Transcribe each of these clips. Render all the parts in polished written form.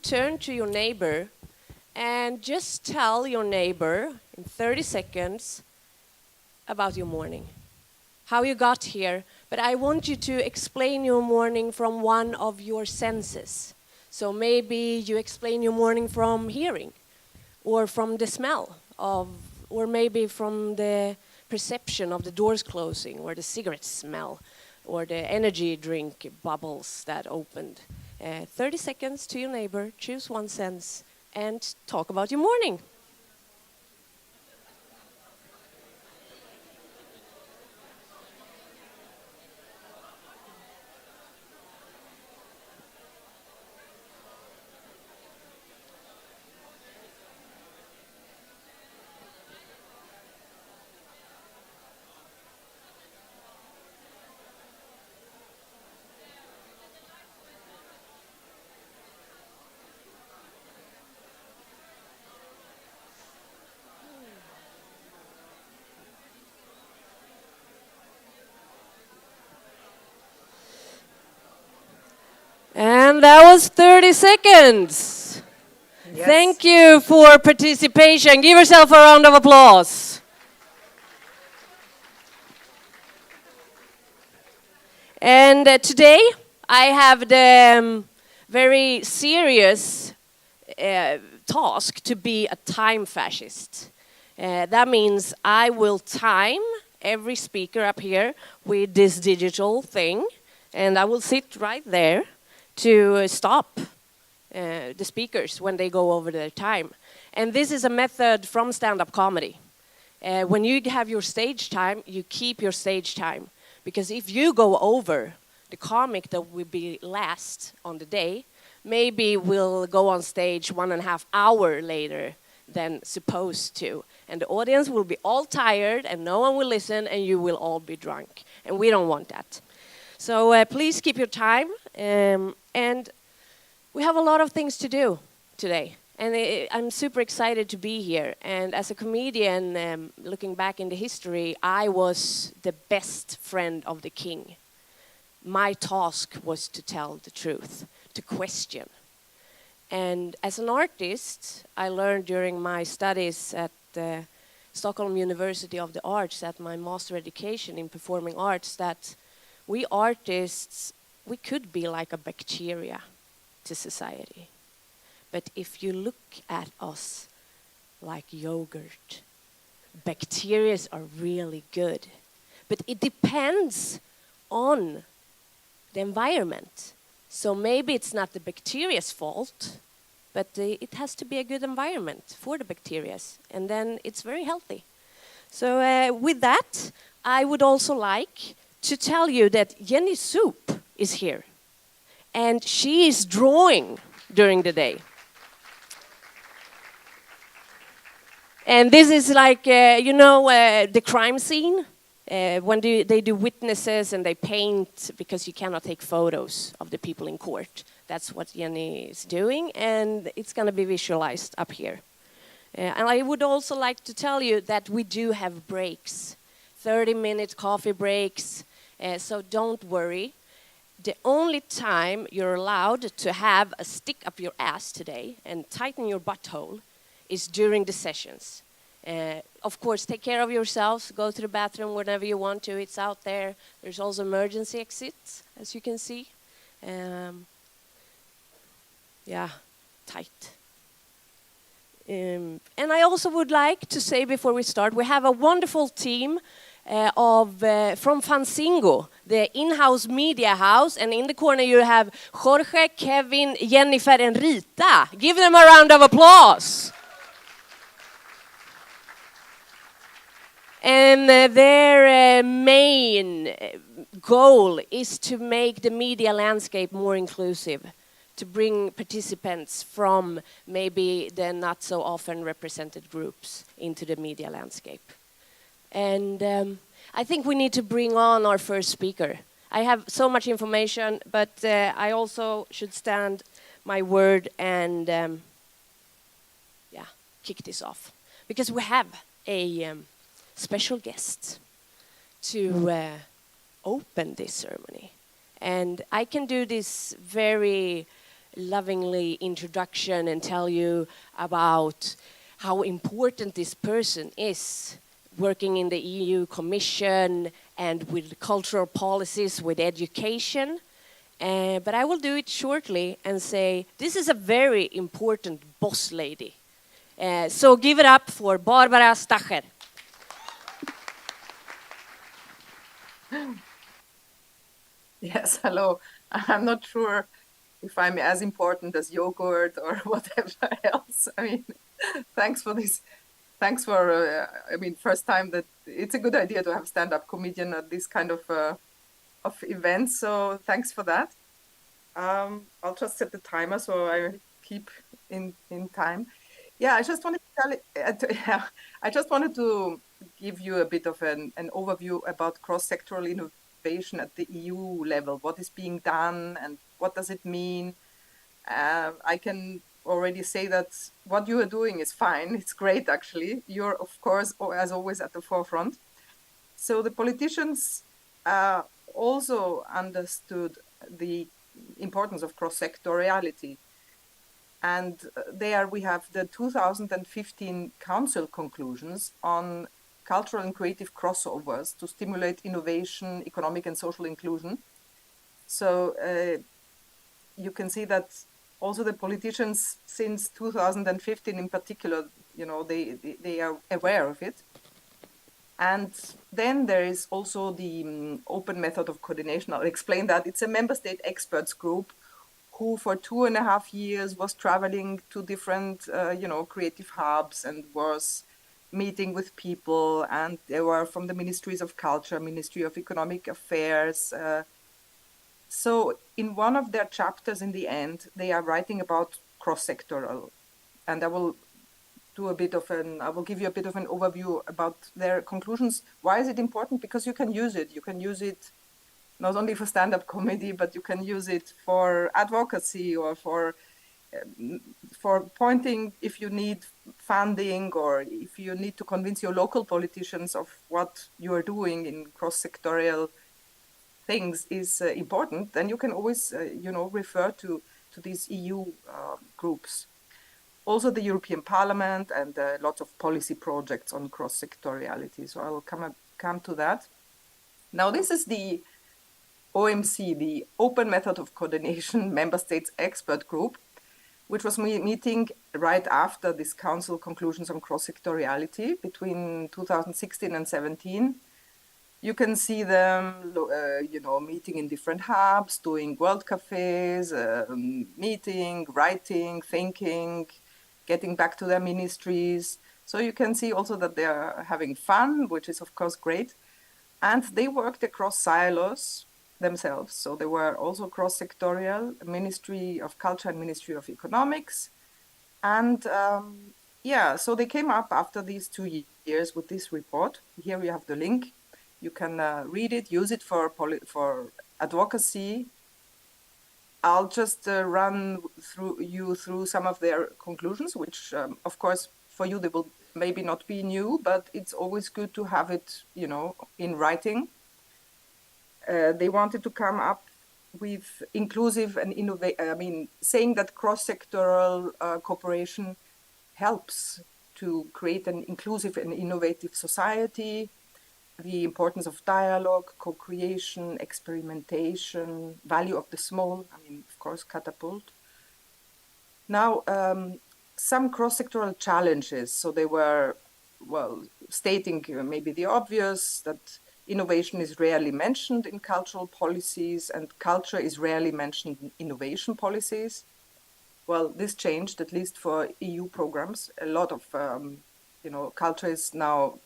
turn to your neighbor and just tell your neighbor in 30 seconds about your morning, how you got here. But I want you to explain your morning from one of your senses. So maybe you explain your morning from hearing, or from the smell of, or maybe from the perception of the doors closing, or the cigarette smell, or the energy drink bubbles that opened. 30 seconds to your neighbor, choose one sense, and talk about your morning. And that was 30 seconds. Yes. Thank you for participation. Give yourself a round of applause. And today I have the very serious task to be a time fascist. That means I will time every speaker up here with this digital thing, and I will sit right there to stop the speakers when they go over their time. And this is a method from stand-up comedy. When you have your stage time, you keep your stage time. Because if you go over, the comic that will be last on the day, maybe will go on stage 1.5 hours later than supposed to. And the audience will be all tired, and no one will listen, and you will all be drunk. And we don't want that. So please keep your time. And we have a lot of things to do today. And I'm super excited to be here. And as a comedian, looking back in the history, I was the best friend of the king. My task was to tell the truth, to question. And as an artist, I learned during my studies at the Stockholm University of the Arts, at my master education in performing arts, that we artists, we could be like a bacteria to society. But if you look at us like yogurt, bacteria are really good. But it depends on the environment. So maybe it's not the bacteria's fault, but it has to be a good environment for the bacteria. And then it's very healthy. So with that, I would also like to tell you that Jenny Soup is here. And she is drawing during the day. And this is like, the crime scene. When they do witnesses and they paint, because you cannot take photos of the people in court. That's what Jenny is doing, and it's going to be visualized up here. And I would also like to tell you that we do have breaks, 30-minute coffee breaks, so don't worry. The only time you're allowed to have a stick up your ass today and tighten your butthole is during the sessions. Of course, take care of yourselves. Go to the bathroom whenever you want to. It's out there. There's also emergency exits, as you can see. Yeah, tight. And I also would like to say before we start, we have a wonderful team from Fanzingo, the in-house media house. And in the corner you have Jorge, Kevin, Jennifer, and Rita. Give them a round of applause. And their main goal is to make the media landscape more inclusive, to bring participants from maybe the not so often represented groups into the media landscape. And I think we need to bring on our first speaker. I have so much information, but I also should stand my word and kick this off. Because we have a special guest to open this ceremony. And I can do this very lovingly introduction and tell you about how important this person is working in the EU Commission and with cultural policies, with education. But I will do it shortly and say this is a very important boss lady. So give it up for Barbara Stacher. Yes, hello. I'm not sure if I'm as important as yogurt or whatever else. I mean, thanks for this. Thanks for, first time that it's a good idea to have stand-up comedian at this kind of events. So thanks for that. I'll just set the timer so I keep in time. Yeah, I just wanted to I just wanted to give you a bit of an overview about cross-sectoral innovation at the EU level. What is being done and what does it mean? I can already say that what you are doing is fine. It's great, actually. You're, of course, as always, at the forefront. So the politicians also understood the importance of cross-sectoriality. And there we have the 2015 Council conclusions on cultural and creative crossovers to stimulate innovation, economic and social inclusion. So you can see that also the politicians since 2015 in particular, they are aware of it. And then there is also the open method of coordination. I'll explain that. It's a member state experts group who for 2.5 years was traveling to different, creative hubs and was meeting with people. And they were from the Ministries of Culture, Ministry of Economic Affairs. So in one of their chapters in the end, they are writing about cross-sectoral. And I will give you a bit of an overview about their conclusions. Why is it important? Because you can use it. You can use it not only for stand-up comedy, but you can use it for advocacy or for pointing if you need funding or if you need to convince your local politicians of what you are doing in cross-sectorial things is important. Then you can always, refer to these EU groups. Also the European Parliament and lots of policy projects on cross-sectoriality. So I will come to that. Now this is the OMC, the Open Method of Coordination Member States Expert Group, which was meeting right after this Council conclusions on cross-sectoriality between 2016 and 17. You can see them, meeting in different hubs, doing world cafes, meeting, writing, thinking, getting back to their ministries. So you can see also that they are having fun, which is of course great. And they worked across silos themselves. So they were also cross-sectorial, Ministry of Culture and Ministry of Economics. And so they came up after these 2 years with this report. Here we have the link. You can read it, use it for advocacy. I'll just run through some of their conclusions, which, of course, for you, they will maybe not be new, but it's always good to have it, in writing. They wanted to come up with inclusive and saying that cross-sectoral cooperation helps to create an inclusive and innovative society, the importance of dialogue, co-creation, experimentation, value of the small, of course, catapult. Now, some cross-sectoral challenges. So they were, stating maybe the obvious, that innovation is rarely mentioned in cultural policies and culture is rarely mentioned in innovation policies. Well, this changed, at least for EU programs. A lot of, culture is now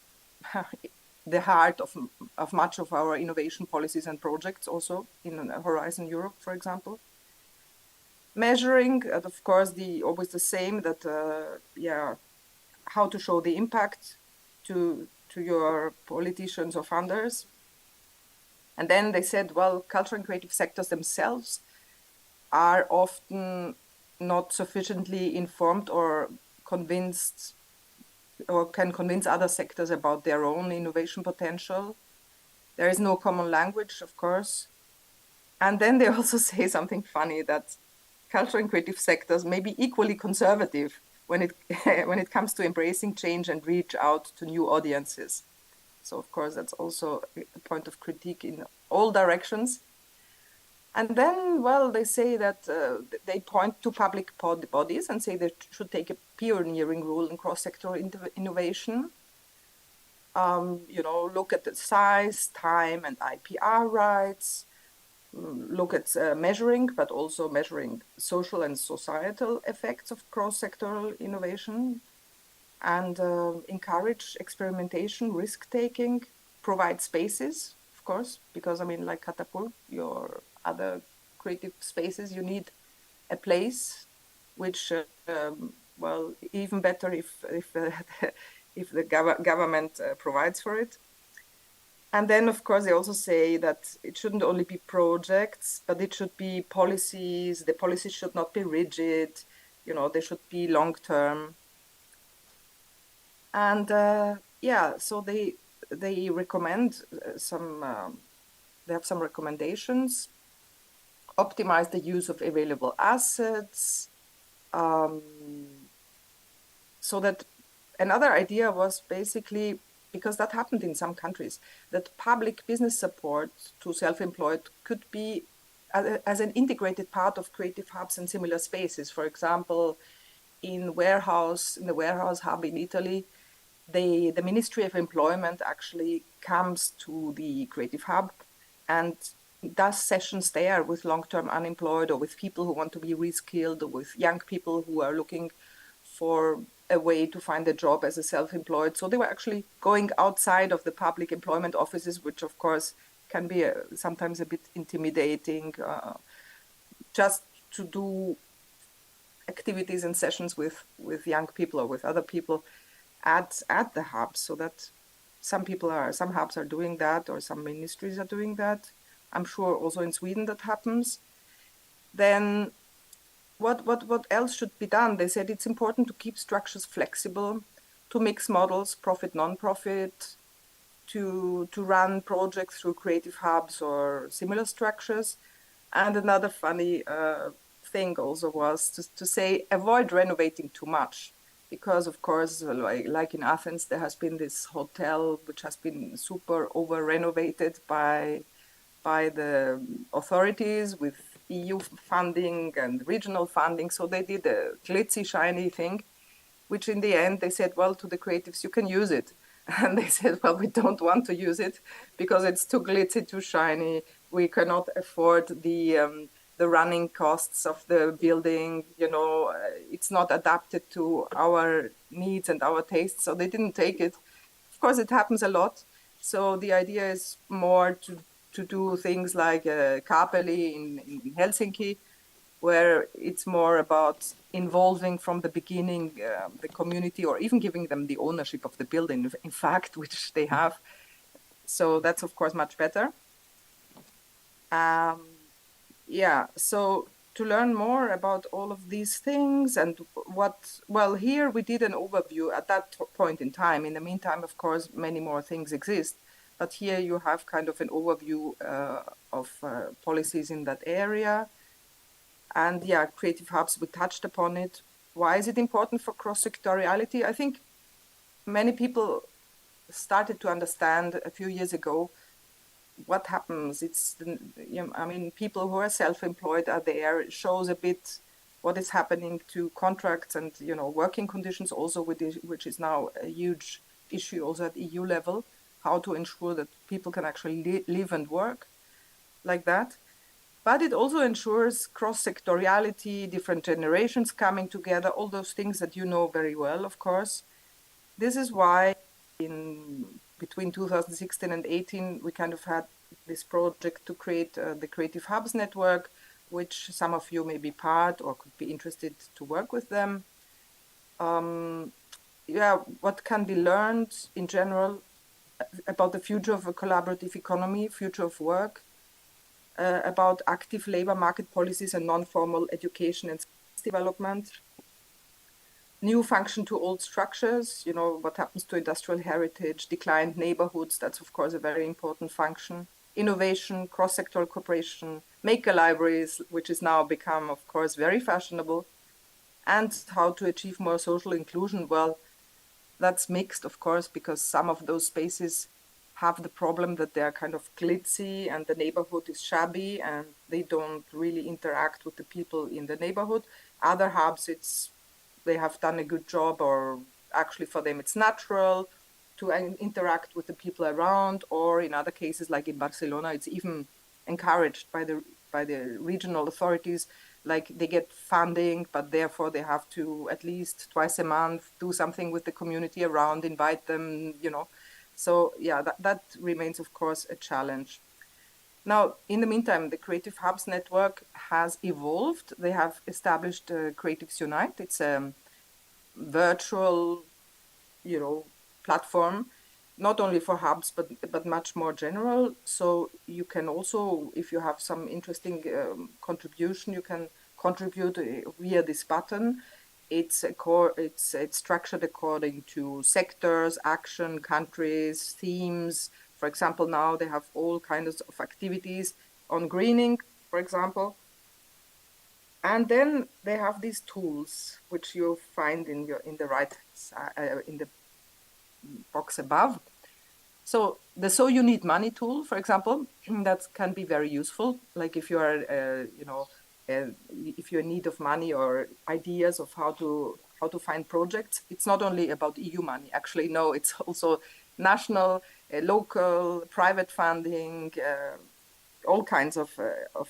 the heart of much of our innovation policies and projects, also in Horizon Europe, for example. Measuring, of course, always the same, that, how to show the impact to your politicians or funders. And then they said, culture and creative sectors themselves are often not sufficiently informed or convinced or can convince other sectors about their own innovation potential. There is no common language, of course. And then they also say something funny, that cultural and creative sectors may be equally conservative when it when it comes to embracing change and reach out to new audiences. So of course that's also a point of critique in all directions. And then, well, they say that they point to public bodies and say they should take a pioneering role in cross-sector innovation. Look at the size, time, and IPR rights. Look at measuring, but also measuring social and societal effects of cross-sectoral innovation, and encourage experimentation, risk-taking, provide spaces, of course, because, I mean, like Catapult, your other creative spaces, you need a place, which, well, even better if the government provides for it. And then, of course, they also say that it shouldn't only be projects, but it should be policies. The policies should not be rigid. They should be long-term. And so they recommend they have some recommendations. Optimize the use of available assets. So that another idea was basically, because that happened in some countries, that public business support to self-employed could be as an integrated part of creative hubs and similar spaces. For example, in the warehouse hub in Italy, the Ministry of Employment actually comes to the creative hub and does sessions there with long-term unemployed, or with people who want to be reskilled, or with young people who are looking for a way to find a job as a self-employed. So they were actually going outside of the public employment offices, which of course can be sometimes a bit intimidating, just to do activities and sessions with young people or with other people at the hubs. So that some hubs are doing that, or some ministries are doing that. I'm sure also in Sweden that happens. Then what else should be done? They said it's important to keep structures flexible, to mix models, profit, non-profit, to run projects through creative hubs or similar structures. And another funny thing also was to say, avoid renovating too much. Because of course, like in Athens, there has been this hotel which has been super over-renovated by the authorities with EU funding and regional funding. So they did a glitzy, shiny thing, which in the end they said, well, to the creatives, you can use it. And they said, well, we don't want to use it because it's too glitzy, too shiny. We cannot afford the running costs of the building. It's not adapted to our needs and our tastes. So they didn't take it. Of course, it happens a lot. So the idea is more to do things like Kapeli in Helsinki, where it's more about involving from the beginning the community, or even giving them the ownership of the building, in fact, which they have. So that's, of course, much better. So to learn more about all of these things and here we did an overview at that point in time. In the meantime, of course, many more things exist. But here you have kind of an overview of policies in that area. And creative hubs, we touched upon it. Why is it important for cross-sectoriality? I think many people started to understand a few years ago what happens. People who are self-employed are there. It shows a bit what is happening to contracts and, working conditions also, which is now a huge issue also at EU level. How to ensure that people can actually live and work like that. But it also ensures cross-sectoriality, different generations coming together, all those things that you know very well, of course. This is why between 2016 and 2018, we kind of had this project to create the Creative Hubs Network, which some of you may be part or could be interested to work with them. What can be learned in general about the future of a collaborative economy, future of work, about active labor market policies and non-formal education and development, new function to old structures, what happens to industrial heritage, declined neighborhoods, that's of course a very important function, innovation, cross-sectoral cooperation, maker libraries, which is now become, of course, very fashionable, and how to achieve more social inclusion. Well, that's mixed, of course, because some of those spaces have the problem that they're kind of glitzy and the neighborhood is shabby and they don't really interact with the people in the neighborhood. Other hubs, they have done a good job, or actually for them it's natural to interact with the people around, or in other cases, like in Barcelona, it's even encouraged by the regional authorities. Like they get funding, but therefore they have to at least twice a month do something with the community around, invite them, So yeah, that remains, of course, a challenge. Now, in the meantime, the Creative Hubs network has evolved. They have established Creatives Unite. It's a virtual, platform, not only for hubs, but much more general. So you can also, if you have some interesting contribution, you can contribute via this button. It's structured according to sectors, action, countries, themes. For example, now they have all kinds of activities on greening, for example. And then they have these tools, which you find in the right in the box above. So the So You Need Money tool, for example, that can be very useful. Like if you are, if you're in need of money or ideas of how to find projects, it's not only about EU money. Actually, no, it's also national, local, private funding, all kinds of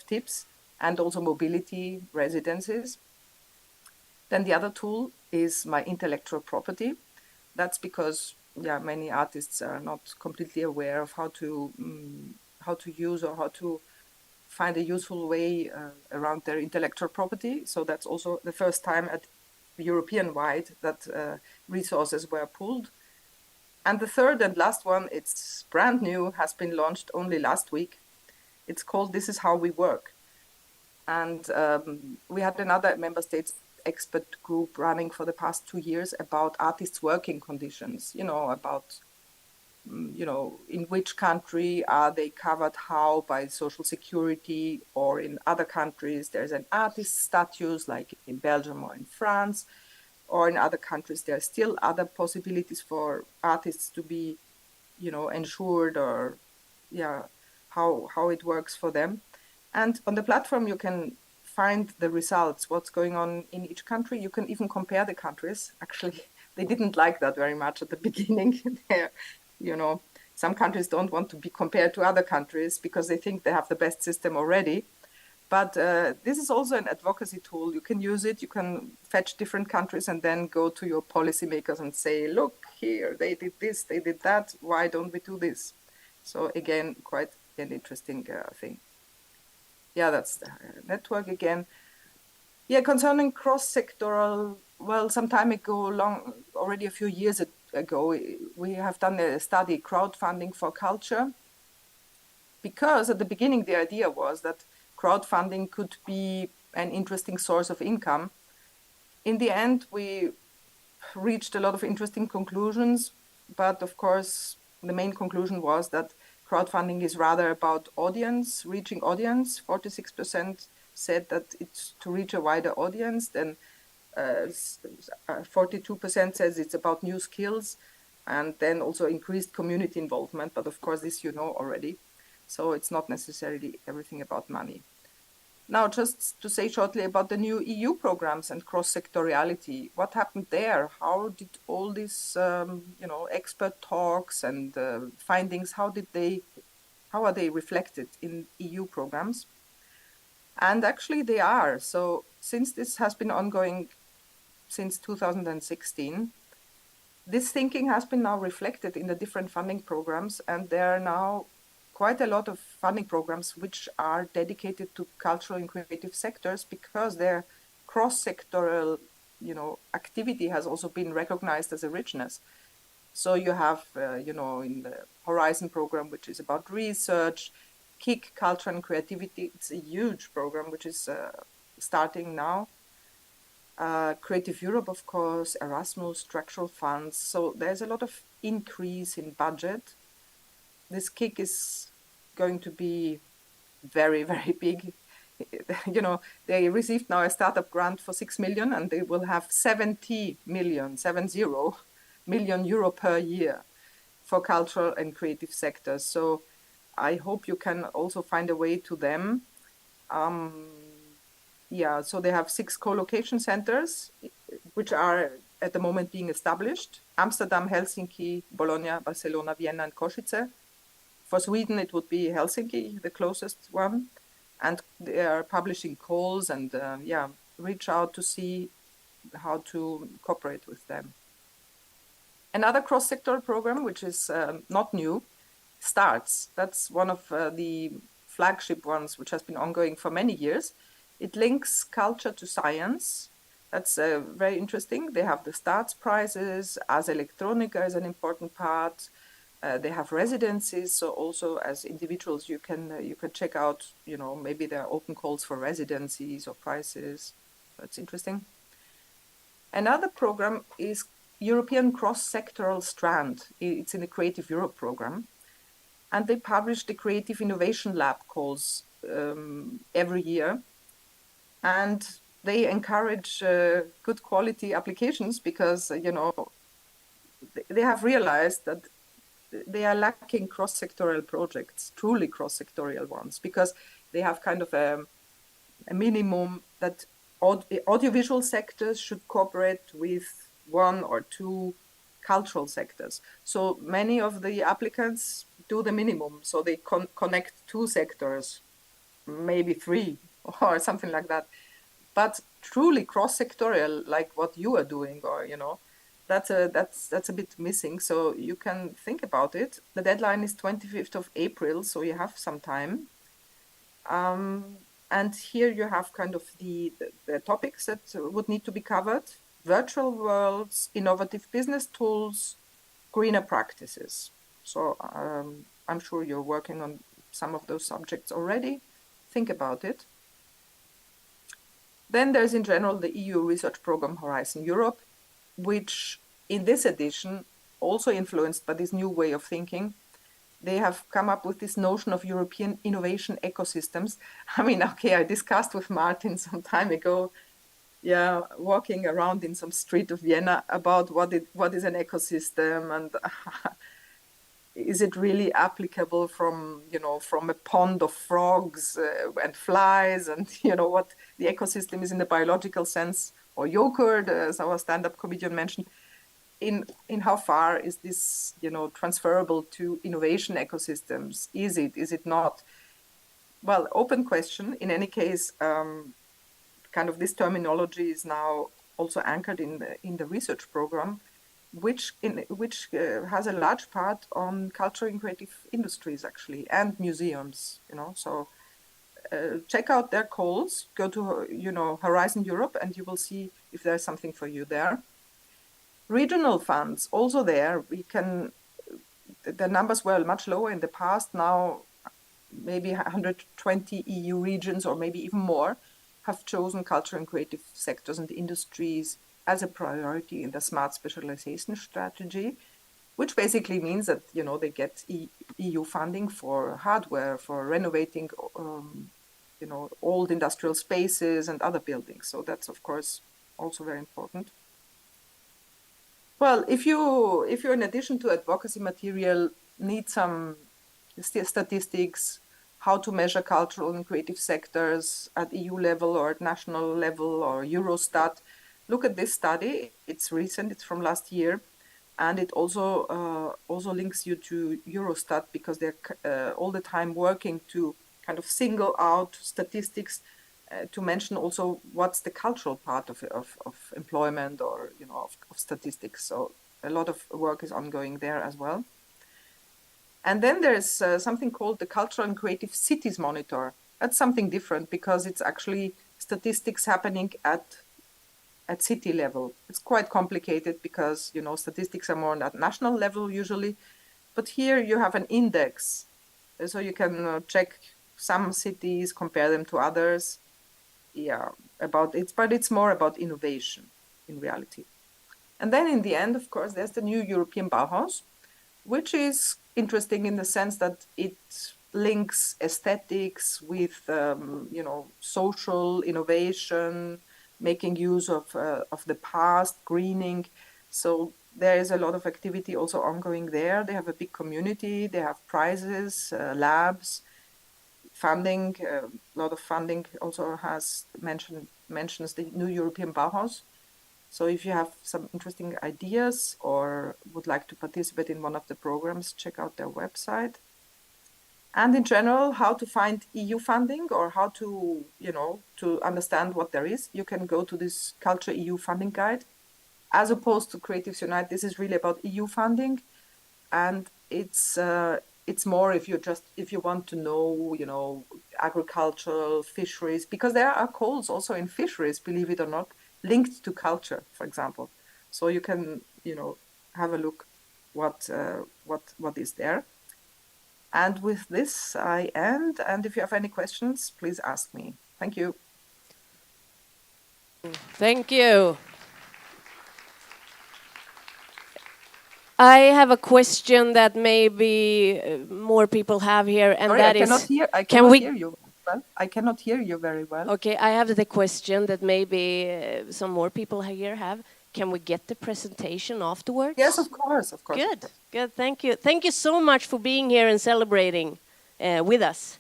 tips, and also mobility, residences. Then the other tool is my intellectual property. That's because many artists are not completely aware of how to use or how to find a useful way around their intellectual property. So that's also the first time at European-wide that resources were pooled. And the third and last one, it's brand new, has been launched only last week. It's called This Is How We Work. And we had another member states expert group running for the past 2 years about artists' working conditions, about, in which country are they covered how by social security, or in other countries there's an artist status like in Belgium or in France, or in other countries there are still other possibilities for artists to be, ensured, or how it works for them. And on the platform you can find the results, what's going on in each country. You can even compare the countries. Actually, they didn't like that very much at the beginning. Some countries don't want to be compared to other countries because they think they have the best system already. But this is also an advocacy tool. You can use it. You can fetch different countries and then go to your policymakers and say, look here, they did this, they did that. Why don't we do this? So again, quite an interesting thing. Yeah, that's the network again. Yeah, concerning cross-sectoral, well, some time ago, already a few years ago, we have done a study, crowdfunding for culture, because at the beginning the idea was that crowdfunding could be an interesting source of income. In the end, we reached a lot of interesting conclusions, but of course, the main conclusion was that crowdfunding is rather about audience, reaching audience. 46% said that it's to reach a wider audience. Then 42% says it's about new skills, and then also increased community involvement. But of course, this you know already. So it's not necessarily everything about money. Now, just to say shortly about the new EU programs and cross-sectoriality, what happened there? How did all these, expert talks and findings, how are they reflected in EU programs? And actually they are. So since this has been ongoing since 2016, this thinking has been now reflected in the different funding programs, and there are now quite a lot of funding programs which are dedicated to cultural and creative sectors, because their cross-sectoral, activity has also been recognized as a richness. So you have, in the Horizon program, which is about research, KIC, culture and creativity, it's a huge program which is starting now. Creative Europe, of course, Erasmus, structural funds. So there's a lot of increase in budget. This KIC is going to be very, very big you know, they received now a startup grant for 6 million, and they will have 70 million euro per year for cultural and creative sectors. So I hope you can also find a way to them. Yeah, so they have 6 co-location centers, which are at the moment being established: Amsterdam, Helsinki, Bologna, Barcelona, Vienna, and Košice. For Sweden, it would be Helsinki, the closest one. And they are publishing calls, and reach out to see how to cooperate with them. Another cross-sectoral program, which is not new, STARTS. That's one of the flagship ones, which has been ongoing for many years. It links culture to science. That's very interesting. They have the STARTS prizes. Ars Electronica is an important part. They have residencies, so also as individuals you can check out, you know, maybe there are open calls for residencies or prizes. That's interesting. Another program is European Cross-Sectoral Strand. It's in the Creative Europe program. And they publish the Creative Innovation Lab calls every year. And they encourage good quality applications because, you know, they have realized that they are lacking cross-sectoral projects, truly cross-sectorial ones, because they have kind of a minimum that audiovisual sectors should cooperate with 1 or 2 cultural sectors. So many of the applicants do the minimum. So they connect 2 sectors, maybe 3 or something like that. But truly cross-sectorial, like what you are doing, or, you know, that's a bit missing. So you can think about it. The deadline is 25th of April, so you have some time. And here you have kind of the topics that would need to be covered: virtual worlds, innovative business tools, greener practices. So I'm sure you're working on some of those subjects already. Think about it. Then there's in general the EU research program Horizon Europe, which in this edition, also influenced by this new way of thinking, they have come up with this notion of European innovation ecosystems. I mean, okay, I discussed with Martin some time ago, walking around in some street of Vienna about what is an ecosystem, and is it really applicable from a pond of frogs and flies, and what the ecosystem is in the biological sense, or yogurt, as our stand-up comedian mentioned. In how far is this transferable to innovation ecosystems? Is it not? Well, open question. In any case, kind of this terminology is now also anchored in the research program, which has a large part on culture and creative industries, actually, and museums. So check out their calls. Go to Horizon Europe, and you will see if there's something for you there. Regional funds also there. The numbers were much lower in the past. Now maybe 120 EU regions, or maybe even more, have chosen culture and creative sectors and industries as a priority in the smart specialization strategy, which basically means that they get EU funding for hardware, for renovating old industrial spaces and other buildings. So that's of course also very important. Well, if you in addition to advocacy material need some statistics, how to measure cultural and creative sectors at EU level or at national level or Eurostat, look at this study. It's recent, it's from last year, and it also links you to Eurostat, because they're all the time working to kind of single out statistics to mention also what's the cultural part of employment, or of statistics. So a lot of work is ongoing there as well. And then there's something called the Cultural and Creative Cities Monitor. That's something different, because it's actually statistics happening at city level. It's quite complicated because statistics are more on that national level usually, but here you have an index, so you can check some cities, compare them to others. But it's more about innovation in reality. And then in the end, of course, there's the new European Bauhaus, which is interesting in the sense that it links aesthetics with social innovation, making use of the past, greening. So there is a lot of activity also ongoing there. They have a big community. They have prizes, labs, funding. A lot of funding also mentions the new European Bauhaus. So if you have some interesting ideas or would like to participate in one of the programs, check out their website. And in general, how to find EU funding or how to, to understand what there is, you can go to this Culture EU funding guide. As opposed to Creatives Unite, this is really about EU funding, and it's more if you want to know, agricultural, fisheries, because there are goals also in fisheries, believe it or not, linked to culture, for example. So you can, have a look what is there. And with this, I end. And if you have any questions, please ask me. Thank you. Thank you. I have a question that maybe more people have here, and Sorry, that I cannot is, hear. I can cannot we? Hear you well. I cannot hear you very well. Okay, I have the question that maybe some more people here have. Can we get the presentation afterwards? Yes, of course, of course. Good, good. Thank you. Thank you so much for being here and celebrating with us.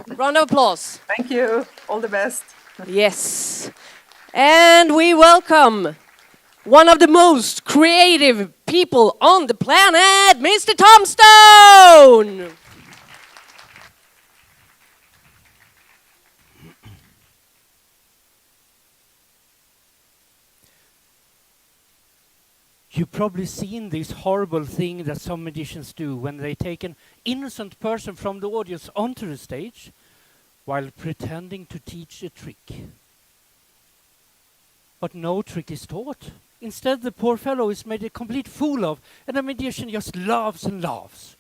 Round of applause. Thank you. All the best. Yes. And we welcome one of the most creative people on the planet, Mr. Tom Stone. You've probably seen this horrible thing that some magicians do when they take an innocent person from the audience onto the stage while pretending to teach a trick. But no trick is taught. Instead, the poor fellow is made a complete fool of, and the magician just laughs and laughs.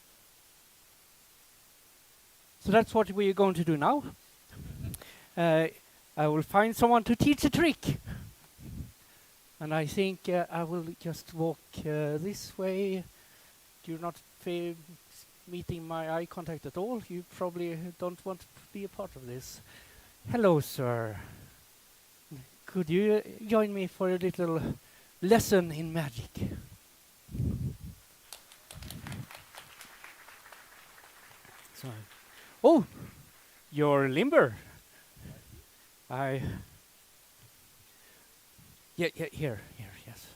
So that's what we're going to do now. I will find someone to teach a trick. And I think I will just walk this way. You're not meeting my eye contact at all. You probably don't want to be a part of this. Hello, sir. Could you join me for a little lesson in magic? So, oh, you're limber. Here, yes.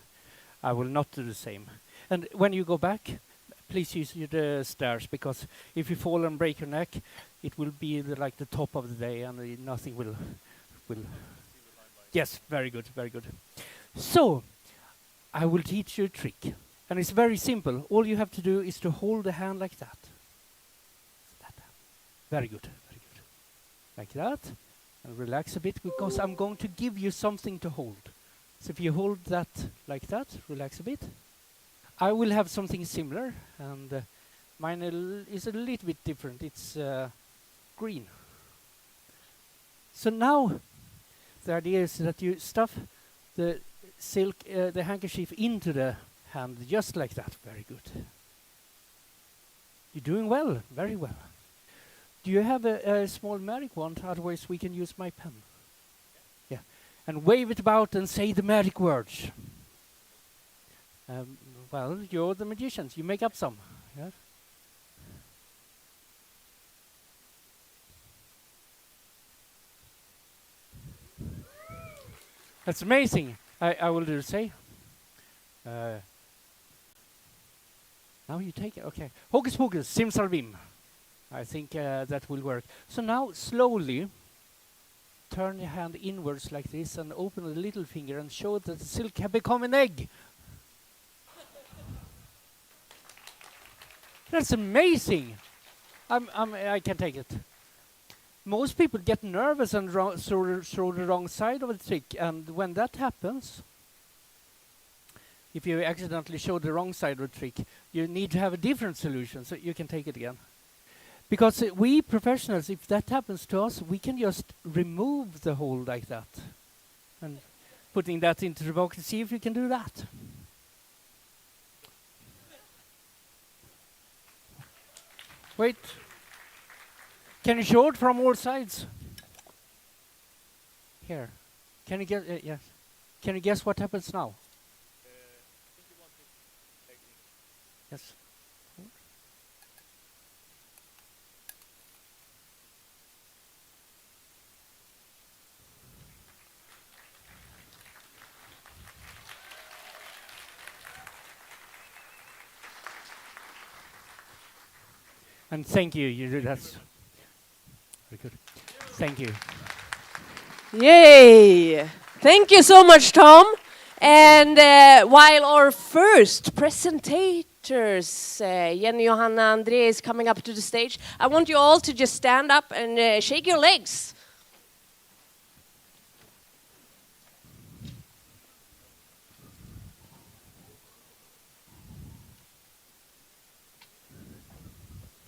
I will not do the same. And when you go back, please use the stairs, because if you fall and break your neck, it will be like the top of the day, and nothing will. Yes, very good, very good. So, I will teach you a trick, and it's very simple. All you have to do is to hold the hand like that. Very good, very good. Like that, and relax a bit, because I'm going to give you something to hold. So if you hold that like that, relax a bit. I will have something similar, and mine is a little bit different. It's green. So now, the idea is that you stuff the silk, the handkerchief into the hand, just like that. Very good. You're doing well, very well. Do you have a small magic wand? Otherwise, we can use my pen. Yeah. And wave it about and say the magic words. Well, you're the magicians. You make up some. Yeah? That's amazing. I will do the same. Now you take it. Okay. Hocus pocus, simsalabim. I think that will work. So now slowly turn your hand inwards like this and open the little finger and show that the silk has become an egg. That's amazing. I can take it. Most people get nervous and throw the wrong side of the trick, and when that happens, if you accidentally show the wrong side of the trick, you need to have a different solution, so you can take it again. Because we professionals, if that happens to us, we can just remove the hole like that. And putting that into the box, see if you can do that. Wait. Can you show it from all sides? Here. Can you guess? Yes. Can you guess what happens now? Yes. And thank you. You did that's very good. Thank you. Yay! Thank you so much, Tom. And while our first presentators, Jenny, Johanna, André, is coming up to the stage, I want you all to just stand up and shake your legs.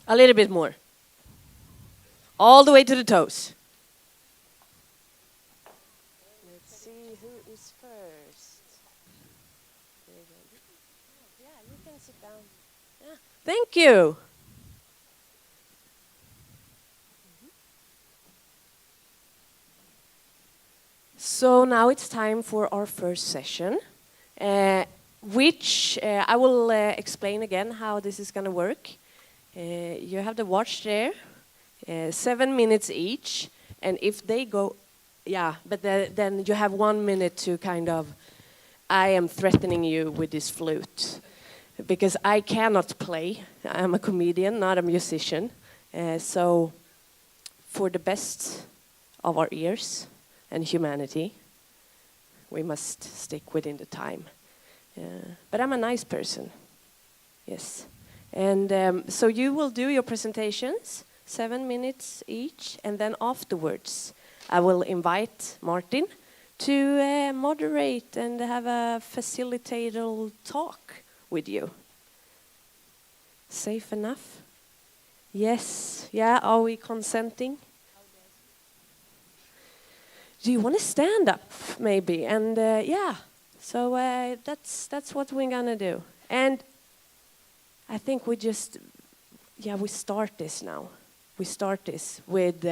A little bit more. All the way to the toes. Let's see who is first. There you go. Yeah, you can sit down. Yeah. Thank you. So now it's time for our first session, which I will explain again how this is going to work. You have the watch there, 7 minutes each, and if they go, yeah, but then you have 1 minute to kind of, I am threatening you with this flute, because I cannot play. I'm a comedian, not a musician, so for the best of our ears and humanity, we must stick within the time. But I'm a nice person, yes. And so you will do your presentations, 7 minutes each, and then afterwards I will invite Martin to moderate and have a facilitator talk with you. Safe enough? Yes. Yeah, are we consenting? Do you want to stand up maybe? And yeah, so that's what we're gonna do. And I think we just, yeah, we start this now. We start this with,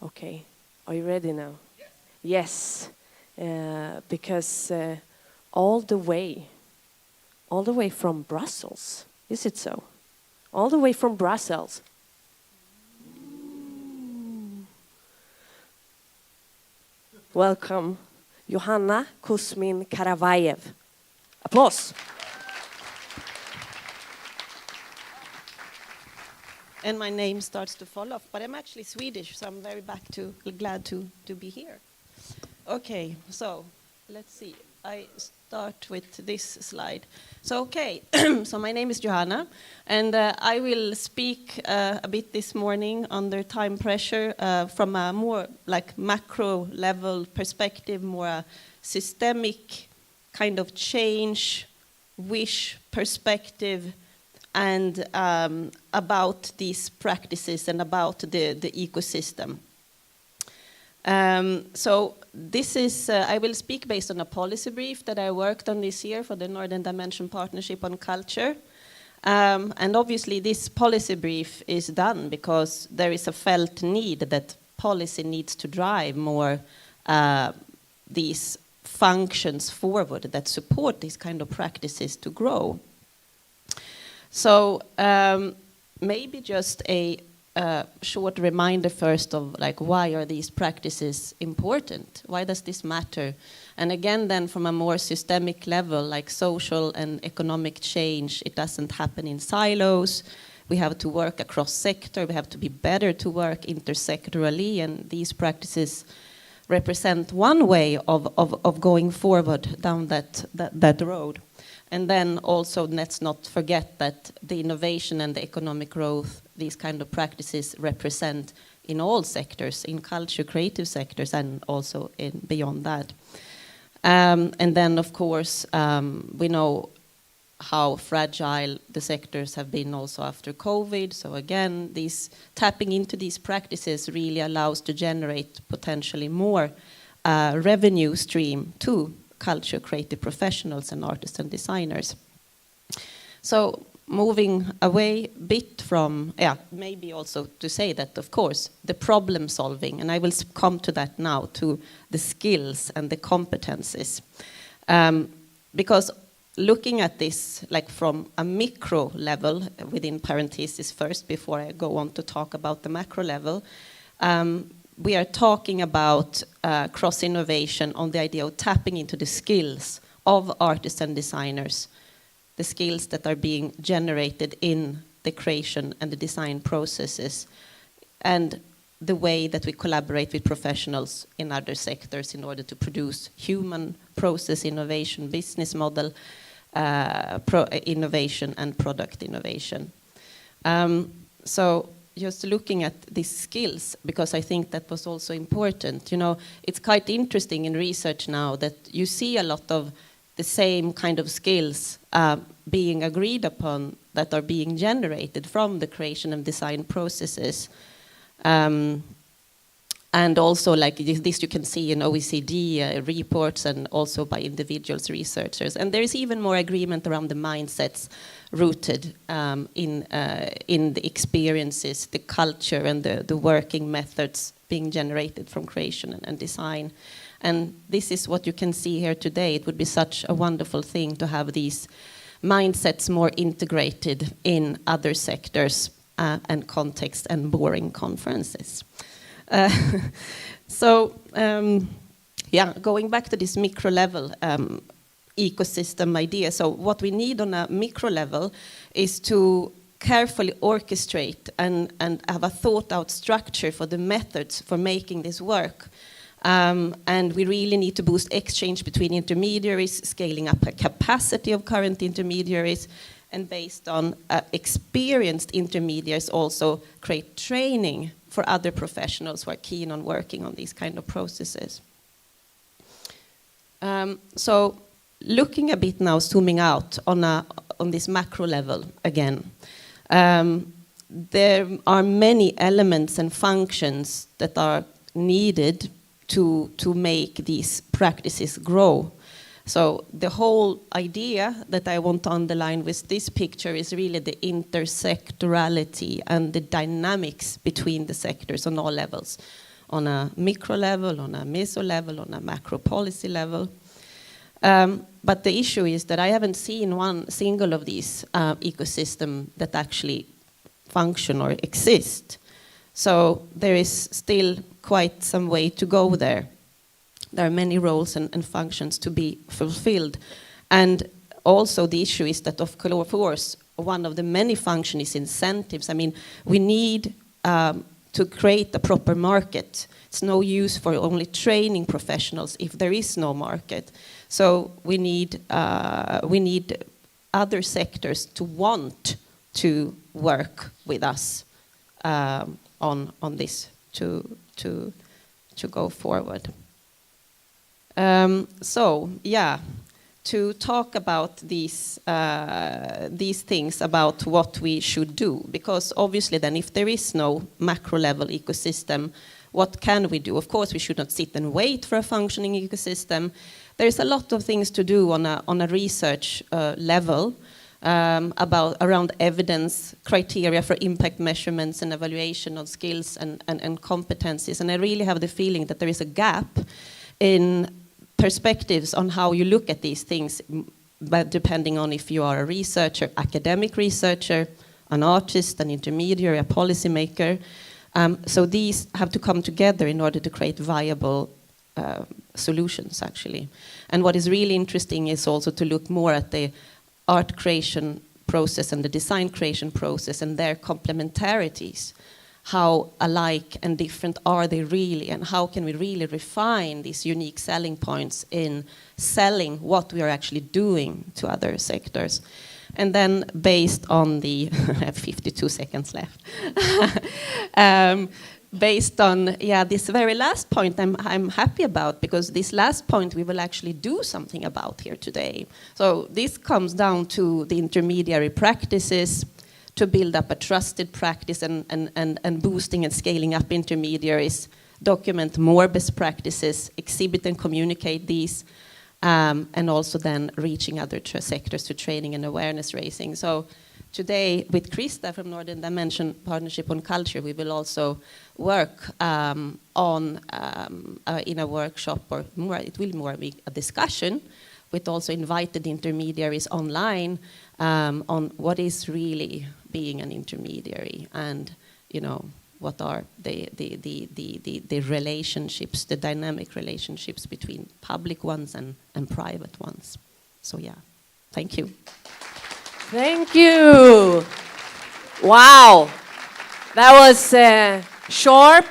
okay, are you ready now? Yes. Yes, because all the way from Brussels, is it so? All the way from Brussels. Welcome, Johanna Kouzmine-Karavaïeff. Applause. And my name starts to fall off, but I'm actually Swedish, so I'm very glad to be here. Okay, so let's see. I start with this slide. So okay, so my name is Johanna, and I will speak a bit this morning under time pressure from a more like macro level perspective, more a systemic kind of change, wish perspective, and about these practices and about the ecosystem. So this is, I will speak based on a policy brief that I worked on this year for the Northern Dimension Partnership on Culture. And obviously this policy brief is done because there is a felt need that policy needs to drive more these functions forward that support these kind of practices to grow. So maybe just a short reminder first of like why are these practices important? Why does this matter? And again then from a more systemic level like social and economic change, it doesn't happen in silos. We have to work across sector, we have to be better to work intersectorally, and these practices represent one way of going forward down that road. And then also let's not forget that the innovation and the economic growth these kind of practices represent in all sectors, in culture, creative sectors, and also in beyond that. And then, of course, we know how fragile the sectors have been also after COVID. So again, tapping into these practices really allows to generate potentially more revenue stream to culture, creative professionals and artists and designers. So moving away a bit from, maybe also to say that, of course, the problem solving, and I will come to that now, to the skills and the competencies. Because looking at this like from a micro level, within parentheses first, before I go on to talk about the macro level, we are talking about cross-innovation on the idea of tapping into the skills of artists and designers, the skills that are being generated in the creation and the design processes, and the way that we collaborate with professionals in other sectors in order to produce human process innovation, business model innovation, and product innovation. So just looking at these skills, because I think that was also important. You know, it's quite interesting in research now that you see a lot of the same kind of skills being agreed upon that are being generated from the creation and design processes. And also, like this you can see in OECD reports and also by individuals, researchers. And there is even more agreement around the mindsets rooted in the experiences, the culture, and the working methods being generated from creation and design. And this is what you can see here today. It would be such a wonderful thing to have these mindsets more integrated in other sectors and contexts and boring conferences. Going back to this micro level ecosystem idea. So what we need on a micro level is to carefully orchestrate and have a thought out structure for the methods for making this work. And we really need to boost exchange between intermediaries, scaling up a capacity of current intermediaries, and based on experienced intermediaries also create training for other professionals who are keen on working on these kind of processes. So looking a bit now, zooming out on this macro level again, there are many elements and functions that are needed to make these practices grow. So the whole idea that I want to underline with this picture is really the intersectorality and the dynamics between the sectors on all levels, on a micro level, on a meso level, on a macro policy level. But the issue is that I haven't seen one single of these ecosystem that actually function or exist. So there is still quite some way to go there. There are many roles and functions to be fulfilled. And also the issue is that, of course, one of the many functions is incentives. I mean, we need to create a proper market. It's no use for only training professionals if there is no market. So we need other sectors to want to work with us on this to go forward. To talk about these things about what we should do, because obviously then if there is no macro level ecosystem, what can we do? Of course, we should not sit and wait for a functioning ecosystem. There's a lot of things to do on a research level around evidence, criteria for impact measurements and evaluation of skills and competencies. And I really have the feeling that there is a gap in perspectives on how you look at these things, but depending on if you are a researcher, academic researcher, an artist, an intermediary, a policymaker. So these have to come together in order to create viable solutions, actually. And what is really interesting is also to look more at the art creation process and the design creation process and their complementarities. How alike and different are they really, and how can we really refine these unique selling points in selling what we are actually doing to other sectors. And then based on the, I have 52 seconds left, based on this very last point I'm happy about, because this last point we will actually do something about here today. So this comes down to the intermediary practices, to build up a trusted practice and boosting and scaling up intermediaries, document more best practices, exhibit and communicate these, and also then reaching other sectors to training and awareness raising. So today with Krista from Northern Dimension Partnership on Culture, we will also work in a workshop, or more, it will more be a discussion with also invited intermediaries online on what is really being an intermediary, and what are the relationships, the dynamic relationships between public ones and private ones. So yeah, thank you. Thank you. Wow, that was sharp,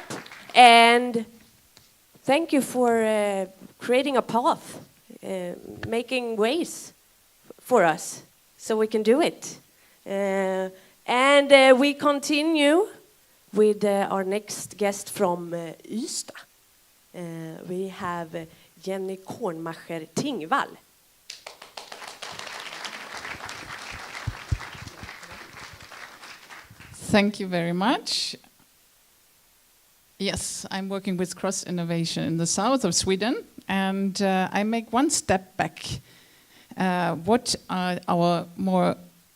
and thank you for creating a path, making ways for us so we can do it. And we continue with our next guest from Ystad. We have Jenny Kornmacher Tingvall. Thank you very much. Yes, I'm working with cross-innovation in the south of Sweden, and I make one step back. What are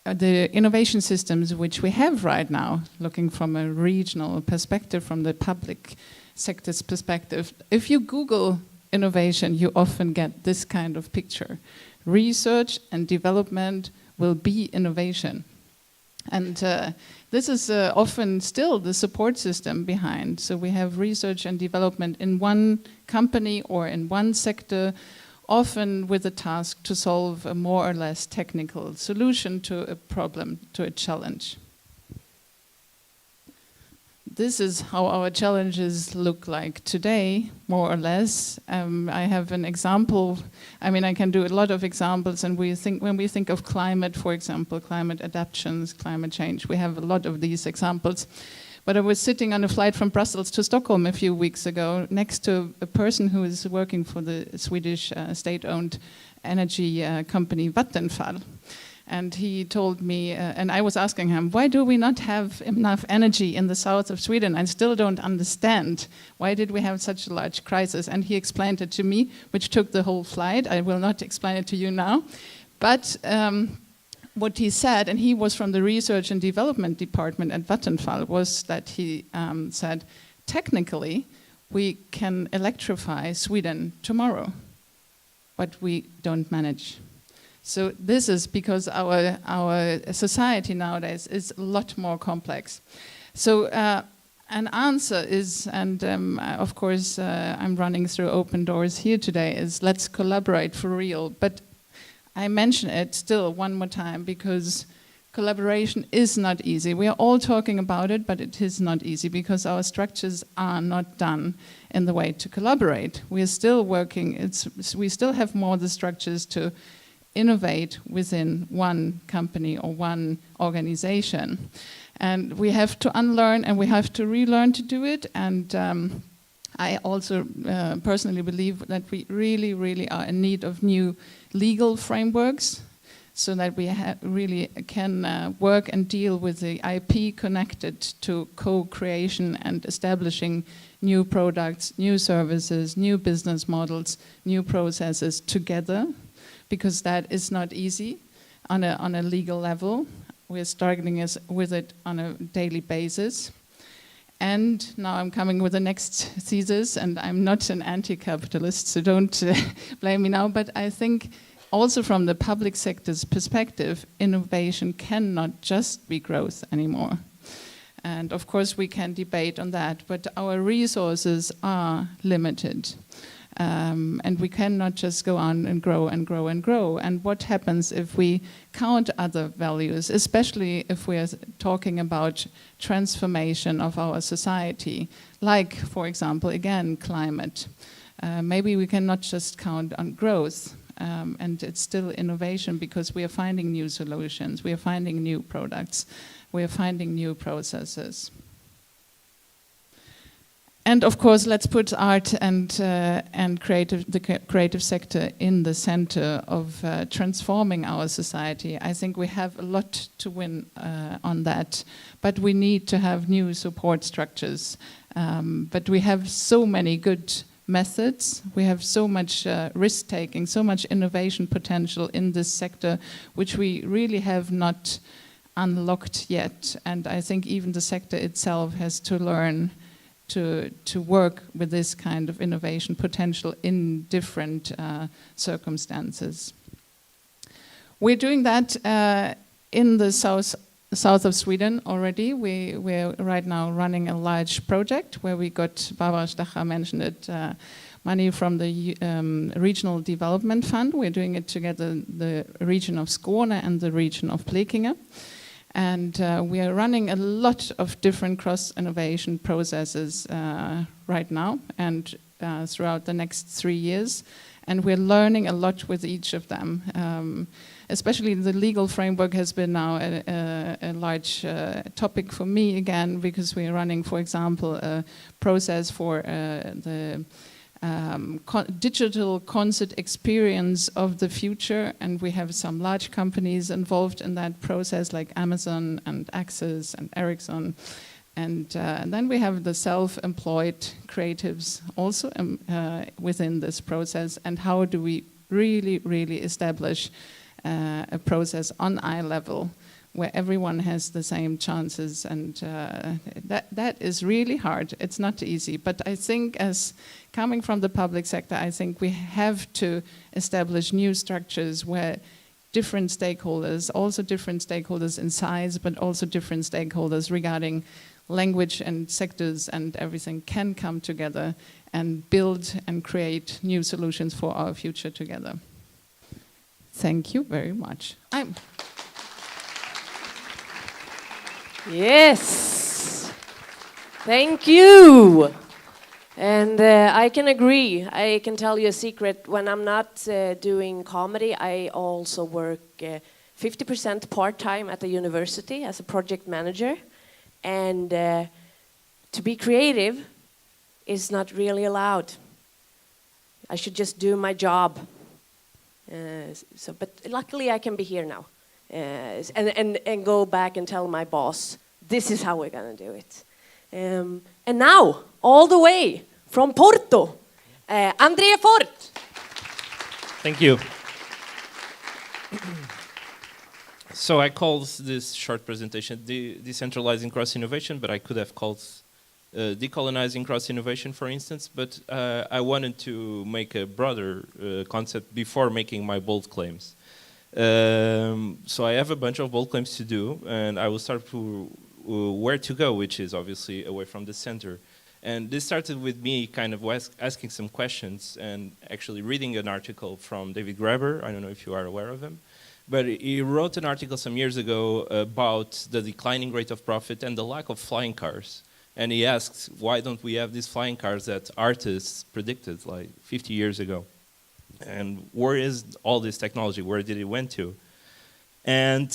the innovation systems which we have right now, looking from a regional perspective, from the public sector's perspective? If you Google innovation, you often get this kind of picture. Research and development will be innovation. And this is often still the support system behind. So we have research and development in one company or in one sector, often with a task to solve a more or less technical solution to a problem, to a challenge. This is how our challenges look like today, more or less. I have an example. I mean, I can do a lot of examples, and when we think of climate, for example, climate adaptations, climate change, we have a lot of these examples. But I was sitting on a flight from Brussels to Stockholm a few weeks ago next to a person who is working for the Swedish state-owned energy company Vattenfall. And he told me, and I was asking him, why do we not have enough energy in the south of Sweden? I still don't understand. Why did we have such a large crisis? And he explained it to me, which took the whole flight. I will not explain it to you now. But what he said, and he was from the research and development department at Vattenfall, was that he said, technically, we can electrify Sweden tomorrow, but we don't manage. So this is because our society nowadays is a lot more complex. So an answer is, and of course I'm running through open doors here today, is let's collaborate for real. But I mention it still one more time because collaboration is not easy. We are all talking about it, but it is not easy because our structures are not done in the way to collaborate. We are still working, we still have more the structures to innovate within one company or one organization. And we have to unlearn and we have to relearn to do it. And I also personally believe that we really, really are in need of new legal frameworks so that we really can work and deal with the IP connected to co-creation and establishing new products, new services, new business models, new processes together. Because that is not easy on a legal level. We're struggling with it on a daily basis. And now I'm coming with the next thesis, and I'm not an anti-capitalist, so don't blame me now, but I think also from the public sector's perspective, innovation cannot just be growth anymore. And of course we can debate on that, but our resources are limited. And we cannot just go on and grow and grow and grow. And what happens if we count other values, especially if we are talking about transformation of our society, like, for example, again, climate. Maybe we cannot just count on growth, and it's still innovation because we are finding new solutions, we are finding new products, we are finding new processes. And of course, let's put art and the creative sector in the center of transforming our society. I think we have a lot to win on that, but we need to have new support structures. But we have so many good methods, we have so much risk-taking, so much innovation potential in this sector, which we really have not unlocked yet, and I think even the sector itself has to learn to work with this kind of innovation potential in different circumstances. We're doing that in the south of Sweden already. We're right now running a large project where we got, Barbara Stacher mentioned it, money from the Regional Development Fund. We're doing it together, the region of Skåne and the region of Blekinge. And we are running a lot of different cross-innovation processes right now and throughout the next 3 years. And we're learning a lot with each of them. Especially the legal framework has been now a large topic for me again, because we're running, for example, a process for the digital concert experience of the future, and we have some large companies involved in that process like Amazon and Access and Ericsson, and then we have the self-employed creatives also within this process, and how do we really establish a process on eye level where everyone has the same chances, and that is really hard. It's not easy, but I think as coming from the public sector, I think we have to establish new structures where different stakeholders, also different stakeholders in size, but also different stakeholders regarding language and sectors and everything can come together and build and create new solutions for our future together. Thank you very much. Yes, thank you. And I can agree. I can tell you a secret. When I'm not doing comedy, I also work 50% part-time at the university as a project manager. And to be creative is not really allowed. I should just do my job. But luckily I can be here now. And go back and tell my boss, this is how we're going to do it. And now, all the way from Porto, André Forte. Thank you. So I called this short presentation Decentralizing Cross-Innovation, but I could have called Decolonizing Cross-Innovation, for instance, but I wanted to make a broader concept before making my bold claims. So I have a bunch of bold claims to do, and I will start to where to go, which is obviously away from the center. And this started with me kind of asking some questions and actually reading an article from David Graeber. I don't know if you are aware of him, but he wrote an article some years ago about the declining rate of profit and the lack of flying cars. And he asked, why don't we have these flying cars that artists predicted like 50 years ago? And where is all this technology? Where did it went to? And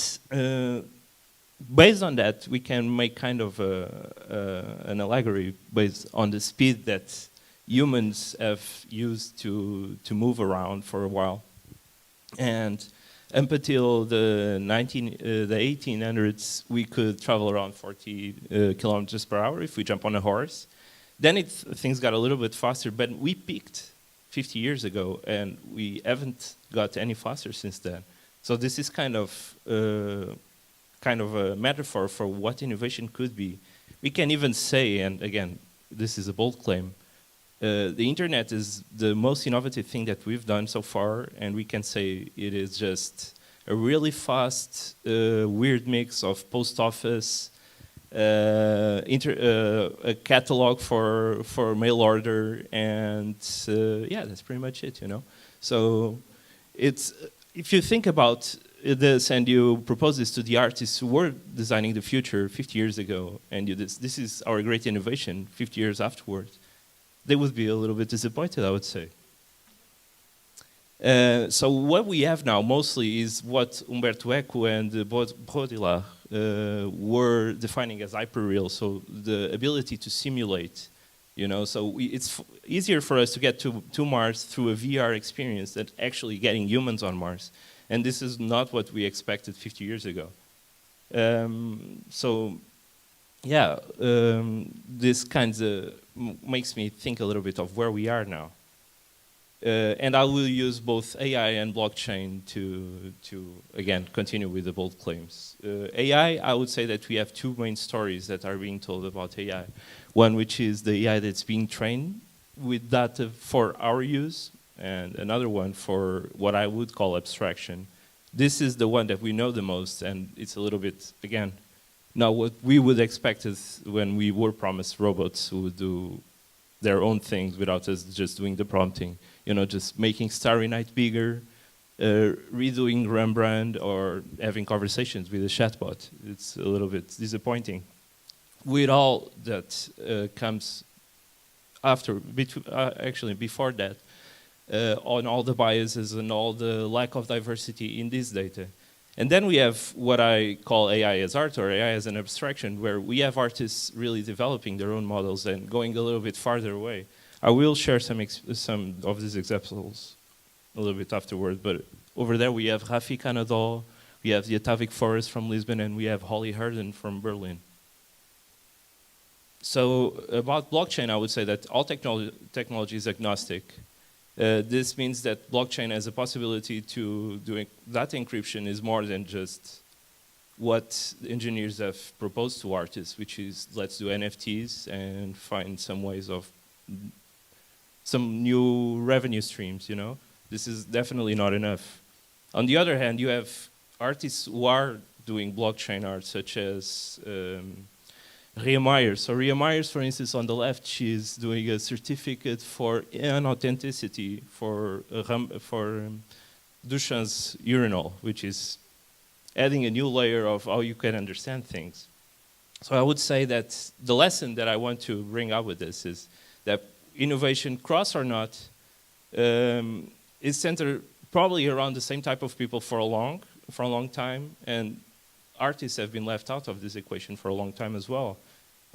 based on that, we can make kind of an allegory based on the speed that humans have used to move around for a while. And up until the 1800s, we could travel around 40 kilometers per hour if we jump on a horse. Then things got a little bit faster, but we peaked 50 years ago, and we haven't got any faster since then. So this is kind of a metaphor for what innovation could be. We can even say, and again, this is a bold claim, the internet is the most innovative thing that we've done so far, and we can say it is just a really fast, weird mix of post office, a catalog for mail order, and yeah, that's pretty much it, you know. So it's, if you think about this and you propose this to the artists who were designing the future 50 years ago, and this is our great innovation 50 years afterwards, they would be a little bit disappointed, I would say. So what we have now mostly is what Umberto Eco and Baudrillard were defining as hyperreal, so the ability to simulate, you know, so it's easier for us to get to Mars through a VR experience than actually getting humans on Mars. And this is not what we expected 50 years ago. So yeah, this kind of makes me think a little bit of where we are now. And I will use both AI and blockchain to again, continue with the bold claims. AI, I would say that we have two main stories that are being told about AI. One which is the AI that's being trained with data for our use, and another one for what I would call abstraction. This is the one that we know the most, and it's a little bit, again, not what we would expect is when we were promised robots who would do their own things without us just doing the prompting. You know, just making Starry Night bigger, redoing Rembrandt, or having conversations with a chatbot. It's a little bit disappointing. With all that comes after, actually before that, on all the biases and all the lack of diversity in this data. And then we have what I call AI as art, or AI as an abstraction, where we have artists really developing their own models and going a little bit farther away. I will share some of these examples a little bit afterward, but over there we have Rafi Canadol, we have the Atavic Forest from Lisbon, and we have Holly Herden from Berlin. So about blockchain, I would say that all technology is agnostic. This means that blockchain has a possibility to doing data encryption is more than just what engineers have proposed to artists, which is let's do NFTs and find some ways of some new revenue streams, you know. This is definitely not enough. On the other hand, you have artists who are doing blockchain art, such as Ria Myers. So Ria Myers, for instance, on the left, she's doing a certificate for inauthenticity for Duchamp's urinal, which is adding a new layer of how you can understand things. So I would say that the lesson that I want to bring up with this is that innovation, cross or not, is centered probably around the same type of people for a long time, and artists have been left out of this equation for a long time as well.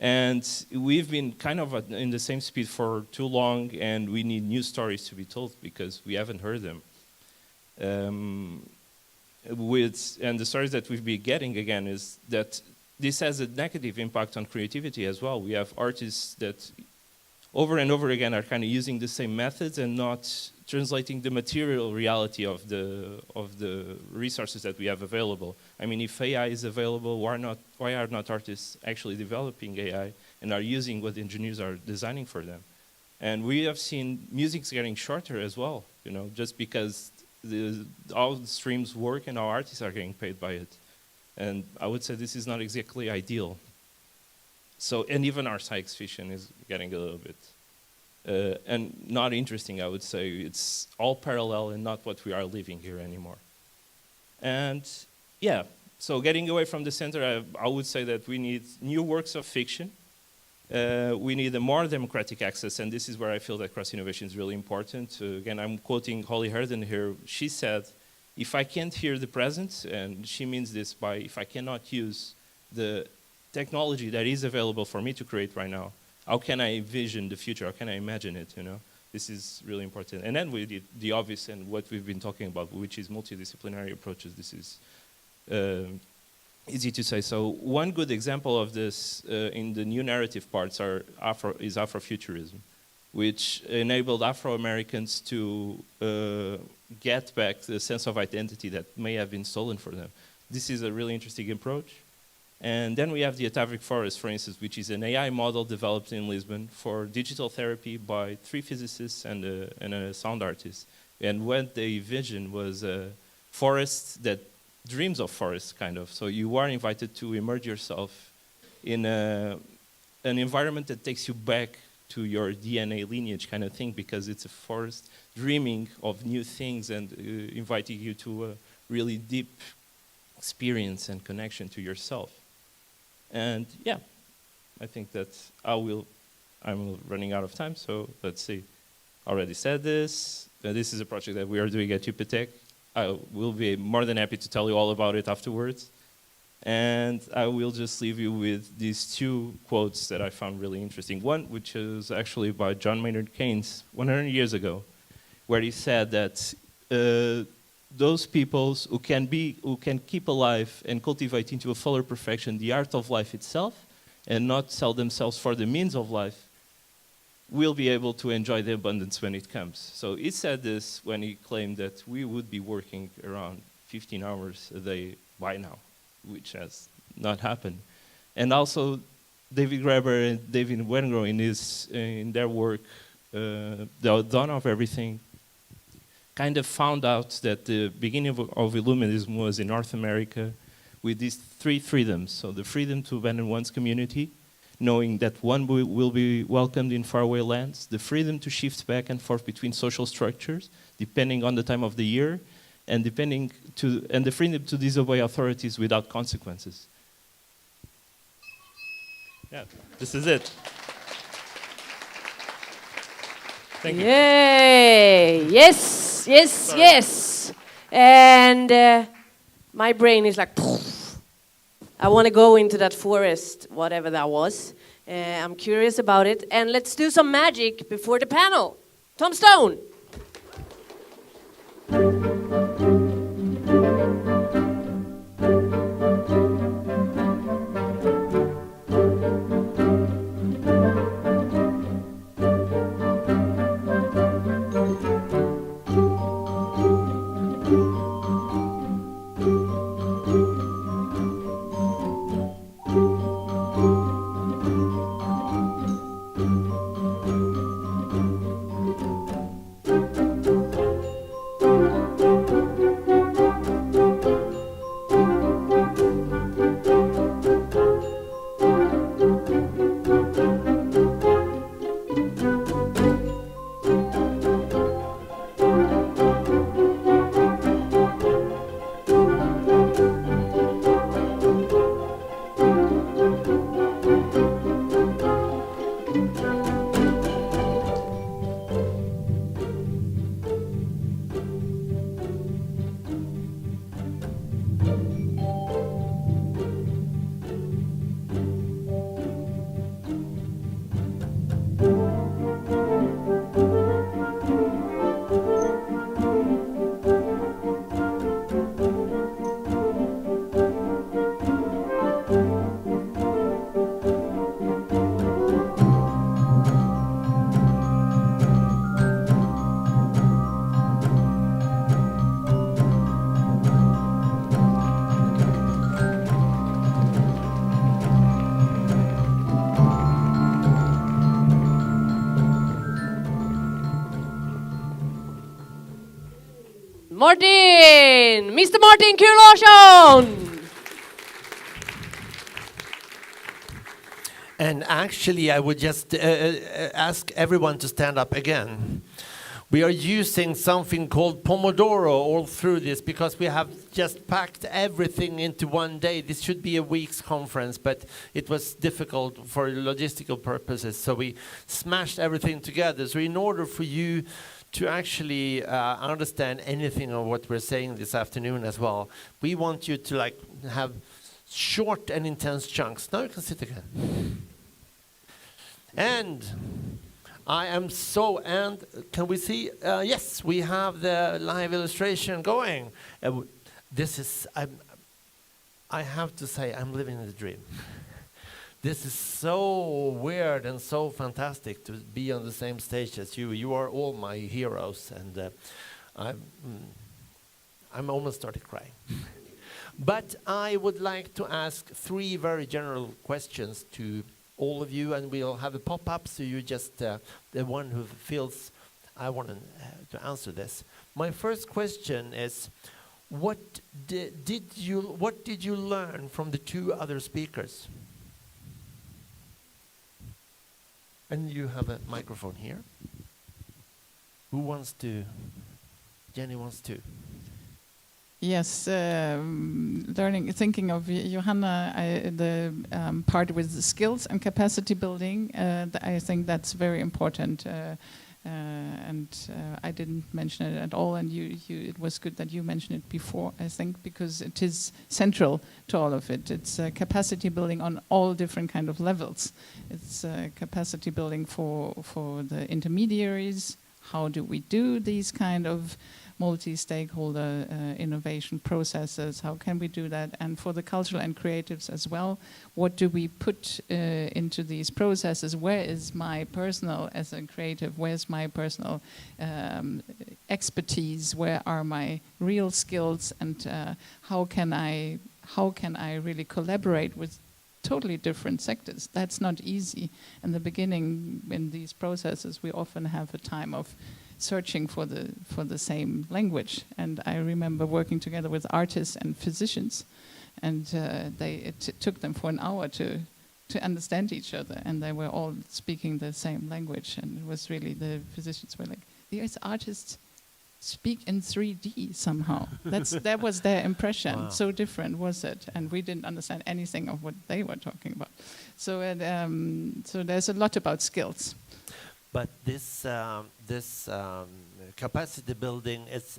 And we've been kind of in the same speed for too long, and we need new stories to be told because we haven't heard them. And the stories that we've been getting again is that this has a negative impact on creativity as well. We have artists that over and over again are kind of using the same methods and not translating the material reality of the resources that we have available. I mean, if AI is available, why are not artists actually developing AI and are using what engineers are designing for them? And we have seen music's getting shorter as well, you know, just because all the streams work and our artists are getting paid by it. And I would say this is not exactly ideal. So, and even our science fiction is getting a little bit and not interesting, I would say. It's all parallel and not what we are living here anymore. And yeah, so getting away from the center, I would say that we need new works of fiction. We need a more democratic access, and this is where I feel that cross-innovation is really important. Again, I'm quoting Holly Herden here. She said, if I can't hear the present, and she means this by if I cannot use the technology that is available for me to create right now, how can I envision the future? How can I imagine it, you know? This is really important. And then we did the obvious and what we've been talking about, which is multidisciplinary approaches. This is easy to say. So one good example of this in the new narrative parts is Afrofuturism, which enabled Afro-Americans to get back the sense of identity that may have been stolen from them. This is a really interesting approach. And then we have the Atavic Forest, for instance, which is an AI model developed in Lisbon for digital therapy by 3 physicists and a sound artist. And what they envisioned was a forest that dreams of forests, kind of. So you are invited to immerse yourself in an environment that takes you back to your DNA lineage kind of thing, because it's a forest dreaming of new things and inviting you to a really deep experience and connection to yourself. And yeah, I think that I'm running out of time, so let's see. I already said this. This is a project that we are doing at UPTech. I will be more than happy to tell you all about it afterwards. And I will just leave you with these 2 quotes that I found really interesting. One, which is actually by John Maynard Keynes 100 years ago, where he said that those peoples who can keep alive and cultivate into a fuller perfection the art of life itself and not sell themselves for the means of life we'll be able to enjoy the abundance when it comes. So he said this when he claimed that we would be working around 15 hours a day by now, which has not happened. And also, David Graeber and David Wengrow in their work, The Dawn of Everything, kind of found out that the beginning of Illuminism was in North America with these three freedoms. So the freedom to abandon one's community, knowing that one will be welcomed in faraway lands, the freedom to shift back and forth between social structures, depending on the time of the year, and the freedom to disobey authorities without consequences. Yeah, this is it. Thank you. Yay! Yes, yes, Sorry. yes. And my brain is like, I want to go into that forest, whatever that was. I'm curious about it. And let's do some magic before the panel. Tom Stone. Martin! Mr. Martin K. Larsson! And actually, I would just ask everyone to stand up again. We are using something called Pomodoro all through this because we have just packed everything into one day. This should be a week's conference, but it was difficult for logistical purposes, so we smashed everything together. So in order for you to actually understand anything of what we're saying this afternoon as well, we want you to have short and intense chunks. Now you can sit again. And I am so, and can we see? Yes, we have the live illustration going. This is, I have to say, I'm living the dream. This is so weird and so fantastic to be on the same stage as you. You are all my heroes, and I'm almost started crying. But I would like to ask 3 very general questions to all of you, and we'll have a pop-up, so you just, the one who feels I want to answer this. My first question is, what did you learn from the 2 other speakers? And you have a microphone here. Who wants to? Jenny wants to. Yes, thinking of Johanna, the part with the skills and capacity building, I think that's very important. And I didn't mention it at all, and it was good that you mentioned it before, I think, because it is central to all of it. It's capacity building on all different kind of levels. It's capacity building for the intermediaries. How do we do these kind of multi-stakeholder innovation processes. How can we do that? And for the cultural and creatives as well, what do we put into these processes? Where is my personal, as a creative, where's my personal expertise? Where are my real skills? And how can I really collaborate with totally different sectors? That's not easy. In the beginning, in these processes, we often have a time of searching for the same language. And I remember working together with artists and physicians, and it took them for an hour to understand each other, and they were all speaking the same language. And it was really, the physicians were like, these artists speak in 3D somehow. That was their impression. Wow. So different was it, and we didn't understand anything of what they were talking about. So so there's a lot about skills. But this capacity building is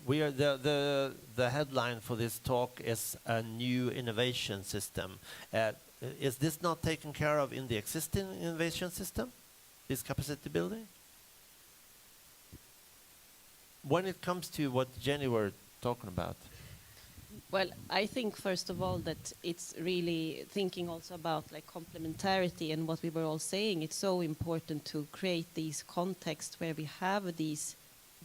we are the headline for this talk is a new innovation system. Is this not taken care of in the existing innovation system? This capacity building? When it comes to what Jenny were talking about. Well, I think first of all that it's really thinking also about like complementarity and what we were all saying. It's so important to create these contexts where we have these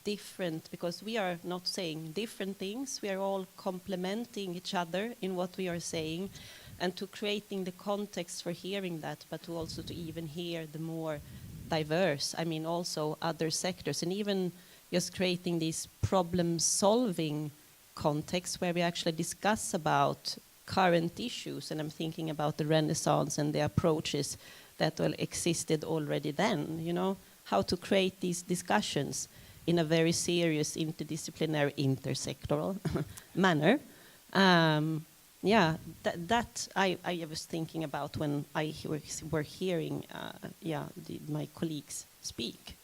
different, because we are not saying different things, we are all complementing each other in what we are saying, and to creating the context for hearing that, but to also to even hear the more diverse, I mean also other sectors, and even just creating these problem-solving contexts where we actually discuss about current issues. And I'm thinking about the Renaissance and the approaches that existed already then, you know, how to create these discussions in a very serious, interdisciplinary, intersectoral manner. Yeah, that I was thinking about when I were hearing my colleagues speak.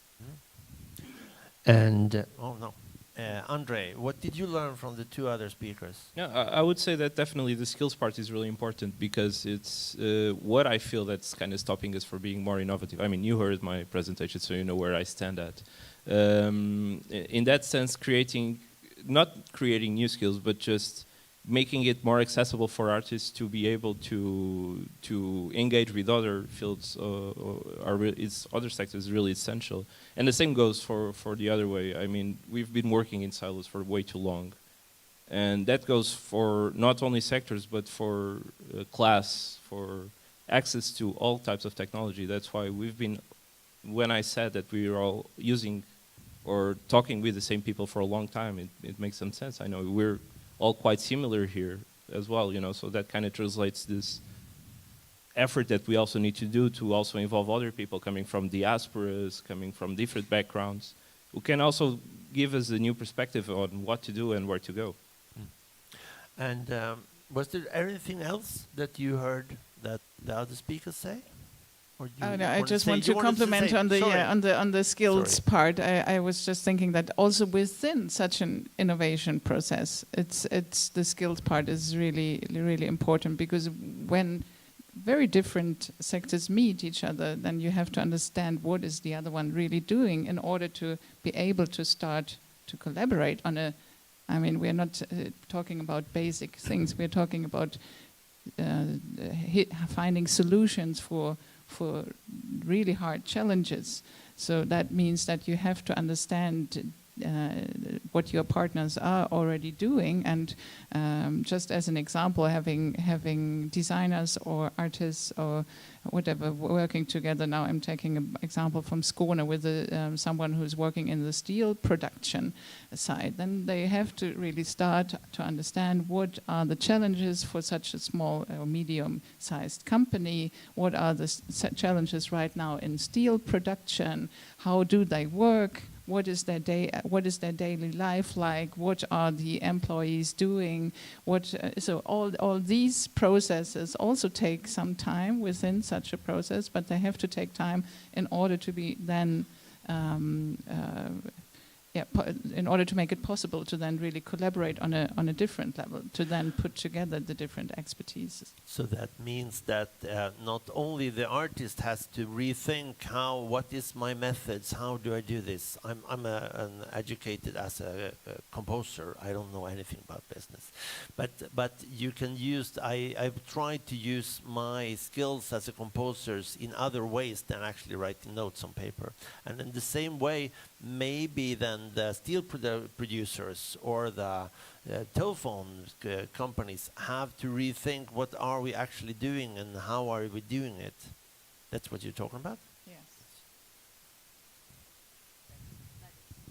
And André, what did you learn from the two other speakers? Yeah, I would say that definitely the skills part is really important, because it's what I feel that's kind of stopping us from being more innovative. I mean, you heard my presentation, so you know where I stand at. In that sense, not creating new skills, but just making it more accessible for artists to be able to engage with other fields other sectors is really essential. And the same goes for the other way. I mean, we've been working in silos for way too long. And that goes for not only sectors, but for class, for access to all types of technology. That's why when I said that we are all using or talking with the same people for a long time, it makes some sense. I know we're all quite similar here as well, you know, so that kind of translates this effort that we also need to do to also involve other people coming from diasporas, coming from different backgrounds, who can also give us a new perspective on what to do and where to go. And was there anything else that you heard that the other speakers say? No, I just want to compliment on the skills part. I was just thinking that also within such an innovation process, it's the skills part is really, really important, because when very different sectors meet each other, then you have to understand what is the other one really doing in order to be able to start to collaborate on a. I mean, we're not talking about basic things. We're talking about finding solutions for really hard challenges. So that means that you have to understand what your partners are already doing, and just as an example, having designers or artists or whatever working together. Now I'm taking an example from Skåne with someone who's working in the steel production side. Then they have to really start to understand what are the challenges for such a small or medium-sized company, what are the challenges right now in steel production, how do they work, what is their daily life like? What are the employees doing? So all these processes also take some time within such a process, but they have to take time in order to be then in order to make it possible to then really collaborate on a different level, to then put together the different expertise. So that means that not only the artist has to rethink what is my methods, how do I do this? I'm an educated as a composer. I don't know anything about business, but you can use. I've tried to use my skills as a composer in other ways than actually writing notes on paper, and in the same way, maybe then the steel producers or the telephone companies have to rethink what are we actually doing and how are we doing it. That's what you're talking about? Yes.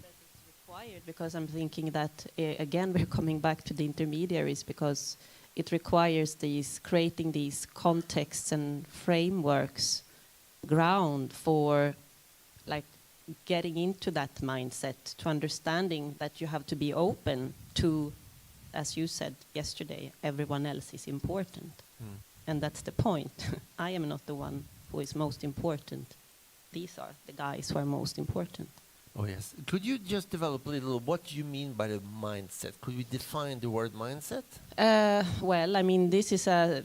That is required, because I'm thinking that, again, we're coming back to the intermediaries, because it requires creating these contexts and frameworks, ground for like getting into that mindset, to understanding that you have to be open to, as you said yesterday, everyone else is important. And that's the point. I am not the one who is most important. These are the guys who are most important. Oh yes. Could you just develop a little what you mean by the mindset? Could we define the word mindset? Well, I mean, this is a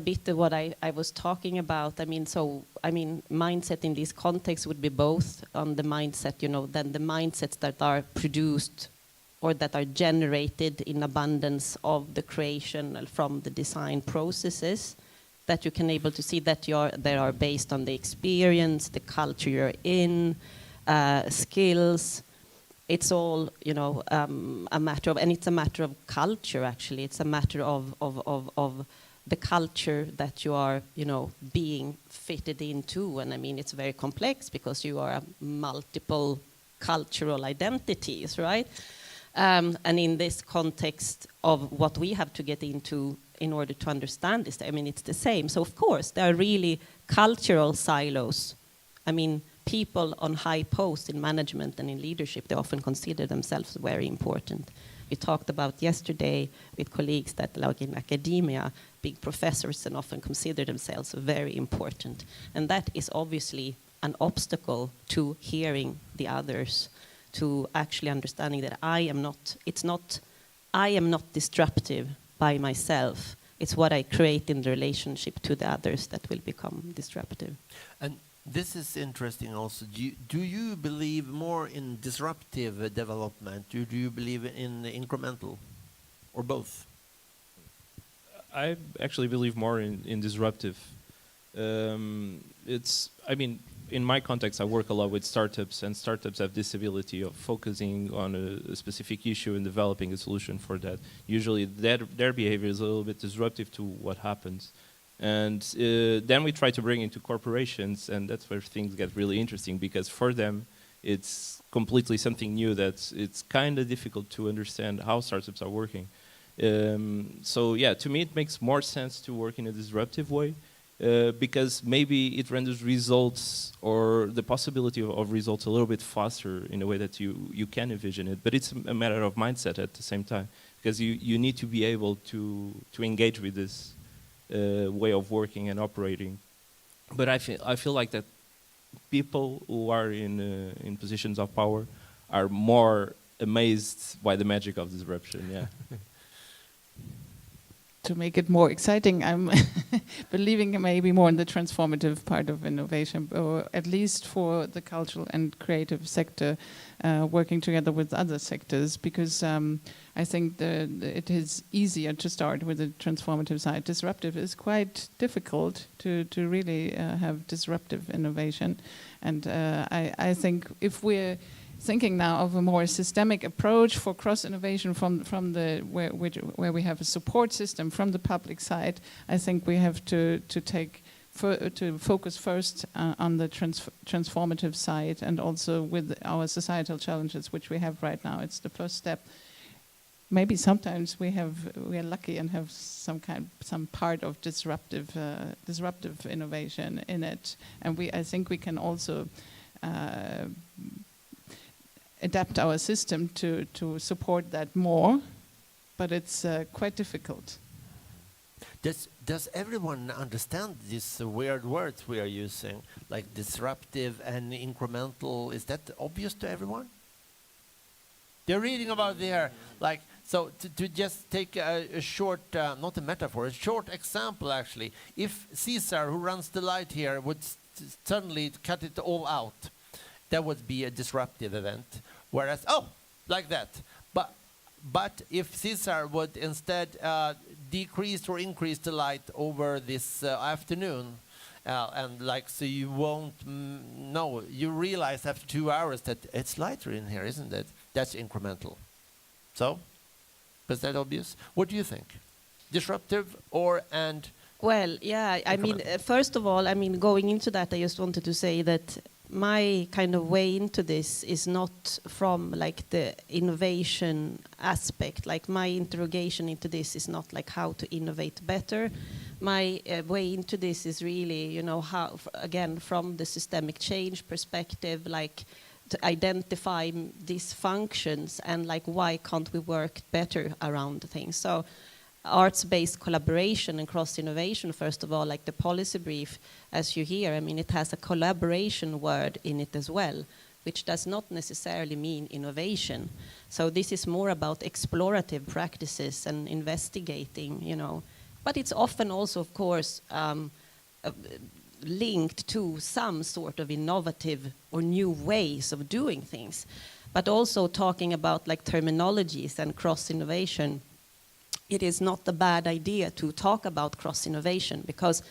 bit of what I was talking about. I mean, mindset in this context would be both on the mindset, then the mindsets that are produced or that are generated in abundance of the creation from the design processes, that you can able to see that they are based on the experience, the culture you're in, skills. It's all, a matter of, and it's a matter of culture, actually. It's a matter of the culture that you are, being fitted into. And I mean, it's very complex because you are multiple cultural identities, right? And in this context of what we have to get into in order to understand this, I mean, it's the same. So, of course, there are really cultural silos. I mean, people on high posts in management and in leadership, they often consider themselves very important. We talked about yesterday with colleagues that, like in academia, big professors and often consider themselves very important. And that is obviously an obstacle to hearing the others, to actually understanding that I am not disruptive by myself. It's what I create in the relationship to the others that will become disruptive. And this is interesting also. Do you believe more in disruptive development? Do you believe in incremental? Or both? I actually believe more in disruptive. In my context, I work a lot with startups, and startups have this ability of focusing on a specific issue and developing a solution for that. Usually their behavior is a little bit disruptive to what happens. And then we try to bring into corporations, and that's where things get really interesting, because for them, it's completely something new that it's kind of difficult to understand how startups are working. So yeah, to me it makes more sense to work in a disruptive way, because maybe it renders results or the possibility of results a little bit faster in a way that you can envision it. But it's a matter of mindset at the same time, because you need to be able to engage with this way of working and operating. But I feel like that people who are in positions of power are more amazed by the magic of disruption. Yeah. To make it more exciting, I'm believing maybe more in the transformative part of innovation, or at least for the cultural and creative sector, working together with other sectors, because I think it is easier to start with the transformative side. Disruptive is quite difficult to really have disruptive innovation, and I think if we're thinking now of a more systemic approach for cross innovation from the where we have a support system from the public side, I think we have to focus first on the transformative side, and also with our societal challenges which we have right now. It's the first step. Maybe sometimes we are lucky and have some part of disruptive innovation in it, and I think we can also adapt our system to support that more, but it's quite difficult. Does everyone understand these weird words we are using, like disruptive and incremental? Is that obvious to everyone? They're reading about there, like, so to just take a short, not a metaphor, a short example actually. If Caesar, who runs the light here, would suddenly cut it all out, that would be a disruptive event. Whereas, like that. But if Caesar would instead decrease or increase the light over this afternoon, and like, so you won't know, you realize after 2 hours that it's lighter in here, isn't it? That's incremental. So, was that obvious? What do you think? Disruptive and Well, yeah, I mean, first of all, I mean, going into that, I just wanted to say that my kind of way into this is not from like the innovation aspect. Like my interrogation into this is not like how to innovate better. My way into this is really, you know, how, again, from the systemic change perspective, like to identify these functions and like why can't we work better around things. So arts-based collaboration and cross-innovation, first of all, like the policy brief, as you hear, I mean, it has a collaboration word in it as well, which does not necessarily mean innovation. So this is more about explorative practices and investigating, you know. But it's often also, of course, linked to some sort of innovative or new ways of doing things. But also talking about like terminologies and cross-innovation, it is not a bad idea to talk about cross-innovation, because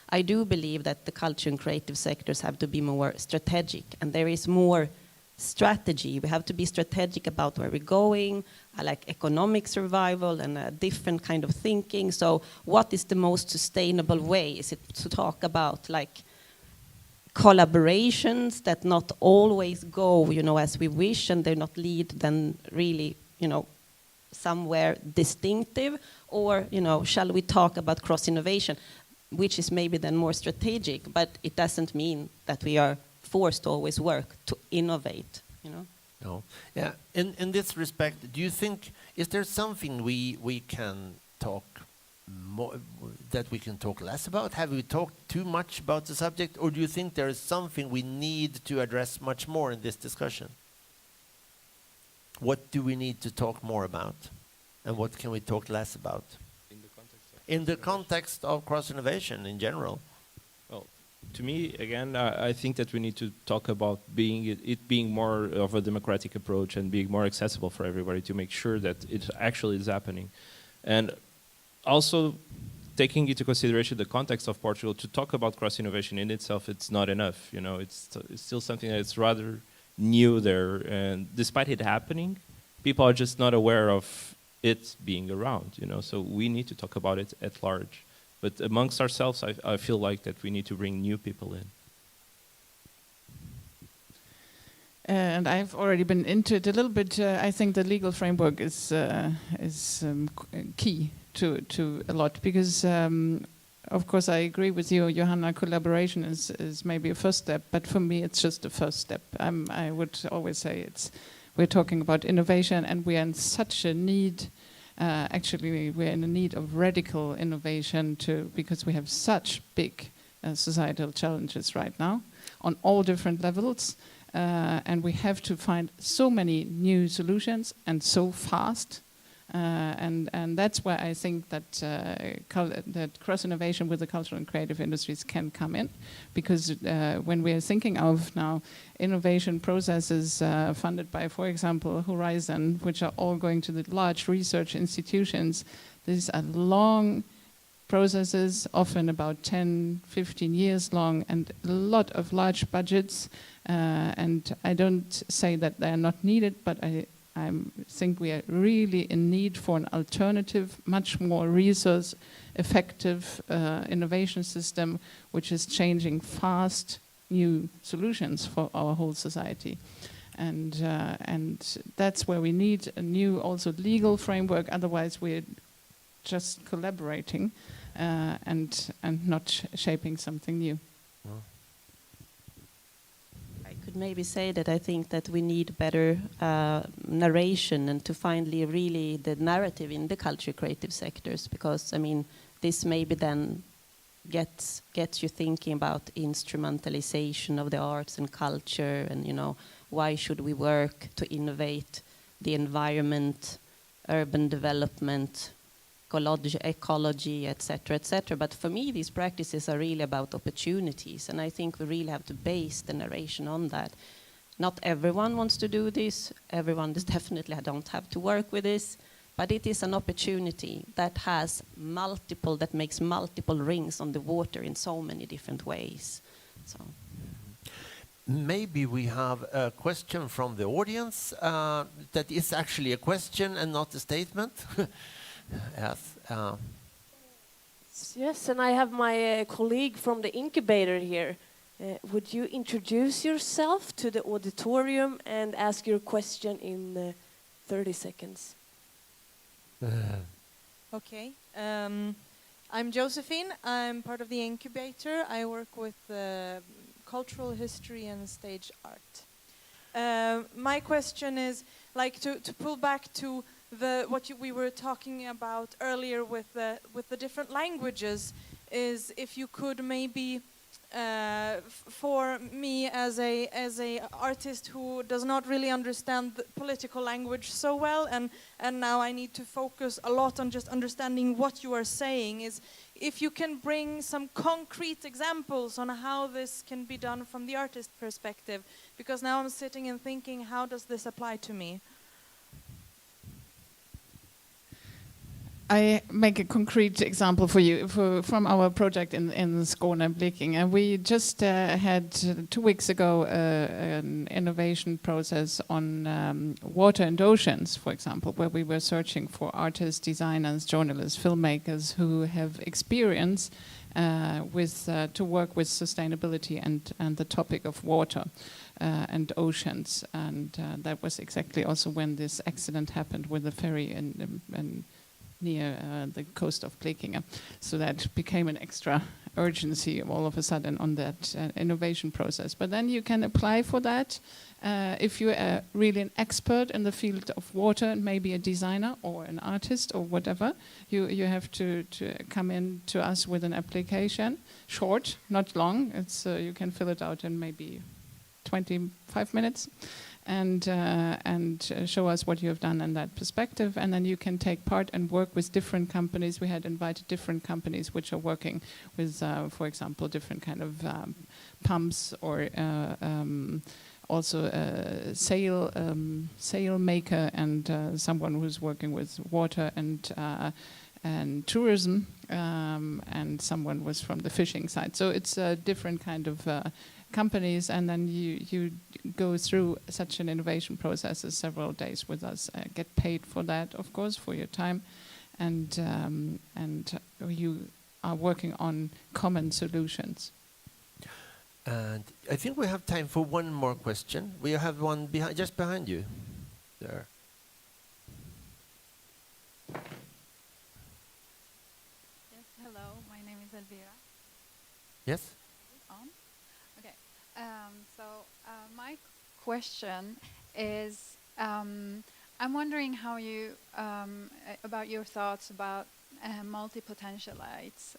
I do believe that the culture and creative sectors have to be more strategic, and there is more strategy. We have to be strategic about where we're going, like economic survival and a different kind of thinking. So what is the most sustainable way? Is it to talk about like collaborations that not always go, you know, as we wish, and they not lead then really, you know, somewhere distinctive? Or, you know, shall we talk about cross-innovation, which is maybe then more strategic, but it doesn't mean that we are forced to always work to innovate, you know? No. Yeah. In this respect, do you think, is there something we can talk more, that we can talk less about? Have we talked too much about the subject, or do you think there is something we need to address much more in this discussion? What do we need to talk more about, and what can we talk less about? In the context of cross-innovation in general. Well, to me, again, I think that we need to talk about it being more of a democratic approach and being more accessible for everybody, to make sure that it actually is happening. And also taking into consideration the context of Portugal, to talk about cross-innovation in itself, it's not enough. You know, it's still something that's rather new there, and despite it happening, people are just not aware of it being around, you know, so we need to talk about it at large. But amongst ourselves, I feel like that we need to bring new people in. And I've already been into it a little bit. I think the legal framework is key to a lot, because of course I agree with you, Johanna, collaboration is maybe a first step, but for me it's just a first step. I would always say we're talking about innovation, and we are in such a need, actually we're in a need of radical innovation because we have such big societal challenges right now on all different levels, and we have to find so many new solutions and so fast. And that's where I think that that cross-innovation with the cultural and creative industries can come in, because when we are thinking of now innovation processes funded by, for example, Horizon, which are all going to the large research institutions, these are long processes, often about 10, 15 years long, and a lot of large budgets. And I don't say that they are not needed, but I think we are really in need for an alternative, much more resource-effective innovation system, which is changing fast new solutions for our whole society. And that's where we need a new also legal framework, otherwise we're just collaborating and not shaping something new. Could maybe say that I think that we need better narration, and to finally really the narrative in the culture creative sectors, because I mean this maybe then gets you thinking about instrumentalization of the arts and culture, and you know, why should we work to innovate the environment, urban development, ecology, etc., etc. But for me, these practices are really about opportunities, and I think we really have to base the narration on that. Not everyone wants to do this. Everyone definitely don't have to work with this, but it is an opportunity that has that makes multiple rings on the water in so many different ways. So. Maybe we have a question from the audience that is actually a question and not a statement. Yes. Yes, and I have my colleague from the incubator here. Would you introduce yourself to the auditorium and ask your question in 30 seconds? Okay. I'm Josephine. I'm part of the incubator. I work with cultural history and stage art. My question is, like, to pull back to we were talking about earlier with the different languages, is if you could maybe for me as a artist who does not really understand the political language so well, and now I need to focus a lot on just understanding what you are saying, is if you can bring some concrete examples on how this can be done from the artist perspective, because now I'm sitting and thinking, how does this apply to me? I make a concrete example for you from our project in Skåne and Blekinge. And we just had 2 weeks ago an innovation process on water and oceans, for example, where we were searching for artists, designers, journalists, filmmakers who have experience to work with sustainability and the topic of water and oceans. And that was exactly also when this accident happened with the ferry in near the coast of Blekinge. So that became an extra urgency all of a sudden on that innovation process. But then you can apply for that if you are really an expert in the field of water, and maybe a designer or an artist or whatever. You have to come in to us with an application, short, not long. It's you can fill it out in maybe 25 minutes. And show us what you have done in that perspective, and then you can take part and work with different companies. We had invited different companies which are working with, for example, different kind of pumps, or also a sail maker, and someone who's working with water and tourism, and someone was from the fishing side. So it's a different kind of companies, and then you go through such an innovation process several days with us, get paid for that, of course, for your time, and you are working on common solutions. And I think we have time for one more question. We have one just behind you, there. Yes, hello, my name is Elvira. Yes? My question is, I'm wondering how you, about your thoughts about multi-potentialites,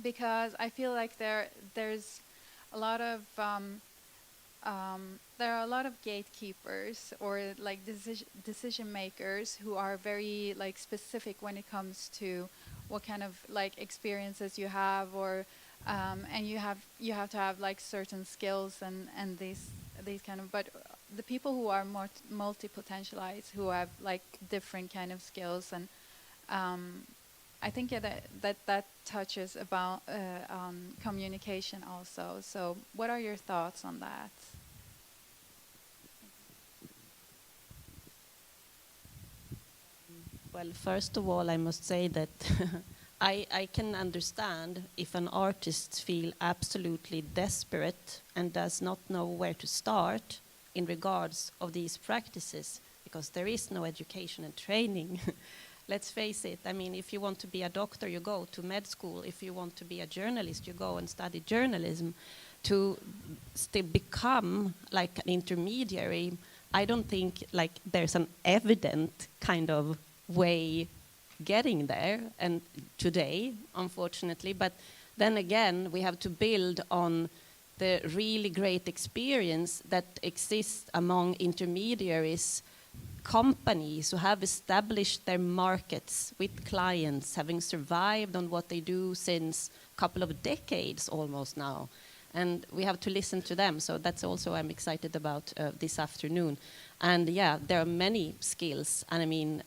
because I feel like there's a lot of, there are a lot of gatekeepers or like decision makers who are very like specific when it comes to what kind of like experiences you have, or and you have to have like certain skills and these kind of, but the people who are more multi-potentialites, who have like different kind of skills, and I think that touches about communication also. So what are your thoughts on that? Well, first of all, I must say that I can understand if an artist feels absolutely desperate and does not know where to start in regards of these practices, because there is no education and training. Let's face it, I mean, if you want to be a doctor, you go to med school. If you want to be a journalist, you go and study journalism. To still become like an intermediary, I don't think like there's an evident kind of way getting there, and today, unfortunately. But then again, we have to build on the really great experience that exists among intermediaries companies who have established their markets with clients, having survived on what they do since a couple of decades almost now. And we have to listen to them. So that's also I'm excited about this afternoon. And yeah, there are many skills. And I mean,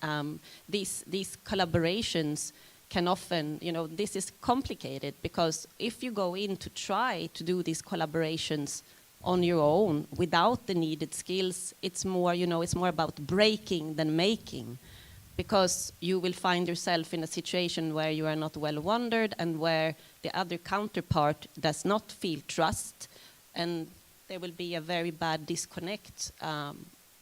these collaborations can often, this is complicated because if you go in to try to do these collaborations on your own without the needed skills, it's more, it's more about breaking than making, because you will find yourself in a situation where you are not well wondered and where the other counterpart does not feel trust, and there will be a very bad disconnect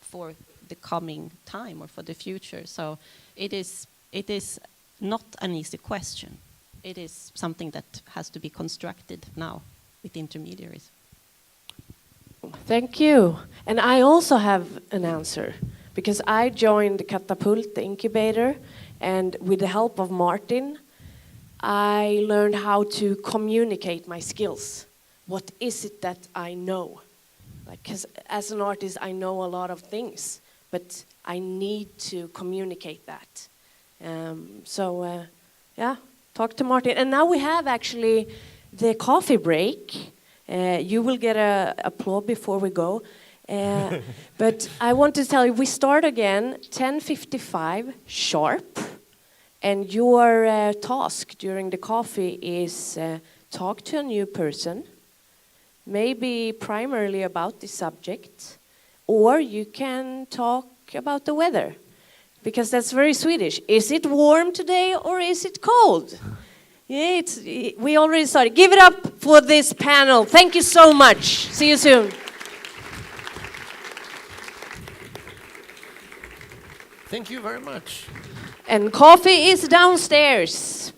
for the coming time or for the future. So it is not an easy question. It is something that has to be constructed now with intermediaries. Thank you. And I also have an answer, because I joined Catapult, the incubator, and with the help of Martin, I learned how to communicate my skills. What is it that I know? Because as an artist, I know a lot of things, but I need to communicate that. Yeah, talk to Martin. And now we have actually the coffee break. You will get a applause before we go. But I want to tell you, we start again 10:55 sharp. And your task during the coffee is talk to a new person, maybe primarily about the subject, or you can talk about the weather, because that's very Swedish. Is it warm today or is it cold? Yeah, we already started. Give it up for this panel. Thank you so much. See you soon. Thank you very much. And coffee is downstairs.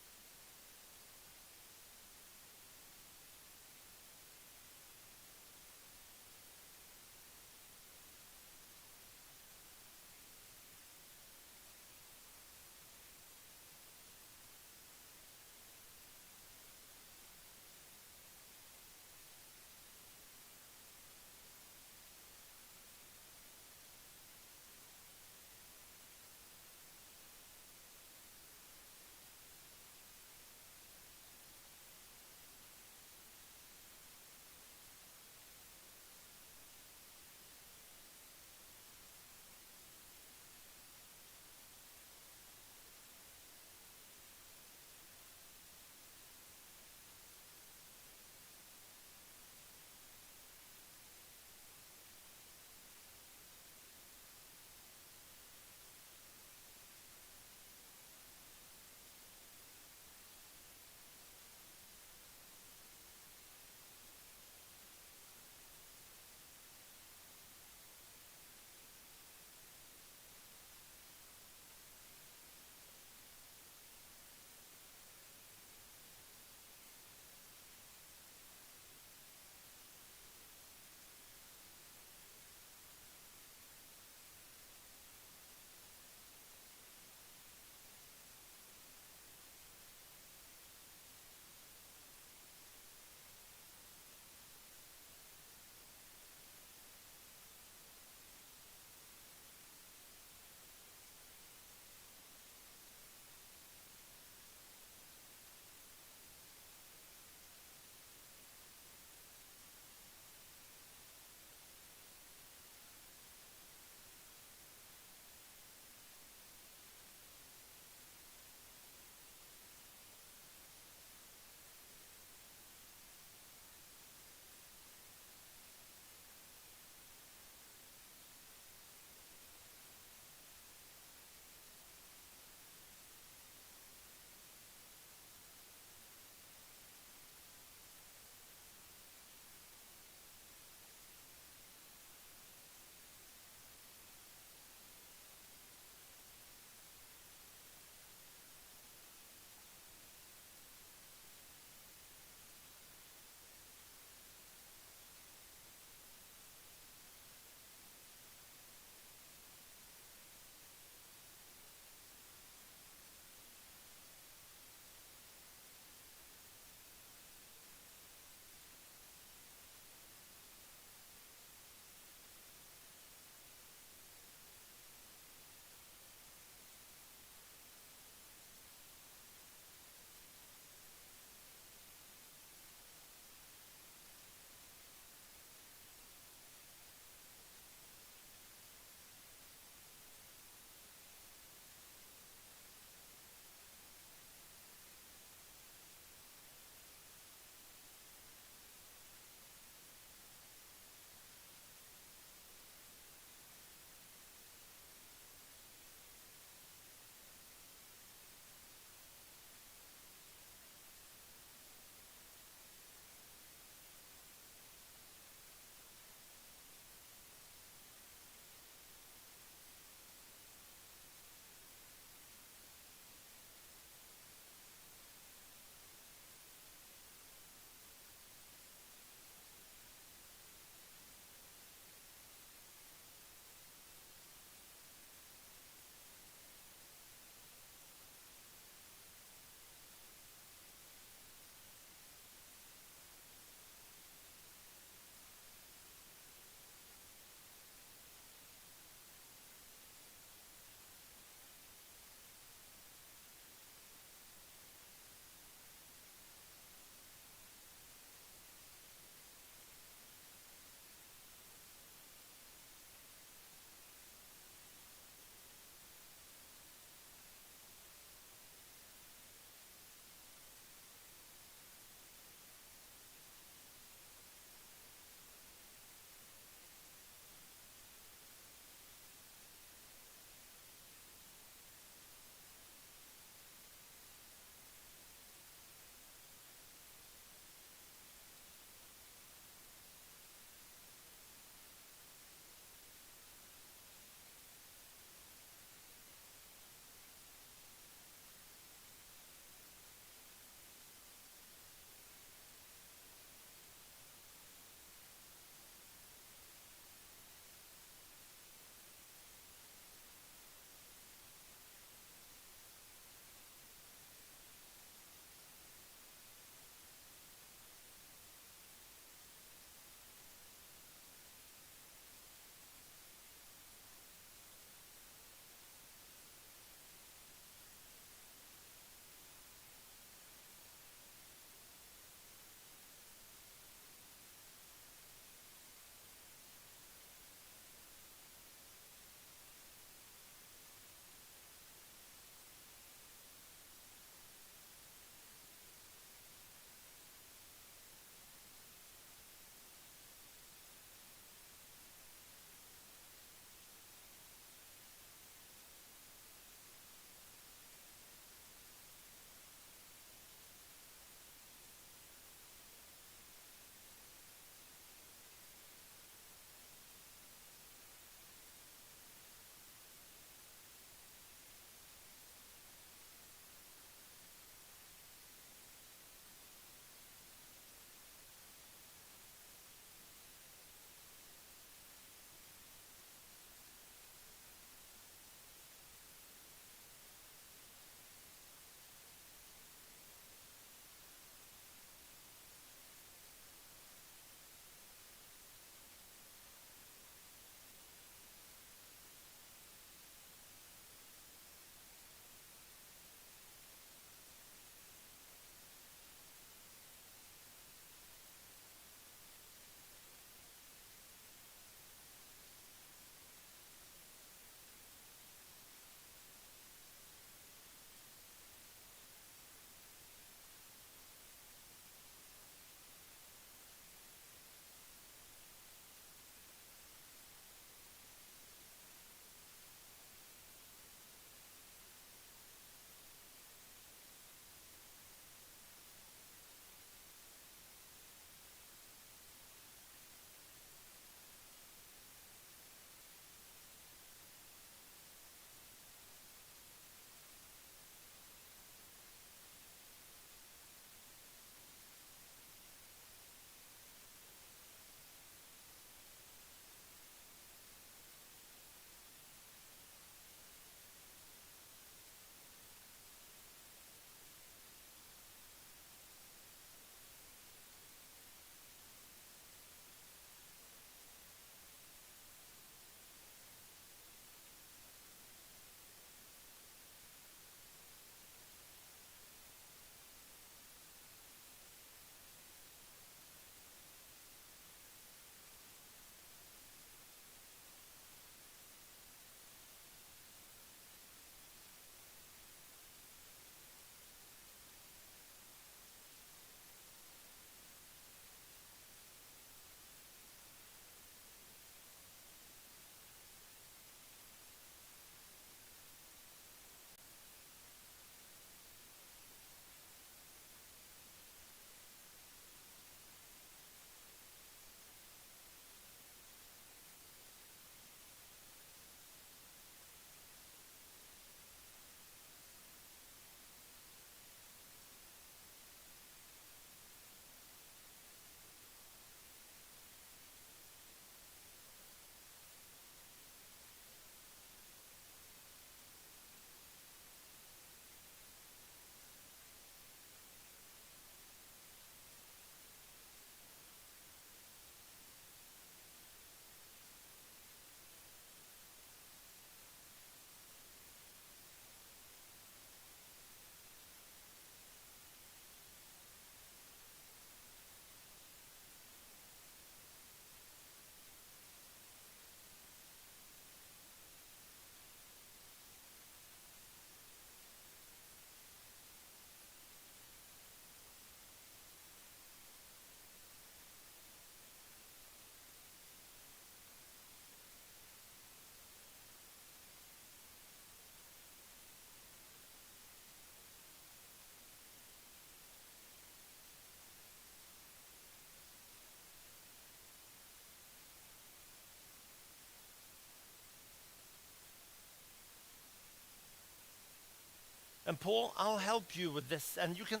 And Paul, I'll help you with this, and you can.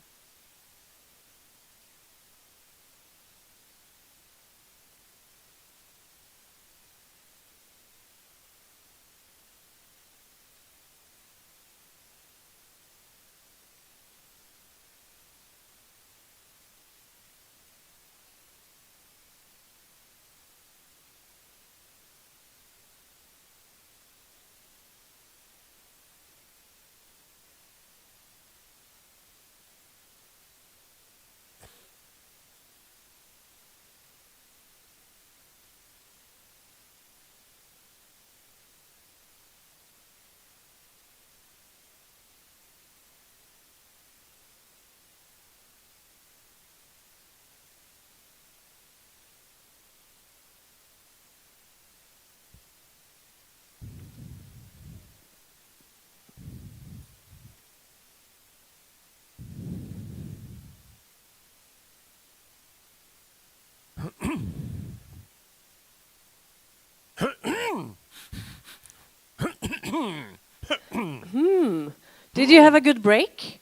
Did you have a good break?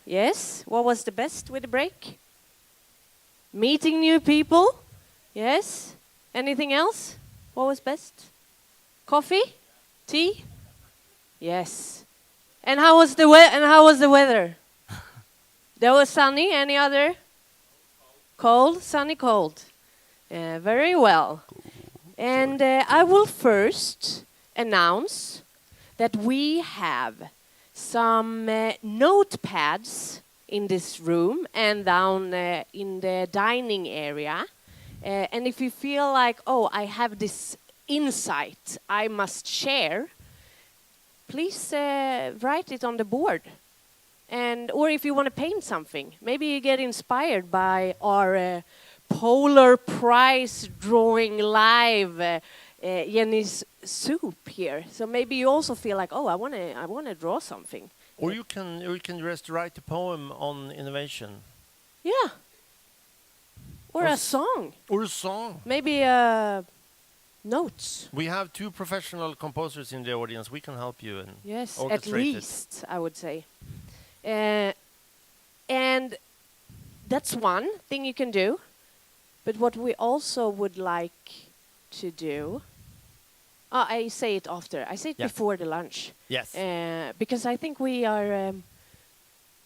Yes. What was the best with the break? Meeting new people? Yes. Anything else? What was best? Coffee? Tea? Yes. And how was the weather? That was sunny. Any other? Cold, sunny, cold. Very well. And I will first announce that we have some notepads in this room and down in the dining area. And if you feel like, oh, I have this insight I must share, please write it on the board. Or if you want to paint something, maybe you get inspired by our Polar Prize drawing live Jenny's soup here. So maybe you also feel like, oh, I want to draw something. Or you can just write a poem on innovation. Yeah. Or a song. Or a song. Maybe notes. We have 2 professional composers in the audience. We can help you and yes, orchestrate at least, I would say. And that's one thing you can do. But what we also would like to do... I say it after. I say it before the lunch. Yes. Because I think we are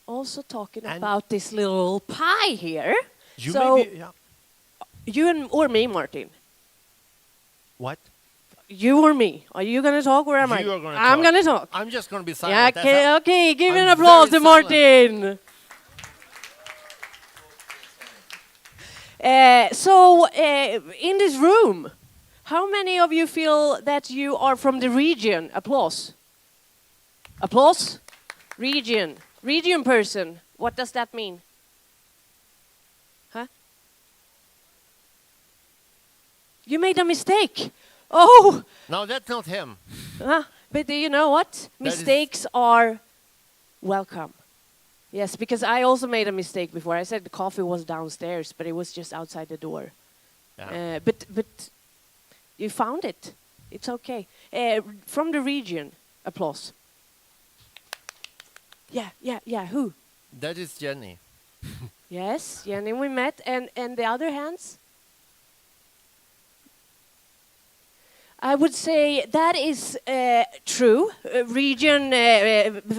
also talking about this little pie here. You so maybe, yeah. You or me, Martin? What? You or me? Are you going to talk or am I? You are going to talk. I'm going to talk. I'm just going to be silent. Yeah, okay. Give an applause to Martin. So, in this room, how many of you feel that you are from the region? Applause. Applause? Region. Region person. What does that mean? Huh? You made a mistake. Oh! No, that's not him. But you know what? Mistakes are welcome. Yes, because I also made a mistake before. I said the coffee was downstairs, but it was just outside the door. Yeah. But you found it. It's okay. From the region, applause. Yeah. Who? That is Jenny. Yes, Jenny, we met. And the other hands? I would say that is true. Region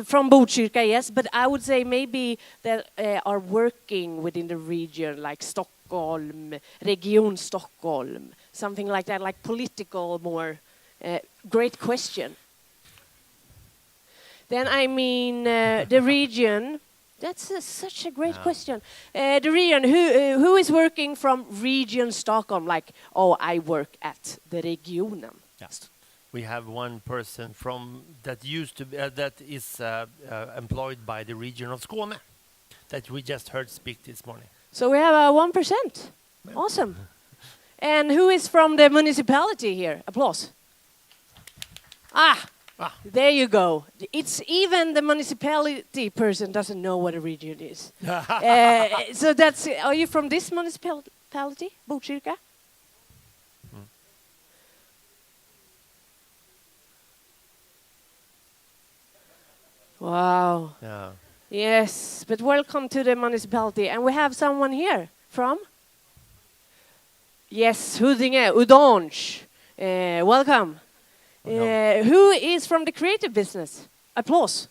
from Botkyrka, yes. But I would say maybe that are working within the region, like Stockholm, Region Stockholm, something like that, like political more. Great question. Then I mean the region. That's such a great question. The region, who is working from region Stockholm? Like, oh, I work at the regionen. Yes. We have one person from that used to be, that is employed by the region of Skåne that we just heard speak this morning. So we have 1%. Awesome. And who is from the municipality here? Applause. There you go. It's even the municipality person doesn't know what a region is. So that's. Are you from this municipality, Botkyrka? Wow. Yeah. Yes, but welcome to the municipality. And we have someone here from? Yes, Huddinge, Udange. Welcome. Who is from the creative business? Applause.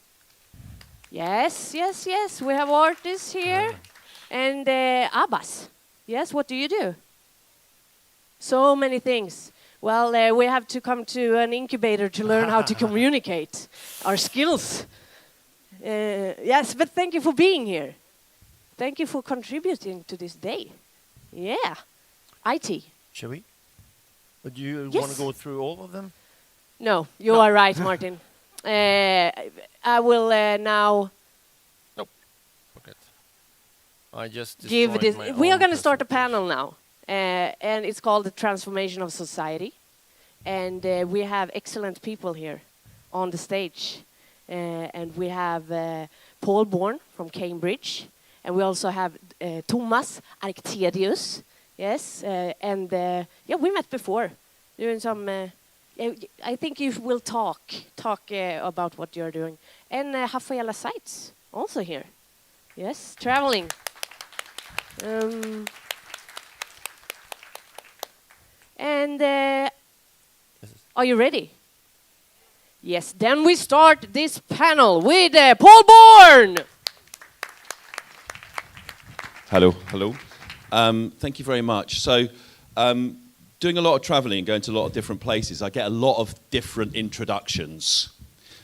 Yes, yes, yes. We have artists here. And Abbas. Yes, what do you do? So many things. Well, we have to come to an incubator to learn how to communicate our skills. Yes, but thank you for being here. Thank you for contributing to this day. Yeah. IT. Shall we? But do you Yes. want to go through all of them? No, you are right, Martin. I will now Okay. I just give destroyed this. my We are own going to start a presentation. panel now, and it's called the Transformation of Society. And we have excellent people here on the stage. And we have Paul Bourne from Cambridge, and we also have Thomas Arcaedius. Yes, and yeah, we met before doing some. I think you will talk about what you're doing, and Raffaela Seitz also here. Yes, traveling. And are you ready? Yes, then we start this panel with Paul Bourne. Hello, hello. Thank you very much. So, doing a lot of traveling, going to a lot of different places, I get a lot of different introductions.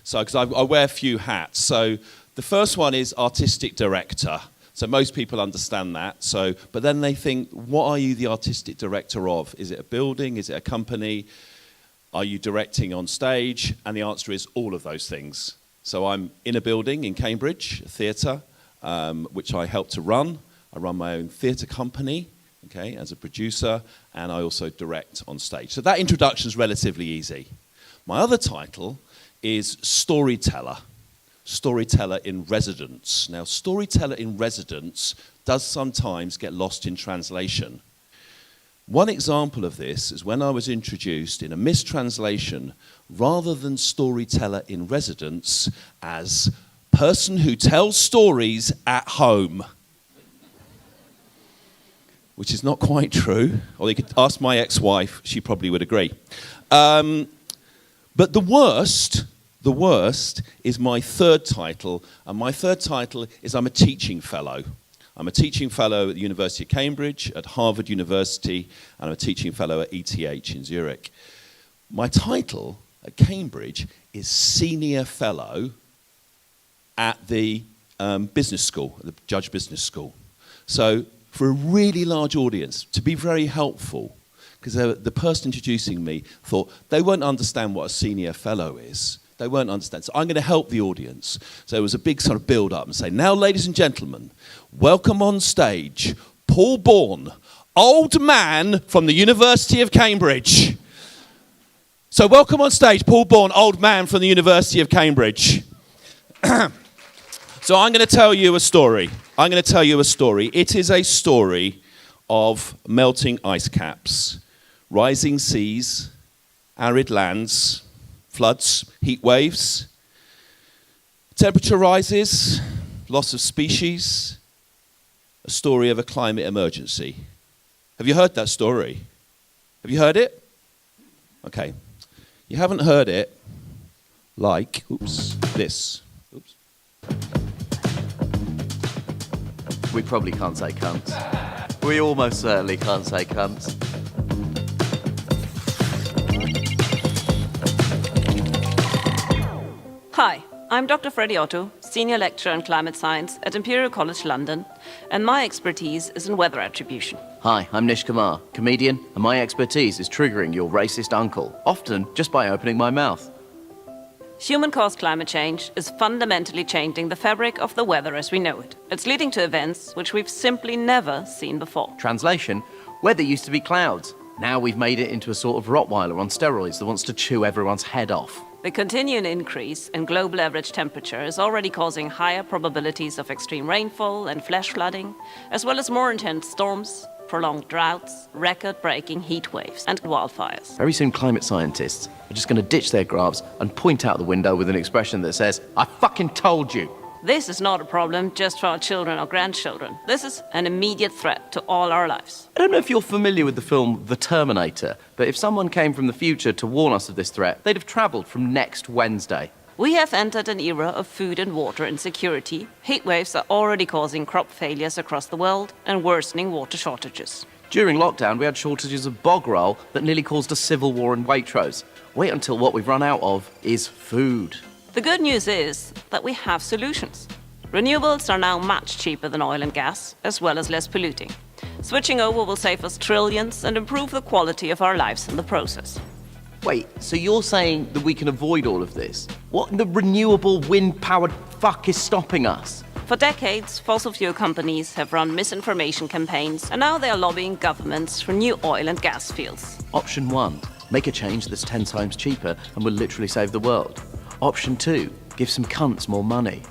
So, because I wear a few hats. So, the first one is artistic director. So most people understand that. So, but then they think, what are you the artistic director of? Is it a building? Is it a company? Are you directing on stage? And the answer is all of those things. So I'm in a building in Cambridge, a theatre, which I help to run. I run my own theatre company, okay, as a producer, and I also direct on stage. So that introduction is relatively easy. My other title is storyteller. Storyteller in residence. Now, storyteller in residence does sometimes get lost in translation. One example of this is when I was introduced in a mistranslation, rather than storyteller in residence, as person who tells stories at home. Which is not quite true. Or you could ask my ex-wife, she probably would agree. But the worst is my third title, and my third title is I'm a teaching fellow. I'm a teaching fellow at the University of Cambridge, at Harvard University, and I'm a teaching fellow at ETH in Zurich. My title at Cambridge is Senior Fellow at the business school, at the Judge Business School. So for a really large audience, to be very helpful, because the person introducing me thought they won't understand what a Senior Fellow is. They won't understand. So I'm going to help the audience. So it was a big sort of build-up and say, now, ladies and gentlemen, welcome on stage, Paul Bourne, old man from the University of Cambridge. So welcome on stage, Paul Bourne, old man from the University of Cambridge. So I'm going to tell you a story. It is a story of melting ice caps, rising seas, arid lands, floods, heat waves, temperature rises, loss of species, a story of a climate emergency. Have you heard that story? Have you heard it? Okay. You haven't heard it like, this. Oops. We probably can't say cunts. We almost certainly can't say cunts. Hi, I'm Dr. Freddie Otto, Senior Lecturer in Climate Science at Imperial College London, and my expertise is in weather attribution. Hi, I'm Nish Kumar, comedian, and my expertise is triggering your racist uncle, often just by opening my mouth. Human-caused climate change is fundamentally changing the fabric of the weather as we know it. It's leading to events which we've simply never seen before. Translation, weather used to be clouds. Now we've made it into a sort of Rottweiler on steroids that wants to chew everyone's head off. The continuing increase in global average temperature is already causing higher probabilities of extreme rainfall and flash flooding, as well as more intense storms, prolonged droughts, record-breaking heat waves, and wildfires. Very soon climate scientists are just going to ditch their graphs and point out the window with an expression that says, "I fucking told you." This is not a problem just for our children or grandchildren. This is an immediate threat to all our lives. I don't know if you're familiar with the film The Terminator, but if someone came from the future to warn us of this threat, they'd have travelled from next Wednesday. We have entered an era of food and water insecurity. Heat waves are already causing crop failures across the world and worsening water shortages. During lockdown, we had shortages of bog roll that nearly caused a civil war in Waitrose. Wait until what we've run out of is food. The good news is that we have solutions. Renewables are now much cheaper than oil and gas, as well as less polluting. Switching over will save us trillions and improve the quality of our lives in the process. Wait, so you're saying that we can avoid all of this? What in the renewable wind-powered fuck is stopping us? For decades, fossil fuel companies have run misinformation campaigns, and now they are lobbying governments for new oil and gas fields. Option 1, make a change that's 10 times cheaper and will literally save the world. Option 2, give some cunts more money.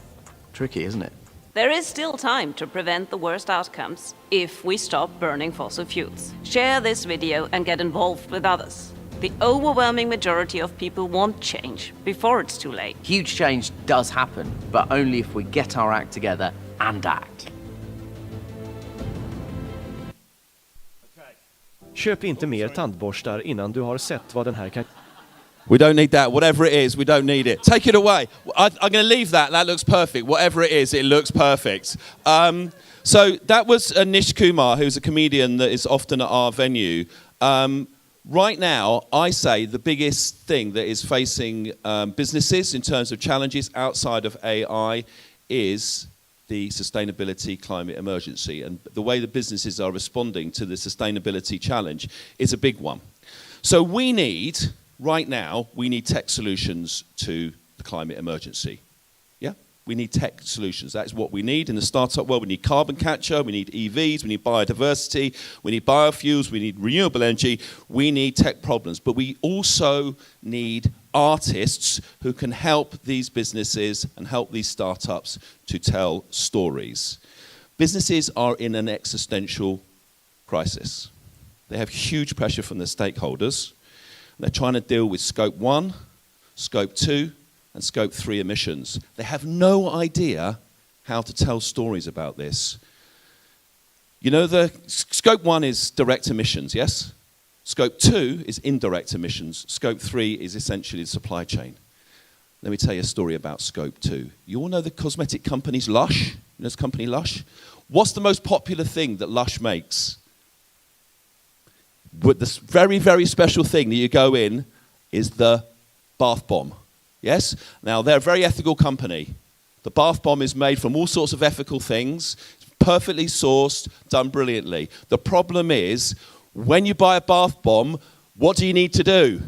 Tricky, isn't it? There is still time to prevent the worst outcomes if we stop burning fossil fuels. Share this video and get involved with others. The overwhelming majority of people want change before it's too late. Huge change does happen, but only if we get our act together and act. Köp inte mer tandborstar innan du har sett vad den här kan... We don't need that. Whatever it is, we don't need it. Take it away. I'm going to leave that. That looks perfect. Whatever it is, it looks perfect. So that was Nish Kumar, who's a comedian that is often at our venue. Right now, I say the biggest thing that is facing businesses in terms of challenges outside of AI is the sustainability climate emergency. And the way the businesses are responding to the sustainability challenge is a big one. So we need, right now, we need tech solutions to the climate emergency. Yeah? We need tech solutions. That is what we need in the startup world. We need carbon capture, we need EVs, we need biodiversity, we need biofuels, we need renewable energy, we need tech problems. But we also need artists who can help these businesses and help these startups to tell stories. Businesses are in an existential crisis. They have huge pressure from their stakeholders. They're trying to deal with Scope 1, Scope 2, and Scope 3 emissions. They have no idea how to tell stories about this. You know, the Scope 1 is direct emissions, yes? Scope 2 is indirect emissions. Scope 3 is essentially the supply chain. Let me tell you a story about Scope 2. You all know the cosmetic companies Lush? You know this company Lush? What's the most popular thing that Lush makes? With this very, very special thing that you go in is the bath bomb. Yes? Now, they're a very ethical company. The bath bomb is made from all sorts of ethical things, perfectly sourced, done brilliantly. The problem is, when you buy a bath bomb, what do you need to do?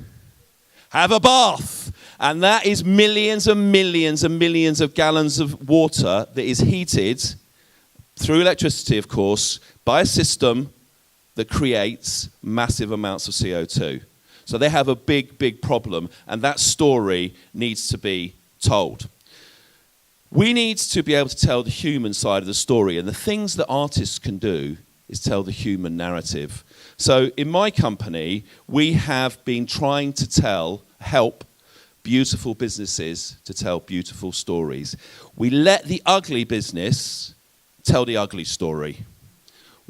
Have a bath. And that is millions and millions and millions of gallons of water that is heated through electricity, of course, by a system that creates massive amounts of CO2. So they have a big, big problem, and that story needs to be told. We need to be able to tell the human side of the story, and the things that artists can do is tell the human narrative. So in my company, we have been trying to help beautiful businesses to tell beautiful stories. We let the ugly business tell the ugly story.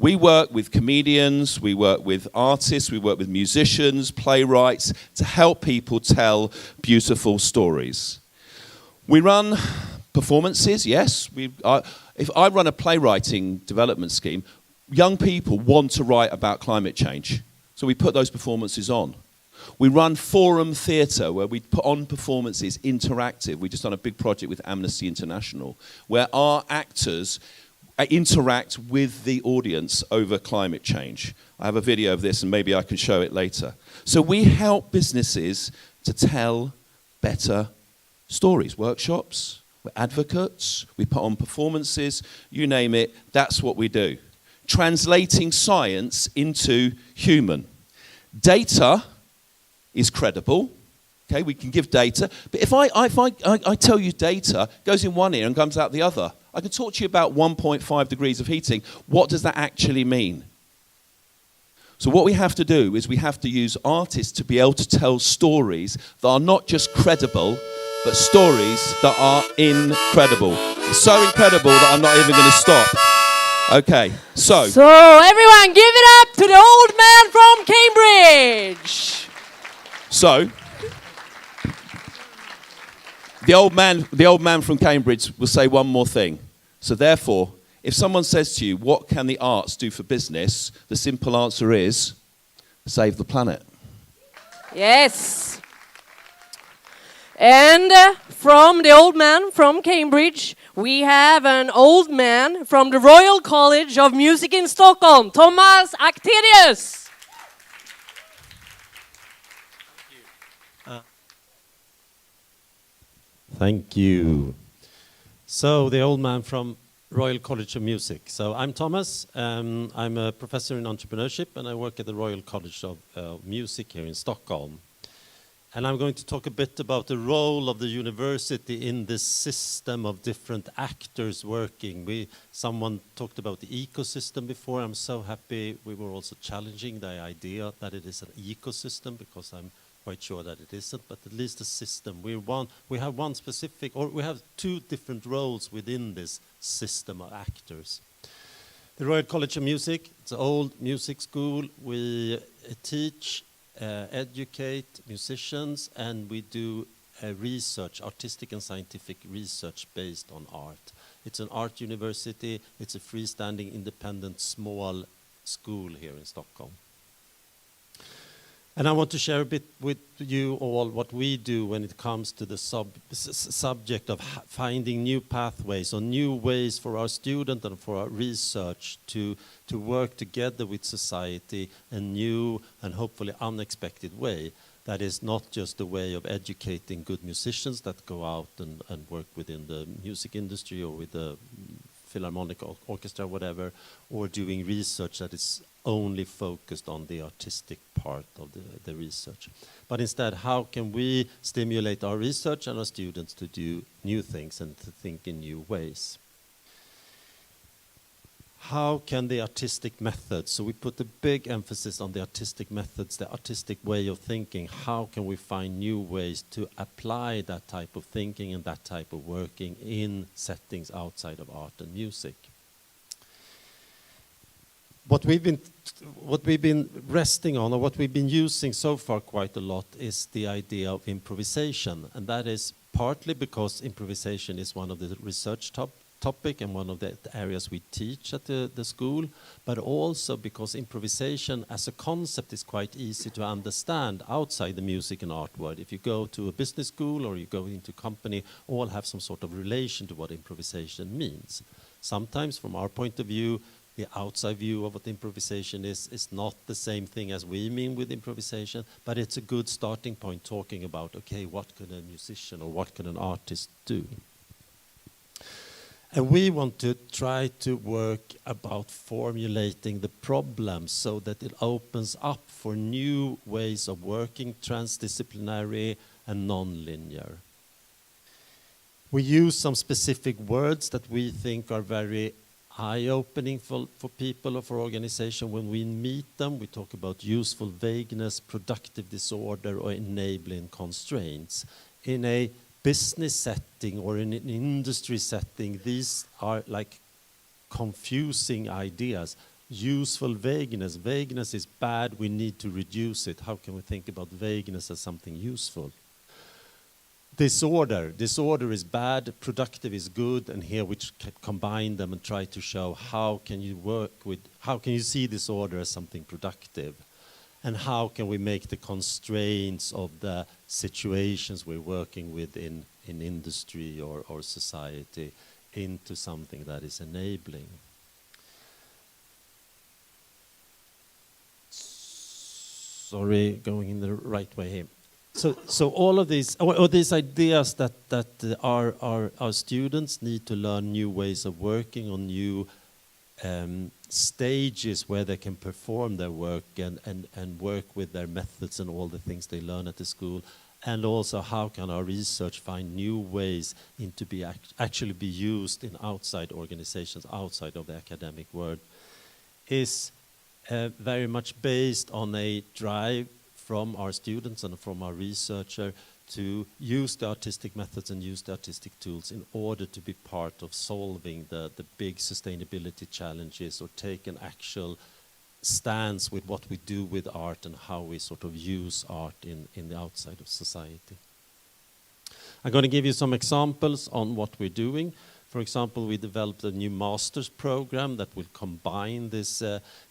We work with comedians, we work with artists, we work with musicians, playwrights, to help people tell beautiful stories. We run performances, yes. If I run a playwriting development scheme, young people want to write about climate change. So we put those performances on. We run forum theatre where we put on performances interactive. We just done a big project with Amnesty International where our actors interact with the audience over climate change. I have a video of this and maybe I can show it later. So we help businesses to tell better stories. Workshops, we're advocates, we put on performances, you name it, that's what we do. Translating science into human. Data is credible. Okay, we can give data, but if I tell you data, goes in one ear and comes out the other. I can talk to you about 1.5 degrees of heating. What does that actually mean? So what we have to do is we have to use artists to be able to tell stories that are not just credible, but stories that are incredible. It's so incredible that I'm not even going to stop. Okay, so everyone give it up to the old man from Cambridge. So the old man from Cambridge will say one more thing. So therefore, if someone says to you, what can the arts do for business? The simple answer is, save the planet. Yes. And from the old man from Cambridge, we have an old man from the Royal College of Music in Stockholm, Thomas Arcaedius. Thank you. So, the old man from Royal College of Music. So, I'm Thomas. I'm a professor in entrepreneurship, and I work at the Royal College of Music here in Stockholm. And I'm going to talk a bit about the role of the university in this system of different actors working. Someone talked about the ecosystem before. I'm so happy we were also challenging the idea that it is an ecosystem, because I'm quite sure that it isn't, but at least a system. We have one specific, or we have two different roles within this system of actors. The Royal College of Music, it's an old music school. We teach, educate musicians, and we do research, artistic and scientific research based on art. It's an art university. It's a freestanding, independent, small school here in Stockholm. And I want to share a bit with you all what we do when it comes to the subject of finding new pathways or new ways for our students and for our research to work together with society in a new and hopefully unexpected way. That is not just a way of educating good musicians that go out and work within the music industry or with the philharmonic orchestra, whatever, or doing research that is only focused on the artistic part of the research. But instead, how can we stimulate our research and our students to do new things and to think in new ways? How can the artistic methods, so we put a big emphasis on the artistic methods, the artistic way of thinking, how can we find new ways to apply that type of thinking and that type of working in settings outside of art and music? What we've been resting on, or what we've been using so far quite a lot, is the idea of improvisation. And that is partly because improvisation is one of the research topic and one of the areas we teach at the school, but also because improvisation as a concept is quite easy to understand outside the music and art world. If you go to a business school or you go into a company, all have some sort of relation to what improvisation means. Sometimes from our point of view, the outside view of what improvisation is not the same thing as we mean with improvisation, but it's a good starting point talking about, okay, what can a musician or what can an artist do? And we want to try to work about formulating the problems so that it opens up for new ways of working, transdisciplinary and non-linear. We use some specific words that we think are very eye-opening for people or for organization. When we meet them, we talk about useful vagueness, productive disorder, or enabling constraints. In a business setting or in an industry setting, these are like confusing ideas. Useful vagueness. Vagueness is bad, we need to reduce it. How can we think about vagueness as something useful? Disorder. Disorder is bad, productive is good, and here we combine them and try to show how can you see disorder as something productive? And how can we make the constraints of the situations we're working with in industry or society into something that is enabling? Sorry, going in the right way here. So all of these, or these ideas that our students need to learn new ways of working on new stages where they can perform their work and work with their methods and all the things they learn at the school, and also how can our research find new ways into actually be used in outside organizations, outside of the academic world, is very much based on a drive from our students and from our researcher to use the artistic methods and use the artistic tools in order to be part of solving the big sustainability challenges, or take an actual stance with what we do with art and how we sort of use art in the outside of society. I'm going to give you some examples on what we're doing. For example, we developed a new master's program that will combine this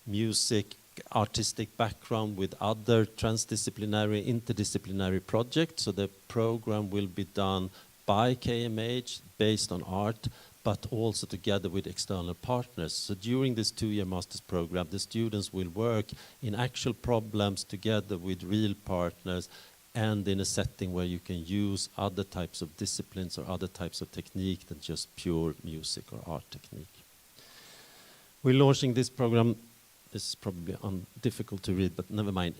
music artistic background with other transdisciplinary, interdisciplinary projects. So the program will be done by KMH based on art, but also together with external partners. So during this 2-year master's program, the students will work in actual problems together with real partners, and in a setting where you can use other types of disciplines or other types of technique than just pure music or art technique. We're launching this program. This is probably difficult to read, but never mind.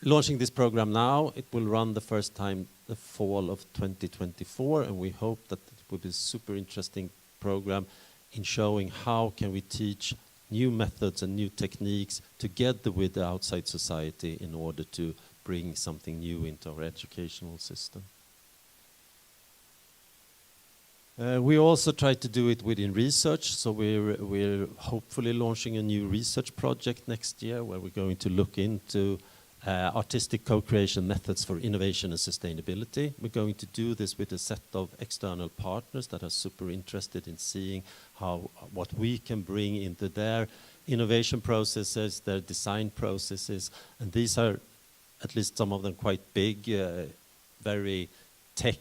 Launching this program now. It will run the first time the fall of 2024, and we hope that it will be a super interesting program in showing how can we teach new methods and new techniques together with the outside society in order to bring something new into our educational system. We also try to do it within research, so we're hopefully launching a new research project next year where we're going to look into artistic co-creation methods for innovation and sustainability. We're going to do this with a set of external partners that are super interested in seeing what we can bring into their innovation processes, their design processes, and these are at least some of them quite big, very tech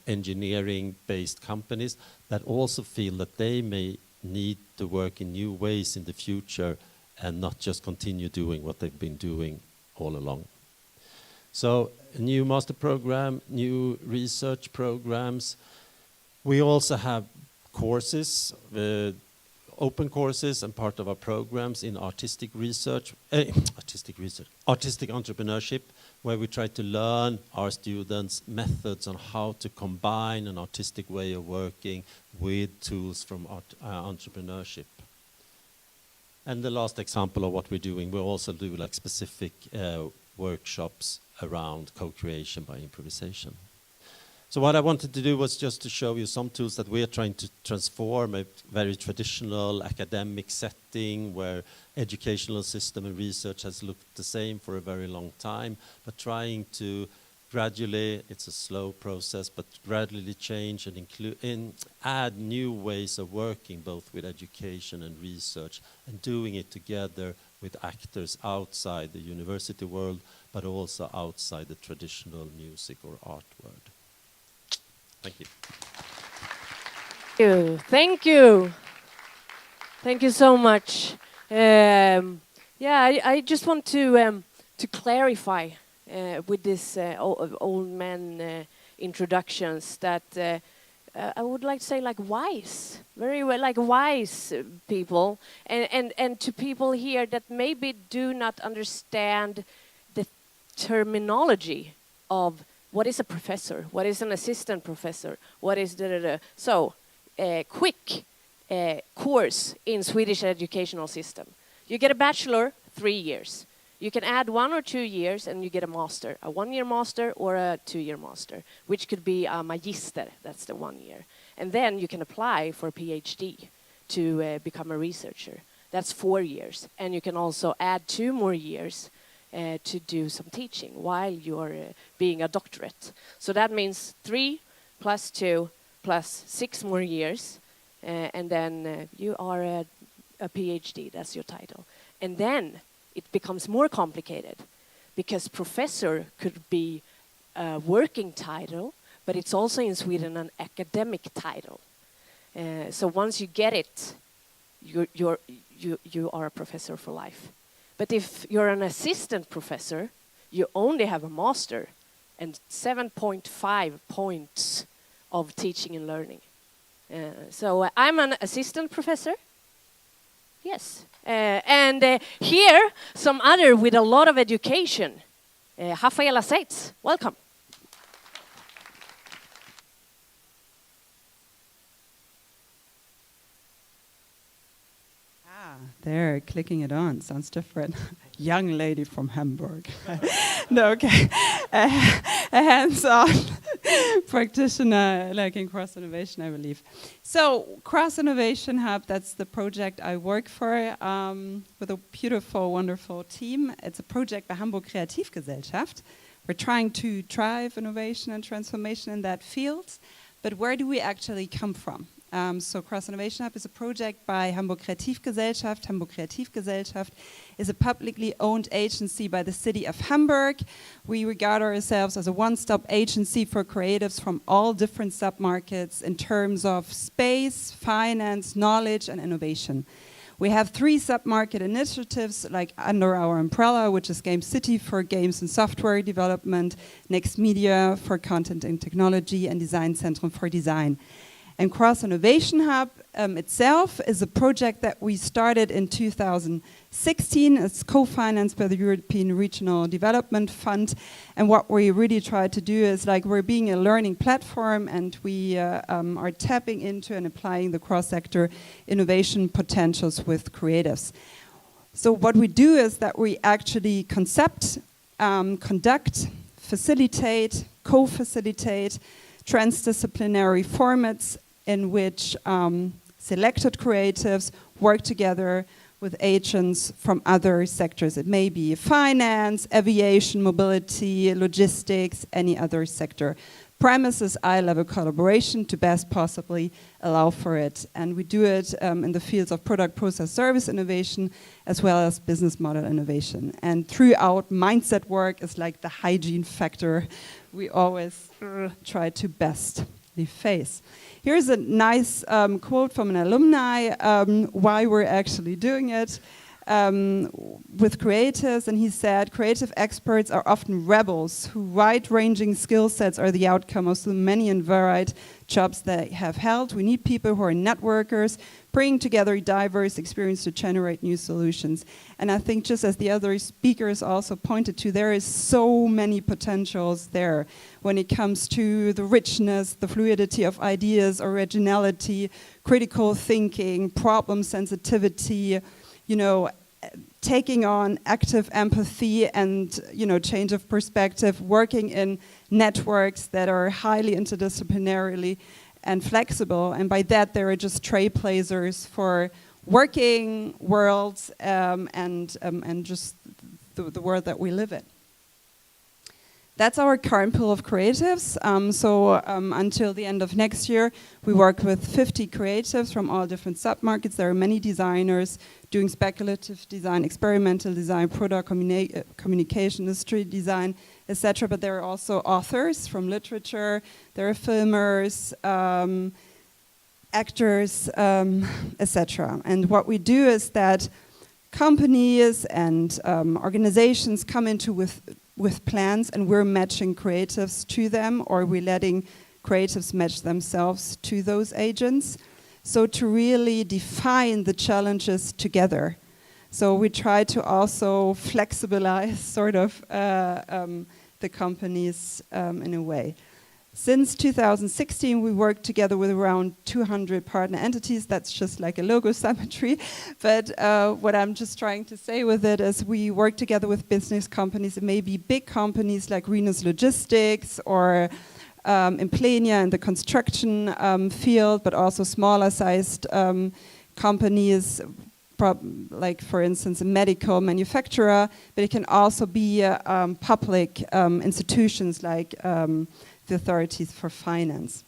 engineering-based companies that also feel that they may need to work in new ways in the future and not just continue doing what they've been doing all along. So a new master program, new research programs. We also have courses, open courses and part of our programs in artistic entrepreneurship, where we try to learn our students methods on how to combine an artistic way of working with tools from entrepreneurship. And the last example of what we're doing, we'll also do like specific workshops around co-creation by improvisation. So what I wanted to do was just to show you some tools that we are trying to transform a very traditional academic setting where educational system and research has looked the same for a very long time, but trying to gradually, it's a slow process, but gradually change and add new ways of working both with education and research, and doing it together with actors outside the university world, but also outside the traditional music or art world. Thank you. Thank you. Thank you so much. I just want to clarify with this old man introductions that I would like to say like wise, very well, like wise people, and to people here that maybe do not understand the terminology of what is a professor, what is an assistant professor, what is So, quick course in Swedish educational system. You get a bachelor, 3 years. You can add 1 or 2 years and you get a master, a 1-year master or a 2-year master, which could be a magister, that's the 1 year. And then you can apply for a PhD to become a researcher. That's 4 years. And you can also add 2 more years to do some teaching while you're being a doctorate. So that means 3 plus 2 plus 6 more years, and then you are a PhD, that's your title. And then it becomes more complicated because professor could be a working title, but it's also in Sweden an academic title. So once you get it, you are a professor for life. But if you're an assistant professor, you only have a master and 7.5 points of teaching and learning. So I'm an assistant professor. Yes. And here, some other with a lot of education. Raffaela Seitz, welcome. There, clicking it on. Sounds different. Young lady from Hamburg. No, okay. A hands-on practitioner like in Cross Innovation, I believe. So, Cross Innovation Hub, that's the project I work for with a beautiful, wonderful team. It's a project by Hamburg Gesallschaft. We're trying to drive innovation and transformation in that field. But where do we actually come from? So Cross Innovation Hub is a project by Hamburg Gesallschaft. Hamburg Gesallschaft is a publicly owned agency by the city of Hamburg. We regard ourselves as a one-stop agency for creatives from all different submarkets in terms of space, finance, knowledge, and innovation. We have 3 submarket initiatives like under our umbrella, which is Game City for games and software development, Next Media for content and technology, and Design Centrum for design. And Cross Innovation Hub itself is a project that we started in 2016. It's co-financed by the European Regional Development Fund. And what we really try to do is we're being a learning platform, and we are tapping into and applying the cross-sector innovation potentials with creatives. So what we do is that we actually concept, conduct, facilitate, co-facilitate transdisciplinary formats in which selected creatives work together with agents from other sectors. It may be finance, aviation, mobility, logistics, any other sector. Premise is eye-level collaboration to best possibly allow for it. And we do it in the fields of product, process, service innovation, as well as business model innovation. And throughout, mindset work is like the hygiene factor we always try to best face. Here's a nice quote from an alumni, why we're actually doing it with creatives, and he said, creative experts are often rebels whose wide-ranging skill sets are the outcome of so many and varied jobs they have held. We need people who are networkers, bringing together diverse experience to generate new solutions. And I think, just as the other speakers also pointed to, there is so many potentials there when it comes to the richness, the fluidity of ideas, originality, critical thinking, problem sensitivity, taking on active empathy and, change of perspective, working in networks that are highly interdisciplinarily and flexible. And by that, there are just trailblazers for working worlds and just the world that we live in. That's our current pool of creatives. Until the end of next year, we work with 50 creatives from all different submarkets. There are many designers doing speculative design, experimental design, product communication, industry design, etc. But there are also authors from literature. There are filmers, actors, etc. And what we do is that companies and organizations come into with plans, and we're matching creatives to them, or we're letting creatives match themselves to those agents. So to really define the challenges together. So we try to also flexibilize sort of the companies in a way. Since 2016, we worked together with around 200 partner entities. That's just like a logo symmetry. But what I'm just trying to say with it is we work together with business companies. It may be big companies like Renus Logistics or Implenia in the construction field, but also smaller sized companies, like for instance a medical manufacturer, but it can also be public institutions like the authorities for finance.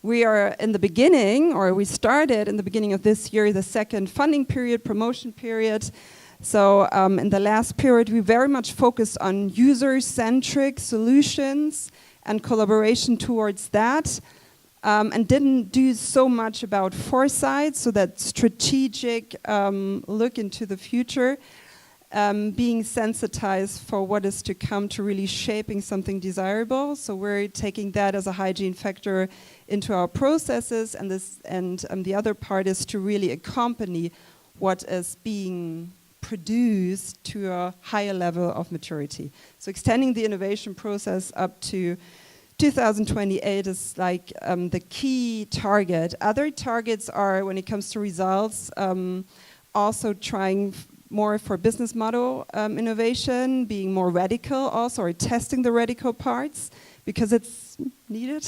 We are in the beginning, or we started in the beginning of this year, the second funding period, promotion period. So in the last period, we very much focused on user-centric solutions and collaboration towards that, and didn't do so much about foresight, so that strategic look into the future, being sensitized for what is to come, to really shaping something desirable. So we're taking that as a hygiene factor into our processes, and the other part is to really accompany what is being produced to a higher level of maturity. So extending the innovation process up to 2028 is like the key target. Other targets are, when it comes to results, also trying more for business model innovation, being more radical also, or testing the radical parts because it's needed.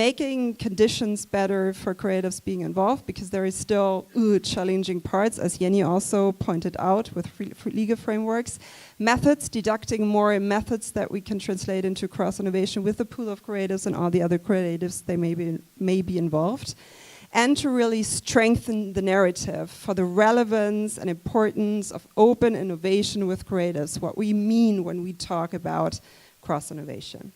Making conditions better for creatives being involved because there is still challenging parts, as Jenny also pointed out with legal frameworks. Methods, deducting more methods that we can translate into cross-innovation with the pool of creatives and all the other creatives they may be involved. And to really strengthen the narrative for the relevance and importance of open innovation with creatives, what we mean when we talk about cross-innovation.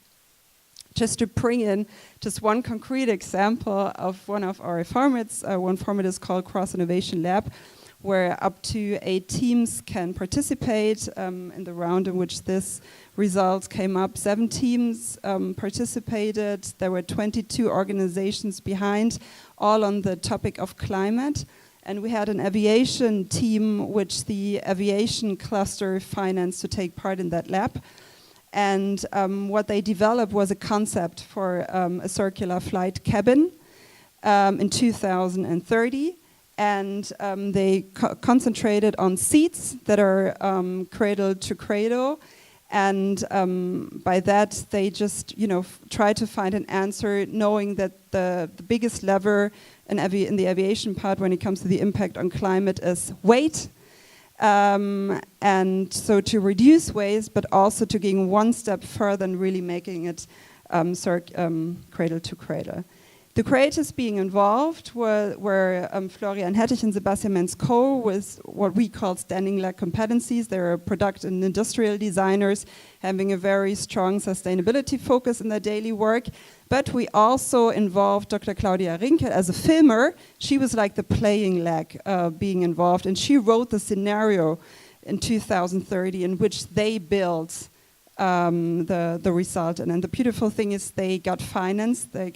Just to bring in just one concrete example of one of our formats, one format is called Cross-Innovation Lab, where up to 8 teams can participate in the round in which this result came up. 7 teams participated. There were 22 organizations behind, all on the topic of climate. And we had an aviation team, which the aviation cluster financed to take part in that lab. And what they developed was a concept for a circular flight cabin in 2030. And they concentrated on seats that are cradle to cradle. And by that, they just try to find an answer, knowing that the biggest lever in the aviation part when it comes to the impact on climate is weight. And so to reduce waste, but also to gain one step further and really making it cradle to cradle. The creators being involved were Florian Hettich and Sebastian Menz-Koh with what we call standing leg competencies. They're product and industrial designers having a very strong sustainability focus in their daily work. But we also involved Dr. Claudia Rinkel as a filmer. She was like the playing leg being involved, and she wrote the scenario in 2030 in which they built the result. And the beautiful thing is they got financing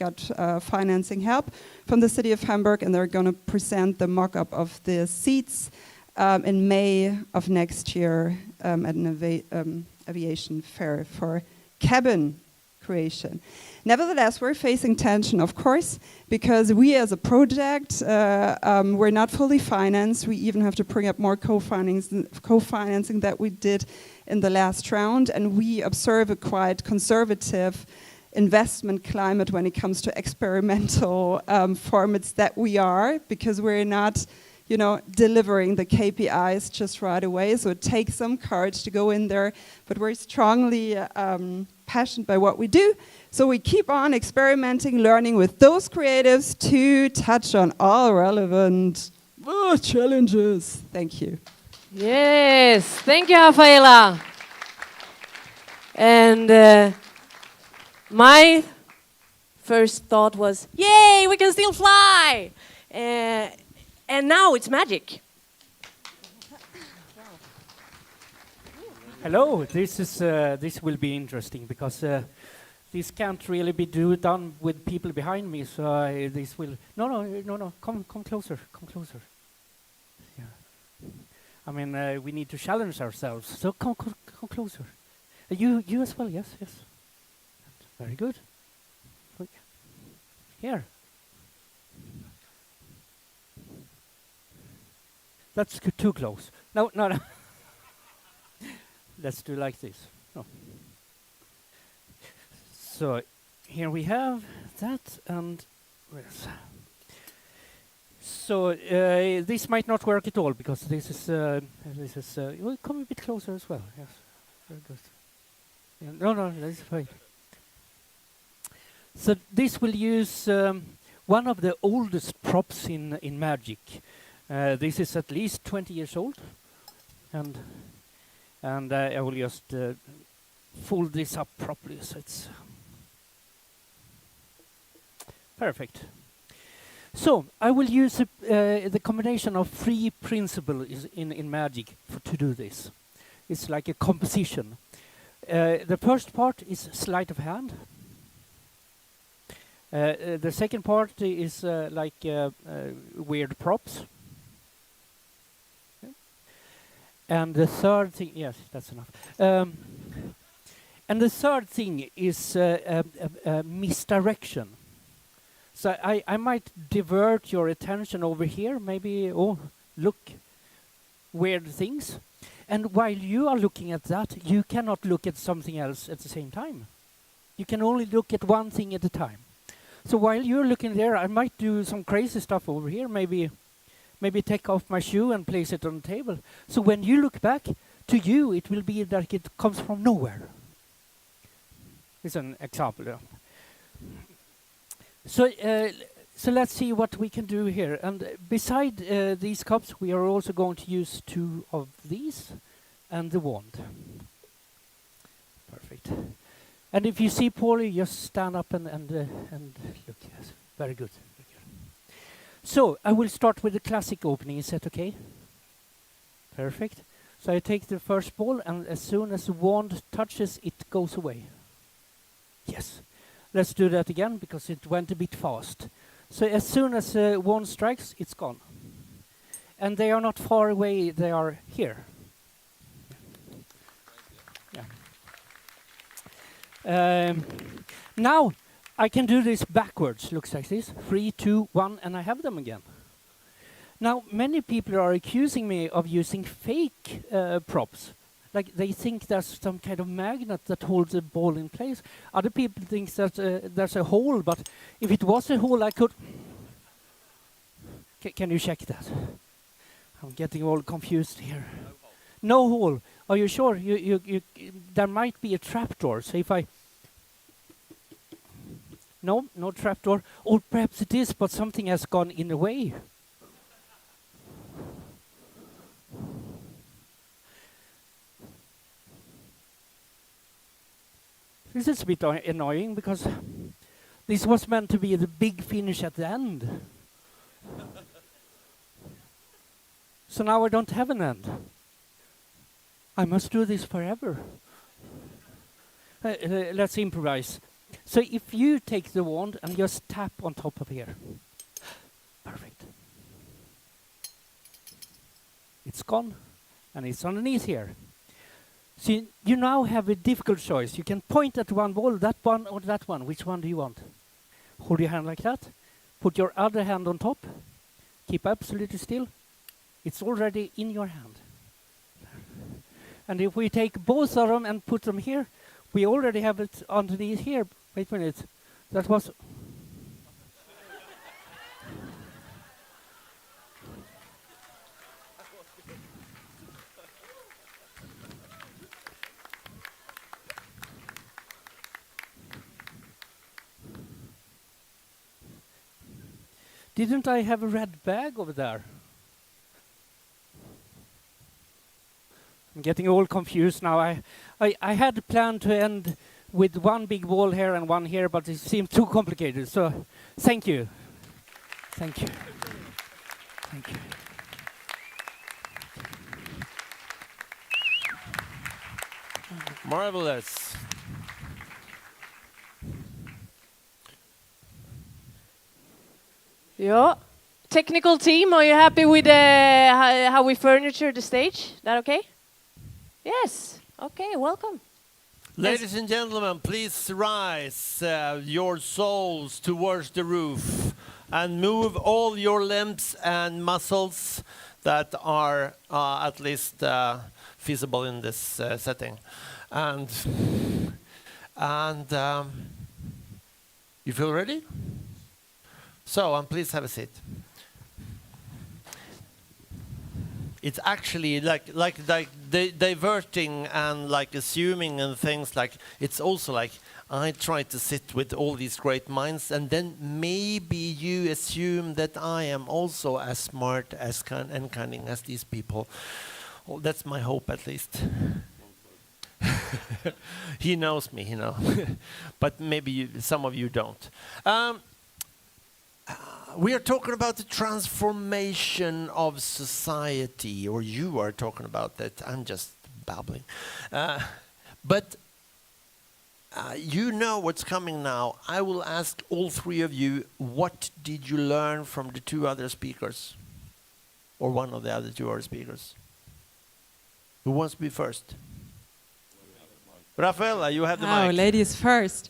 help from the city of Hamburg, and they're going to present the mock-up of the seats in May of next year at an aviation fair for cabin creation. Nevertheless, we're facing tension, of course, because we as a project, we're not fully financed. We even have to bring up more co-financing that we did in the last round, and we observe a quite conservative investment climate when it comes to experimental formats that we are, because we're not delivering the KPIs just right away. So it takes some courage to go in there, but we're strongly passionate by what we do. So we keep on experimenting, learning with those creatives to touch on all relevant challenges. Thank you. Yes, thank you, Raffaela. And my first thought was, yay, we can still fly! And now it's magic. Hello, this will be interesting because this can't really be done with people behind me. So this will no. Come closer. Yeah. I mean, we need to challenge ourselves. So come closer. You as well. Yes. Very good. Here. That's too close. No. Let's do like this. No. So here we have that, and so this might not work at all because this is well, come a bit closer as well. Yes, very good. Yeah, no, that's fine. So this will use one of the oldest props in magic. This is at least 20 years old, and I will just fold this up properly so it's perfect. So I will use the combination of 3 principles in magic to do this. It's like a composition. The first part is sleight of hand. The second part is like weird props. And the third thing, yes, that's enough. And the third thing is misdirection. So I might divert your attention over here, maybe, oh, look, weird things. And while you are looking at that, you cannot look at something else at the same time. You can only look at one thing at a time. So while you're looking there, I might do some crazy stuff over here, maybe take off my shoe and place it on the table. So when you look back, to you, it will be like it comes from nowhere. It's an example. Yeah. So let's see what we can do here. And beside these cups, we are also going to use 2 of these and the wand. Perfect. And if you see poorly, just stand up and look. Yes, very good. So I will start with the classic opening. Is that okay? Perfect. So I take the first ball, and as soon as the wand touches, it goes away. Yes. Let's do that again, because it went a bit fast. So as soon as the wand strikes, it's gone. And they are not far away, they are here. Yeah. Now, I can do this backwards. Looks like this. 3, 2, 1, and I have them again. Now, many people are accusing me of using fake props. Like they think there's some kind of magnet that holds the ball in place. Other people think that there's a hole, but if it was a hole, I could... Can you check that? I'm getting all confused here. No hole. Are you sure? There might be a trapdoor. So if I... No trapdoor. Or perhaps it is, but something has gone in the way. This is a bit annoying because this was meant to be the big finish at the end. So now I don't have an end. I must do this forever. Let's improvise. So if you take the wand and just tap on top of here. Perfect. It's gone and it's underneath here. So you now have a difficult choice. You can point at one ball, that one or that one. Which one do you want? Hold your hand like that. Put your other hand on top. Keep absolutely still. It's already in your hand. And if we take both of them and put them here, we already have it underneath here. Wait a minute. That was... Didn't I have a red bag over there? I'm getting all confused now. I had planned to end with one big ball here and one here, but it seemed too complicated. So, thank you. Thank you. Thank you. Marvelous. Yeah. Technical team, are you happy with how we furniture the stage? That okay? Yes. Okay, welcome. Ladies and gentlemen, please rise your souls towards the roof and move all your limbs and muscles that are at least feasible in this setting. And you feel ready? So, please have a seat. It's actually like diverting and like assuming and things like, it's also like I try to sit with all these great minds and then maybe you assume that I am also as smart as and cunning as these people. Well, that's my hope at least. He knows me, but maybe some of you don't. We are talking about the transformation of society, or you are talking about that. I'm just babbling. But you know what's coming now. I will ask all three of you, what did you learn from the two other speakers? Or one of the other two other speakers? Who wants to be first? Raffaela, you have the mic. Ladies first.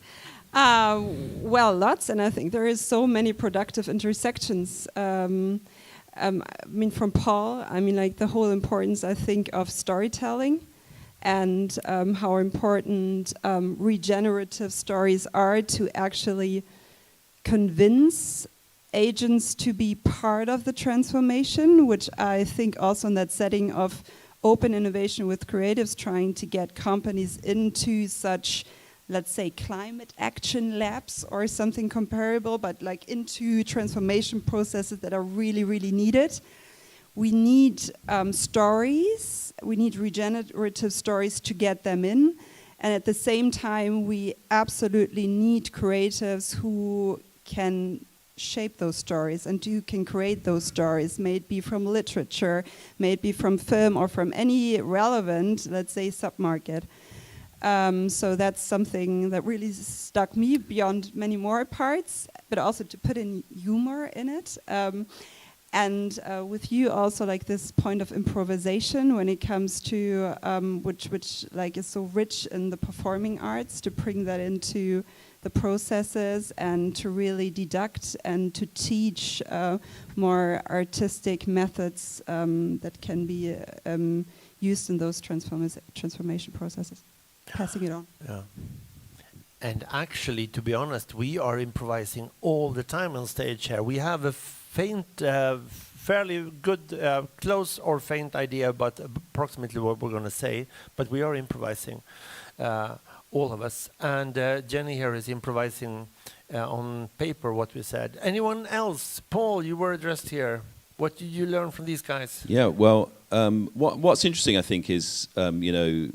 Well, lots, and I think there is so many productive intersections. I mean, from Paul, I mean, like the whole importance, I think, of storytelling, and how important regenerative stories are to actually convince agents to be part of the transformation, which I think also in that setting of open innovation with creatives, trying to get companies into such, let's say, climate action labs or something comparable, but like into transformation processes that are really, really needed. We need stories, we need regenerative stories to get them in. And at the same time, we absolutely need creatives who can shape those stories and who can create those stories, may it be from literature, may it be from film or from any relevant, let's say, submarket. So that's something that really stuck me beyond many more parts, but also to put in humor in it. And with you also like this point of improvisation when it comes to which like is so rich in the performing arts, to bring that into the processes and to really deduct and to teach more artistic methods that can be used in those transformation processes. Passing it on. Yeah. And actually, to be honest, we are improvising all the time on stage here. We have a faint, fairly good, close or faint idea about approximately what we're going to say, but we are improvising, all of us. And Jenny here is improvising on paper what we said. Anyone else? Paul, you were addressed here. What did you learn from these guys? Yeah, well, what's interesting, I think, is, you know,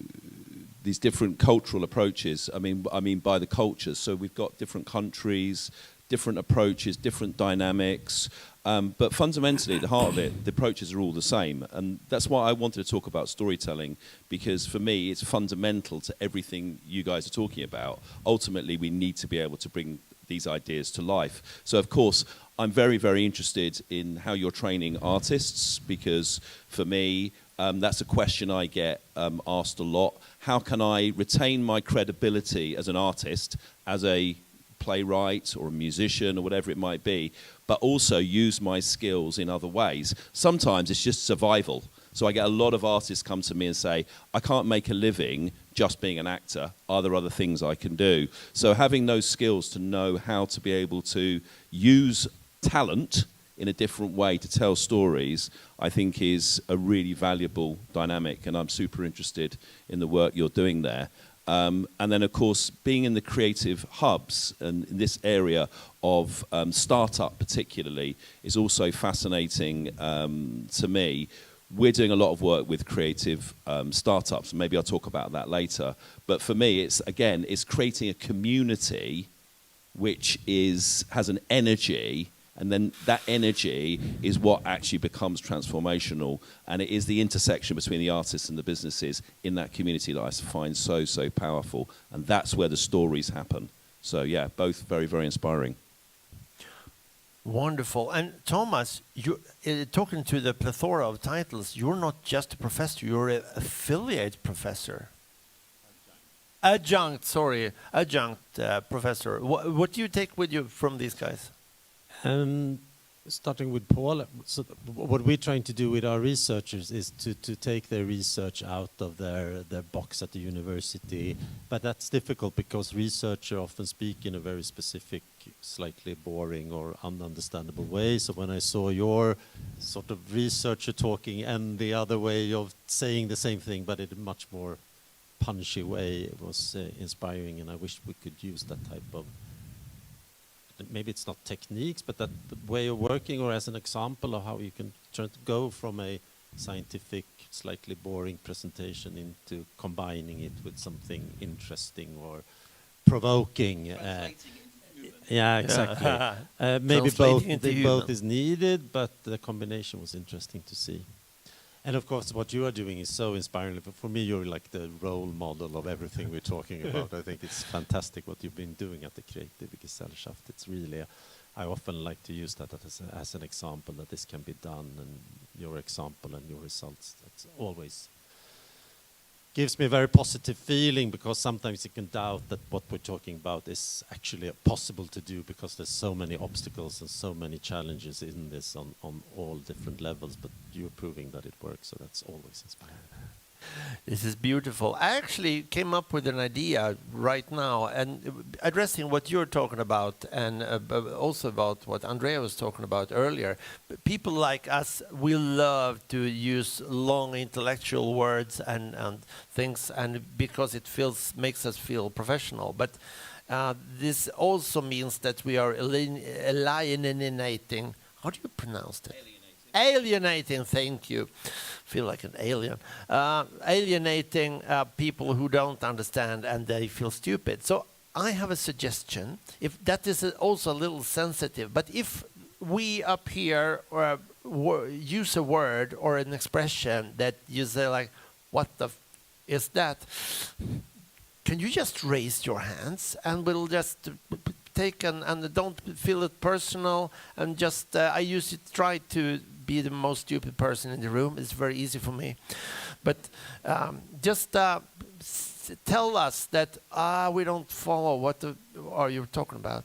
these different cultural approaches. I mean by the cultures. So we've got different countries, different approaches, different dynamics. But fundamentally, at the heart of it, the approaches are all the same. And that's why I wanted to talk about storytelling, because for me, it's fundamental to everything you guys are talking about. Ultimately, we need to be able to bring these ideas to life. So, of course, I'm very, very interested in how you're training artists, because for me, that's a question I get asked a lot. How can I retain my credibility as an artist, as a playwright or a musician or whatever it might be, but also use my skills in other ways? Sometimes it's just survival. So I get a lot of artists come to me and say, I can't make a living just being an actor. Are there other things I can do? So having those skills to know how to be able to use talent in a different way to tell stories, I think is a really valuable dynamic, and I'm super interested in the work you're doing there. And then, of course, being in the creative hubs and in this area of startup particularly is also fascinating to me. We're doing a lot of work with creative startups. Maybe I'll talk about that later. But for me, it's creating a community which has an energy, and then that energy is what actually becomes transformational. And it is the intersection between the artists and the businesses in that community that I find so, so powerful. And that's where the stories happen. So yeah, both very, very inspiring. Wonderful. And Thomas, you talking to the plethora of titles, you're not just a professor, you're an affiliate professor. Adjunct professor. What do you take with you from these guys? Starting with Paul, so what we're trying to do with our researchers is to take their research out of their box at the university. But that's difficult because researchers often speak in a very specific, slightly boring or ununderstandable way. So when I saw your sort of researcher talking and the other way of saying the same thing but in a much more punchy way, it was inspiring, and I wish we could use that type of, maybe it's not techniques, but that way of working, or as an example of how you can try to go from a scientific, slightly boring presentation into combining it with something interesting or provoking. Yeah, exactly. Maybe both is needed, but the combination was interesting to see. And of course, what you are doing is so inspiring. For me, you're like the role model of everything we're talking about. I think it's fantastic what you've been doing at the Kreativ Gesallschaft. It's really, I often like to use that as an example that this can be done, and your example and your results. That's always gives me a very positive feeling, because sometimes you can doubt that what we're talking about is actually possible to do, because there's so many obstacles and so many challenges in this on all different levels, but you're proving that it works, so that's always inspiring. This is beautiful. I actually came up with an idea right now, and addressing what you're talking about, and also about what Andrea was talking about earlier. People like us, we love to use long intellectual words and things, and because it makes us feel professional. But this also means that we are alienating. How do you pronounce it? Alienating, thank you. Feel like an alien. Alienating people who don't understand and they feel stupid. So I have a suggestion. If that is also a little sensitive, but if we up here use a word or an expression that you say like, what the is that? Can you just raise your hands and we'll just take and don't feel it personal, and just I usually try to be the most stupid person in the room. It's very easy for me, but just tell us that we don't follow what are you talking about.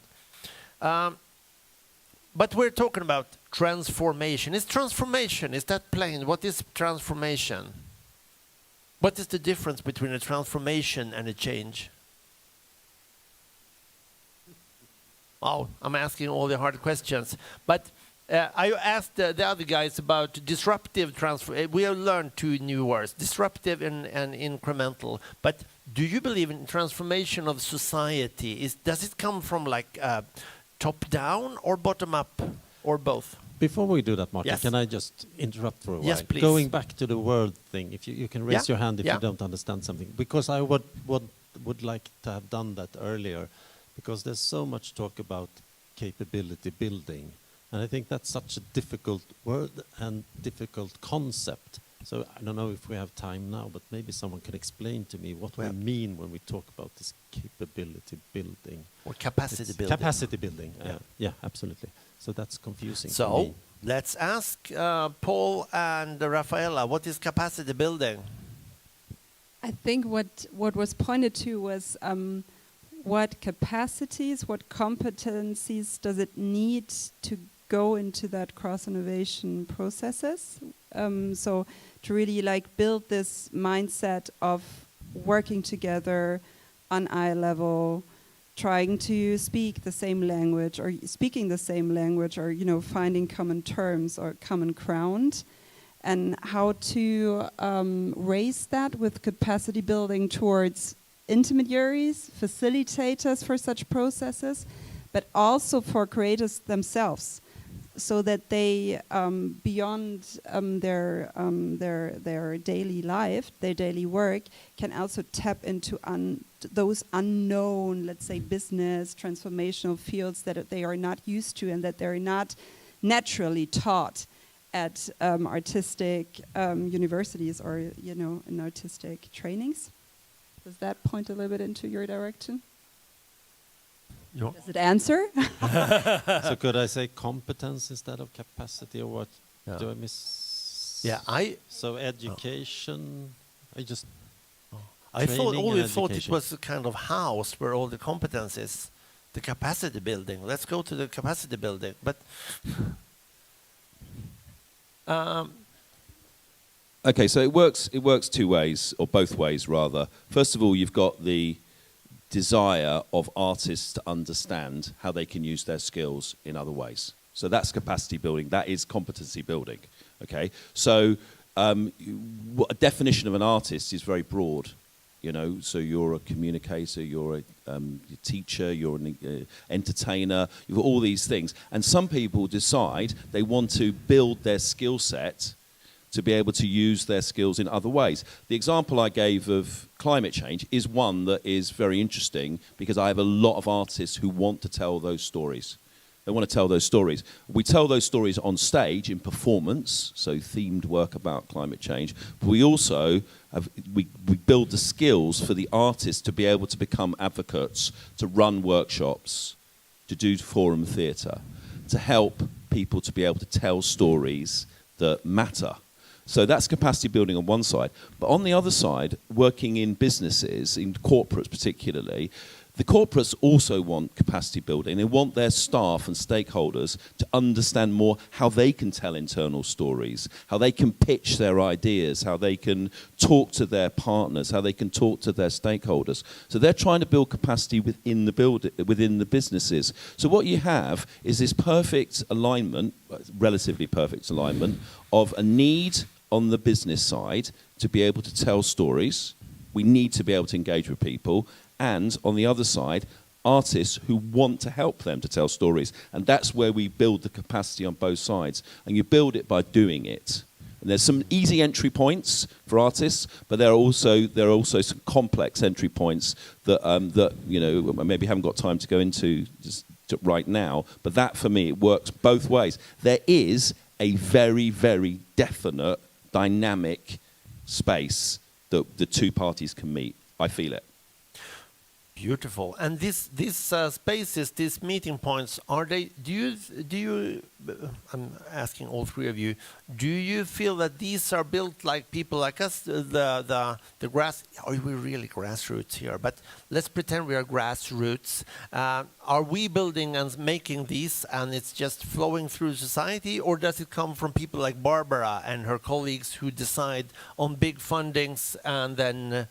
But we're talking about transformation. Is transformation, is that plain? What is transformation? What is the difference between a transformation and a change? Oh, I'm asking all the hard questions. But I asked the other guys about disruptive transfer. We have learned two new words, disruptive and incremental. But do you believe in transformation of society? Does it come from like top down or bottom up or both? Before we do that, Martin, yes. Can I just interrupt for a while? Yes, please. Going back to the word thing, if you can raise your hand if you don't understand something. Because I would like to have done that earlier, because there's so much talk about capability building. And I think that's such a difficult word and difficult concept. So I don't know if we have time now, but maybe someone can explain to me what we mean when we talk about this capability building. Or capacity building. Capacity building, yeah, absolutely. So that's confusing. So let's ask Paul and Raffaela, what is capacity building? I think what was pointed to was what capacities, what competencies does it need to go into that cross-innovation processes? So to really like build this mindset of working together on eye level, trying to speak the same language or speaking the same language, or finding common terms or common ground, and how to raise that with capacity building towards intermediaries, facilitators for such processes, but also for creators themselves, so that they, beyond their daily life, their daily work, can also tap into those unknown, let's say, business transformational fields that they are not used to and that they're not naturally taught at artistic universities or in artistic trainings. Does that point a little bit into your direction? No. Does it answer? So could I say competence instead of capacity, or what? Yeah. Do I miss? Yeah, So education. I always thought it was a kind of house where all the competences, the capacity building. Let's go to the capacity building, but. Okay, so it works two ways, or both ways rather. First of all, you've got the desire of artists to understand how they can use their skills in other ways. So that's capacity building, that is competency building. Okay, so a definition of an artist is very broad. So you're a communicator, you're a teacher, you're an entertainer, you've got all these things. And some people decide they want to build their skill set to be able to use their skills in other ways. The example I gave of climate change is one that is very interesting, because I have a lot of artists who want to tell those stories. They want to tell those stories. We tell those stories on stage in performance, so themed work about climate change. But we also we build the skills for the artists to be able to become advocates, to run workshops, to do forum theatre, to help people to be able to tell stories that matter. So that's capacity building on one side. But on the other side, working in businesses, in corporates particularly, the corporates also want capacity building. They want their staff and stakeholders to understand more how they can tell internal stories, how they can pitch their ideas, how they can talk to their partners, how they can talk to their stakeholders. So they're trying to build capacity within the businesses. So what you have is this perfect alignment, relatively perfect alignment, of a need on the business side to be able to tell stories. We need to be able to engage with people. And on the other side, artists who want to help them to tell stories. And that's where we build the capacity on both sides. And you build it by doing it. And there's some easy entry points for artists, but there are also some complex entry points that you know, maybe haven't got time to go into just right now. But that, for me, it works both ways. There is a very, very definite, dynamic space that the two parties can meet. I feel it. Beautiful. And these spaces, these meeting points, are they? Do you? I'm asking all three of you. Do you feel that these are built like people like us? The grass. Are we really grassroots here? But let's pretend we are grassroots. Are we building and making these, and it's just flowing through society, or does it come from people like Barbara and her colleagues who decide on big fundings and then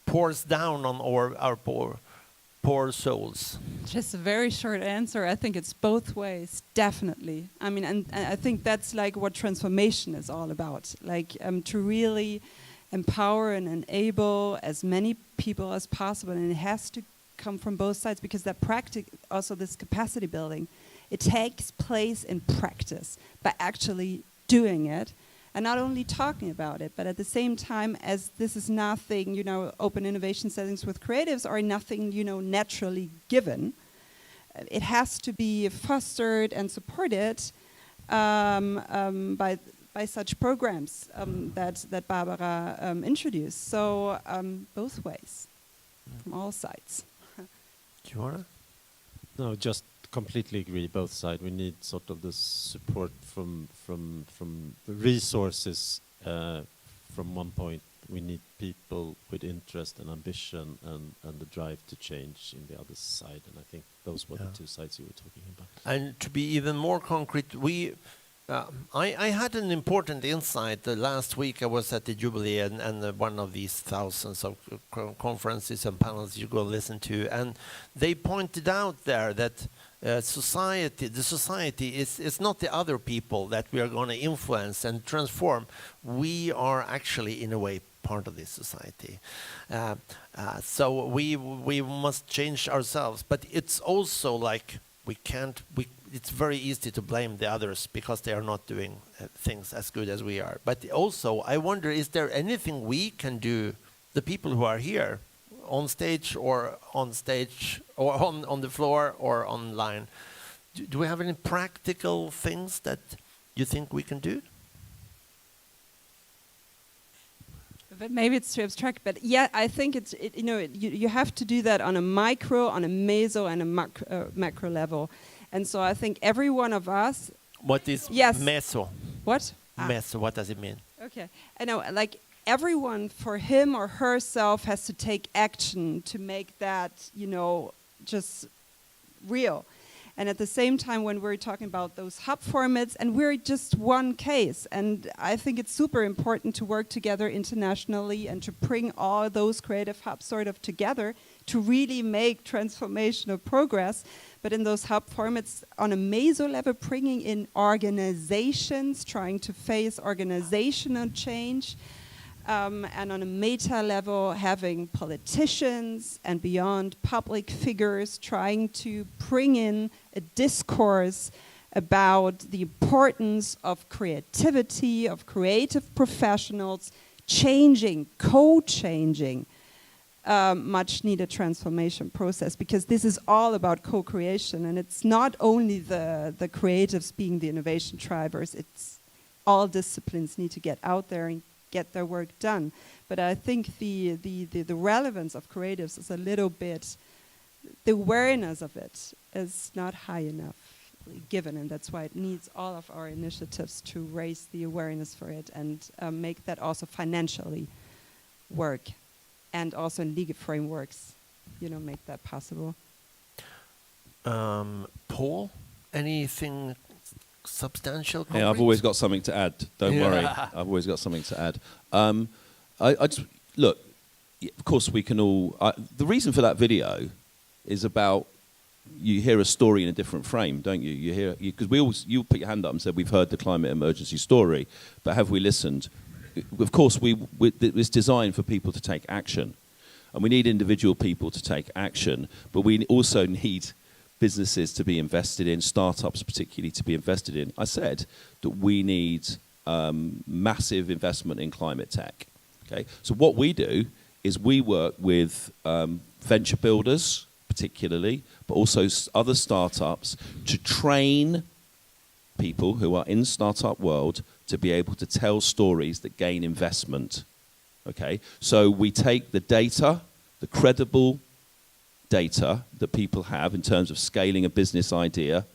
pours down on our poor souls? Just a very short answer. I think it's both ways, definitely. I mean, and I think that's like what transformation is all about. Like to really empower and enable as many people as possible, and it has to come from both sides, because that also this capacity building, it takes place in practice by actually doing it. And not only talking about it, but at the same time, as this is nothing, you know, open innovation settings with creatives are nothing, you know, naturally given. It has to be fostered and supported by such programs that Barbara introduced. So both ways, from all sides. Johanna? No, just completely agree. Both sides. We need sort of the support from resources. From one point, we need people with interest and ambition and the drive to change in the other side. And I think those were the two sides you were talking about. And to be even more concrete, I had an important insight. Last week I was at the Jubilee and one of these thousands of conferences and panels you go listen to, and they pointed out there that the society is not the other people that we are going to influence and transform. We are actually, in a way, part of this society. So we must change ourselves. But it's also like it's very easy to blame the others because they are not doing things as good as we are. But also, I wonder, is there anything we can do, the people who are here, on stage or on the floor or online? Do we have any practical things that you think we can do? But maybe it's too abstract, but yeah, I think you have to do that on a micro, on a meso, and a macro level. And so I think every one of us. What is meso? What? Meso, what does it mean? Okay, I know, like everyone for him or herself has to take action to make that, you know, just real. And at the same time, when we're talking about those hub formats, and we're just one case, and I think it's super important to work together internationally and to bring all those creative hubs sort of together to really make transformational progress. But in those hub formats, on a meso level, bringing in organizations, trying to face organizational change, and on a meta level, having politicians and beyond public figures trying to bring in a discourse about the importance of creativity, of creative professionals, changing, co-changing much needed transformation process, because this is all about co-creation, and it's not only the creatives being the innovation drivers, it's all disciplines need to get out there and get their work done. But I think the relevance of creatives is a little bit, the awareness of it is not high enough. given, and that's why it needs all of our initiatives to raise the awareness for it and make that also financially work, and also in legal frameworks, make that possible. Paul, anything substantial? Yeah, I've always got something to add. Don't worry, I've always got something to add. I just look. Of course, we can all. The reason for that video is about. You hear a story in a different frame, don't you? You hear because you put your hand up and said we've heard the climate emergency story, but have we listened? Of course, it's designed for people to take action, and we need individual people to take action, but we also need businesses to be invested in, startups particularly to be invested in. I said that we need massive investment in climate tech. Okay, so what we do is we work with venture builders, particularly, but also other startups to train people who are in the startup world to be able to tell stories that gain investment. Okay, so we take the data, the credible data that people have in terms of scaling a business idea,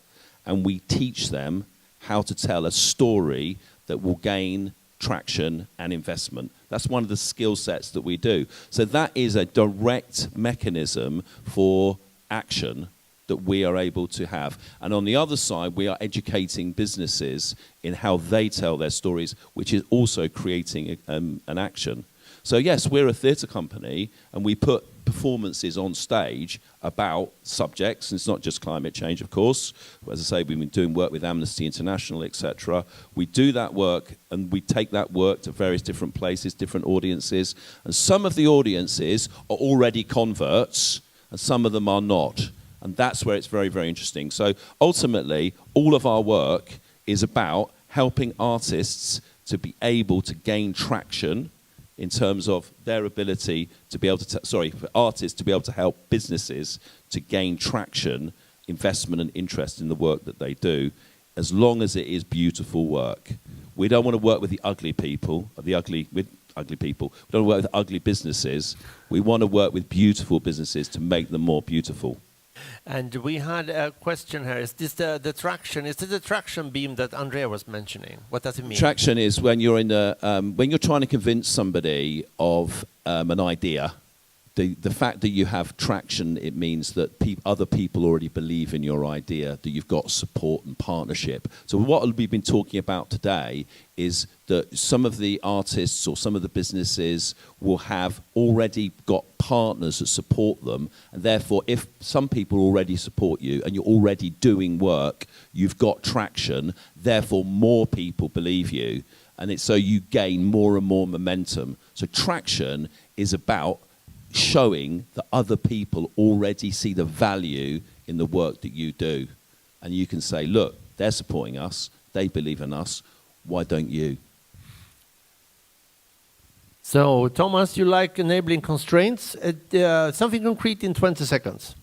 and we teach them how to tell a story that will gain traction and investment. That's one of the skill sets that we do. So that is a direct mechanism for action that we are able to have. And on the other side, we are educating businesses in how they tell their stories, which is also creating an action. So yes, we're a theatre company, and we put performances on stage about subjects. And it's not just climate change, of course. As I say, we've been doing work with Amnesty International, etc. We do that work, and we take that work to various different places, different audiences. And some of the audiences are already converts, and some of them are not. And that's where it's very, very interesting. So ultimately, all of our work is about helping artists to be able to gain traction in terms of their ability to be able to, for artists to be able to help businesses to gain traction, investment and interest in the work that they do, as long as it is beautiful work. We don't want to work with the ugly people, with ugly people. We don't want to work with ugly businesses. We want to work with beautiful businesses to make them more beautiful. And we had a question here. Is this the traction? Is this the traction beam that Andrea was mentioning? What does it mean? Traction is when you're when you're trying to convince somebody of an idea. The fact that you have traction, it means that other people already believe in your idea, that you've got support and partnership. So what we've been talking about today is that some of the artists or some of the businesses will have already got partners that support them, and therefore if some people already support you and you're already doing work, you've got traction, therefore more people believe you, and so you gain more and more momentum. So traction is about showing that other people already see the value in the work that you do. And you can say, look, they're supporting us, they believe in us, why don't you? So, Thomas, you like enabling constraints. Something concrete in 20 seconds.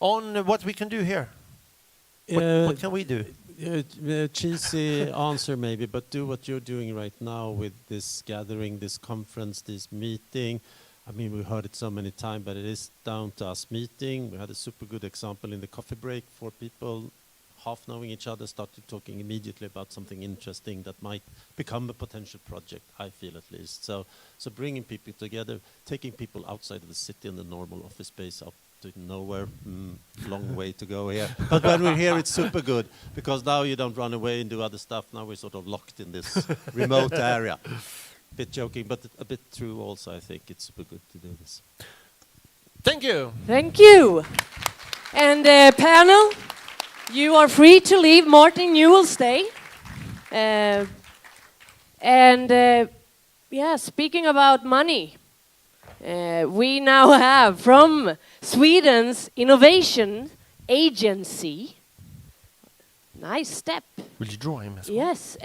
On what we can do here. What can we do? Cheesy answer maybe, but do what you're doing right now with this gathering, this conference, this meeting. I mean, we heard it so many times, but it is down to us meeting. We had a super good example in the coffee break. 4 people, half knowing each other, started talking immediately about something interesting that might become a potential project, I feel at least. So bringing people together, taking people outside of the city and the normal office space up to nowhere, long way to go here. But when we're here, it's super good, because now you don't run away and do other stuff. Now we're sort of locked in this remote area. Bit joking, but a bit true also. I think it's super good to do this. Thank you. Thank you. And panel, you are free to leave. Martin, you will stay. Yeah, speaking about money, we now have from Sweden's Innovation Agency, nice step. Will you draw him as well? Yes,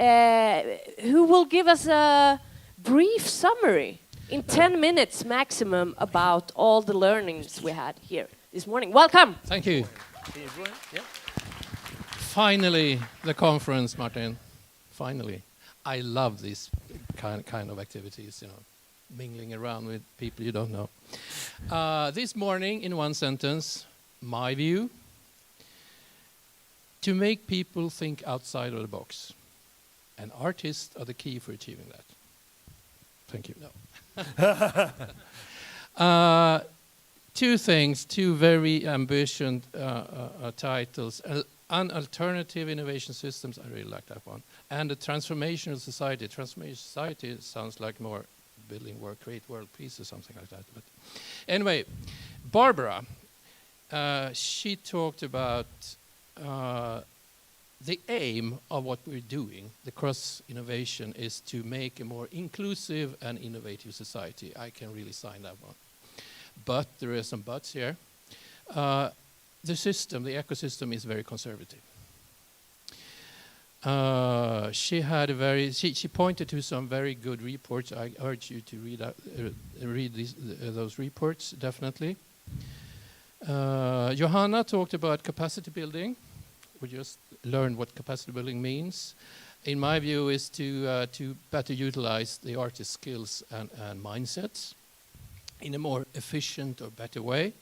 who will give us a brief summary in 10 minutes maximum about all the learnings we had here this morning. Welcome. Thank you. Finally, the conference, Martin. Finally. I love these kind of activities, mingling around with people you don't know. This morning, in one sentence, my view, to make people think outside of the box. And artists are the key for achieving that. Thank you. No. Two things, two very ambitious titles. Alternative innovation systems, I really like that one. And a transformational society. Transformational society sounds like more building world, create world peace or something like that. But anyway, Barbara, she talked about the aim of what we're doing, the cross-innovation, is to make a more inclusive and innovative society. I can really sign that one. But there are some buts here. The system, the ecosystem, is very conservative. She pointed to some very good reports. I urge you to read those reports, definitely. Johanna talked about capacity building. We just learned what capacity building means. In my view, is to better utilize the artist's skills and mindsets in a more efficient or better way.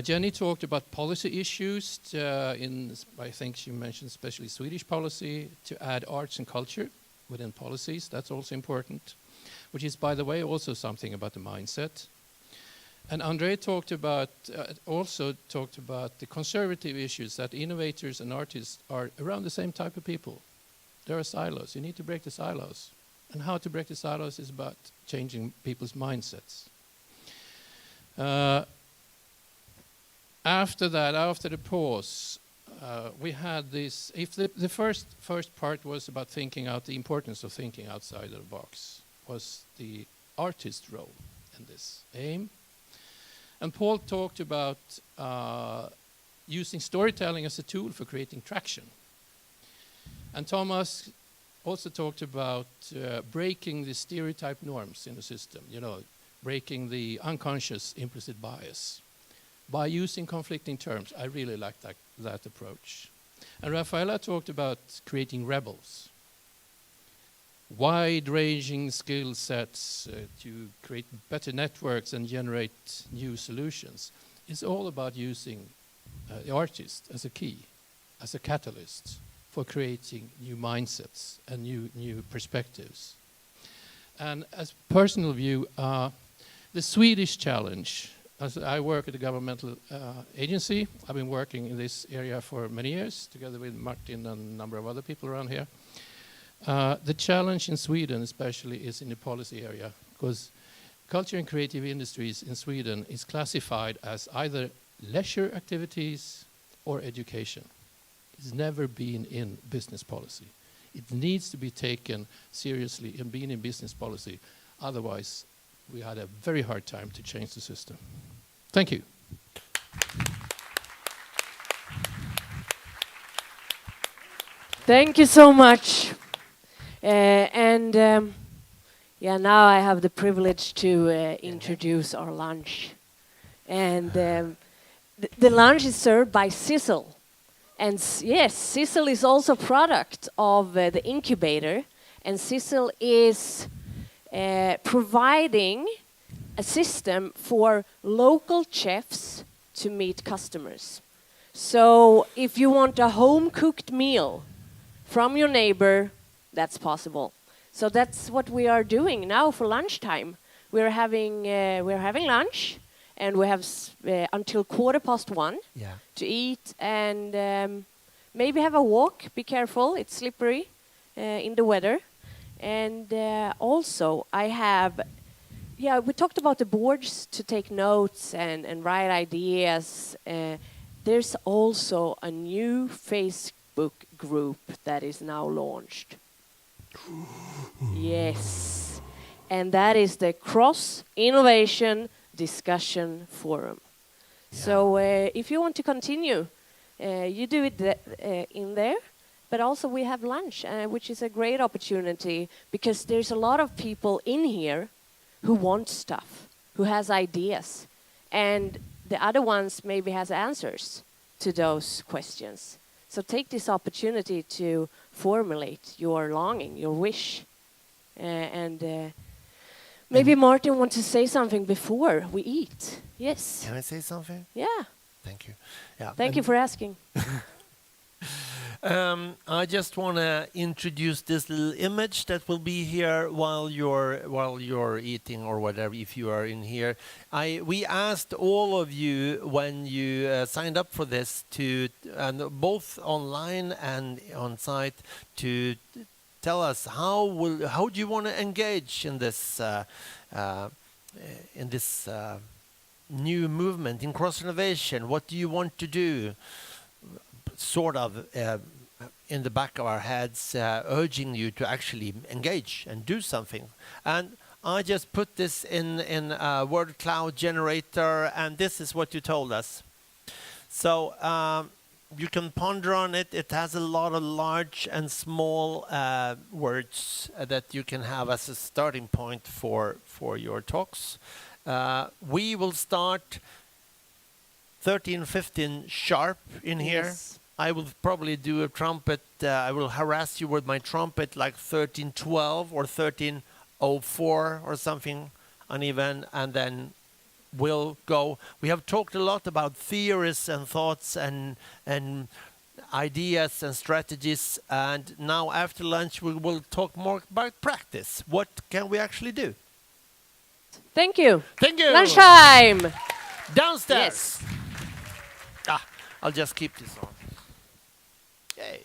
Jenny talked about policy issues. I think she mentioned especially Swedish policy, to add arts and culture within policies. That's also important, which is, by the way, also something about the mindset. And André also talked about the conservative issues, that innovators and artists are around the same type of people. There are silos. You need to break the silos. And how to break the silos is about changing people's mindsets. After that, after the pause, we had this. If the first part was about thinking out, the importance of thinking outside of the box was the artist's role in this aim. And Paul talked about using storytelling as a tool for creating traction. And Thomas also talked about breaking the stereotype norms in the system, breaking the unconscious implicit bias by using conflicting terms. I really like that approach. And Raffaela talked about creating rebels. Wide-ranging skill sets to create better networks and generate new solutions. It's all about using the artist as a key, as a catalyst for creating new mindsets and new perspectives. And as personal view, the Swedish challenge, as I work at a governmental agency. I've been working in this area for many years, together with Martin and a number of other people around here. The challenge in Sweden especially is in the policy area, because culture and creative industries in Sweden is classified as either leisure activities or education. It's never been in business policy. It needs to be taken seriously and being in business policy. Otherwise, we had a very hard time to change the system. Thank you. Thank you so much. Now I have the privilege to introduce our lunch. And the lunch is served by Sissel. And yes, Sissel is also a product of the incubator. And Sissel is providing a system for local chefs to meet customers. So if you want a home-cooked meal from your neighbor, that's possible. So that's what we are doing now for lunchtime. We're having lunch, and we have until 1:15 to eat and maybe have a walk. Be careful; it's slippery in the weather. And also, I have. We talked about the boards to take notes and write ideas. There's also a new Facebook group that is now launched. Yes, and that is the Cross Innovation Discussion Forum. Yeah. So if you want to continue, you do it in there. But also we have lunch, which is a great opportunity because there's a lot of people in here who want stuff, who has ideas, and the other ones maybe has answers to those questions. So take this opportunity to formulate your longing, your wish. Maybe Martin wants to say something before we eat. Yes. Can I say something? Yeah. Thank you. Yeah. Thank you for asking. I just want to introduce this little image that will be here while you're eating or whatever. If you are in here, we asked all of you when you signed up for this and both online and on site to tell us how do you want to engage in this new movement in cross innovation. What do you want to do? Sort of in the back of our heads, urging you to actually engage and do something. And I just put this in a word cloud generator, and this is what you told us. So you can ponder on it. It has a lot of large and small words that you can have as a starting point for your talks. We will start 13:15 sharp in here. Yes. I will probably do a trumpet. I will harass you with my trumpet like 13:12 or 13:04 or something uneven, and then we'll go. We have talked a lot about theories and thoughts and ideas and strategies, and now after lunch we will talk more about practice. What can we actually do? Thank you. Thank you. Lunchtime. Downstairs. Yes. I'll just keep this on. Yay.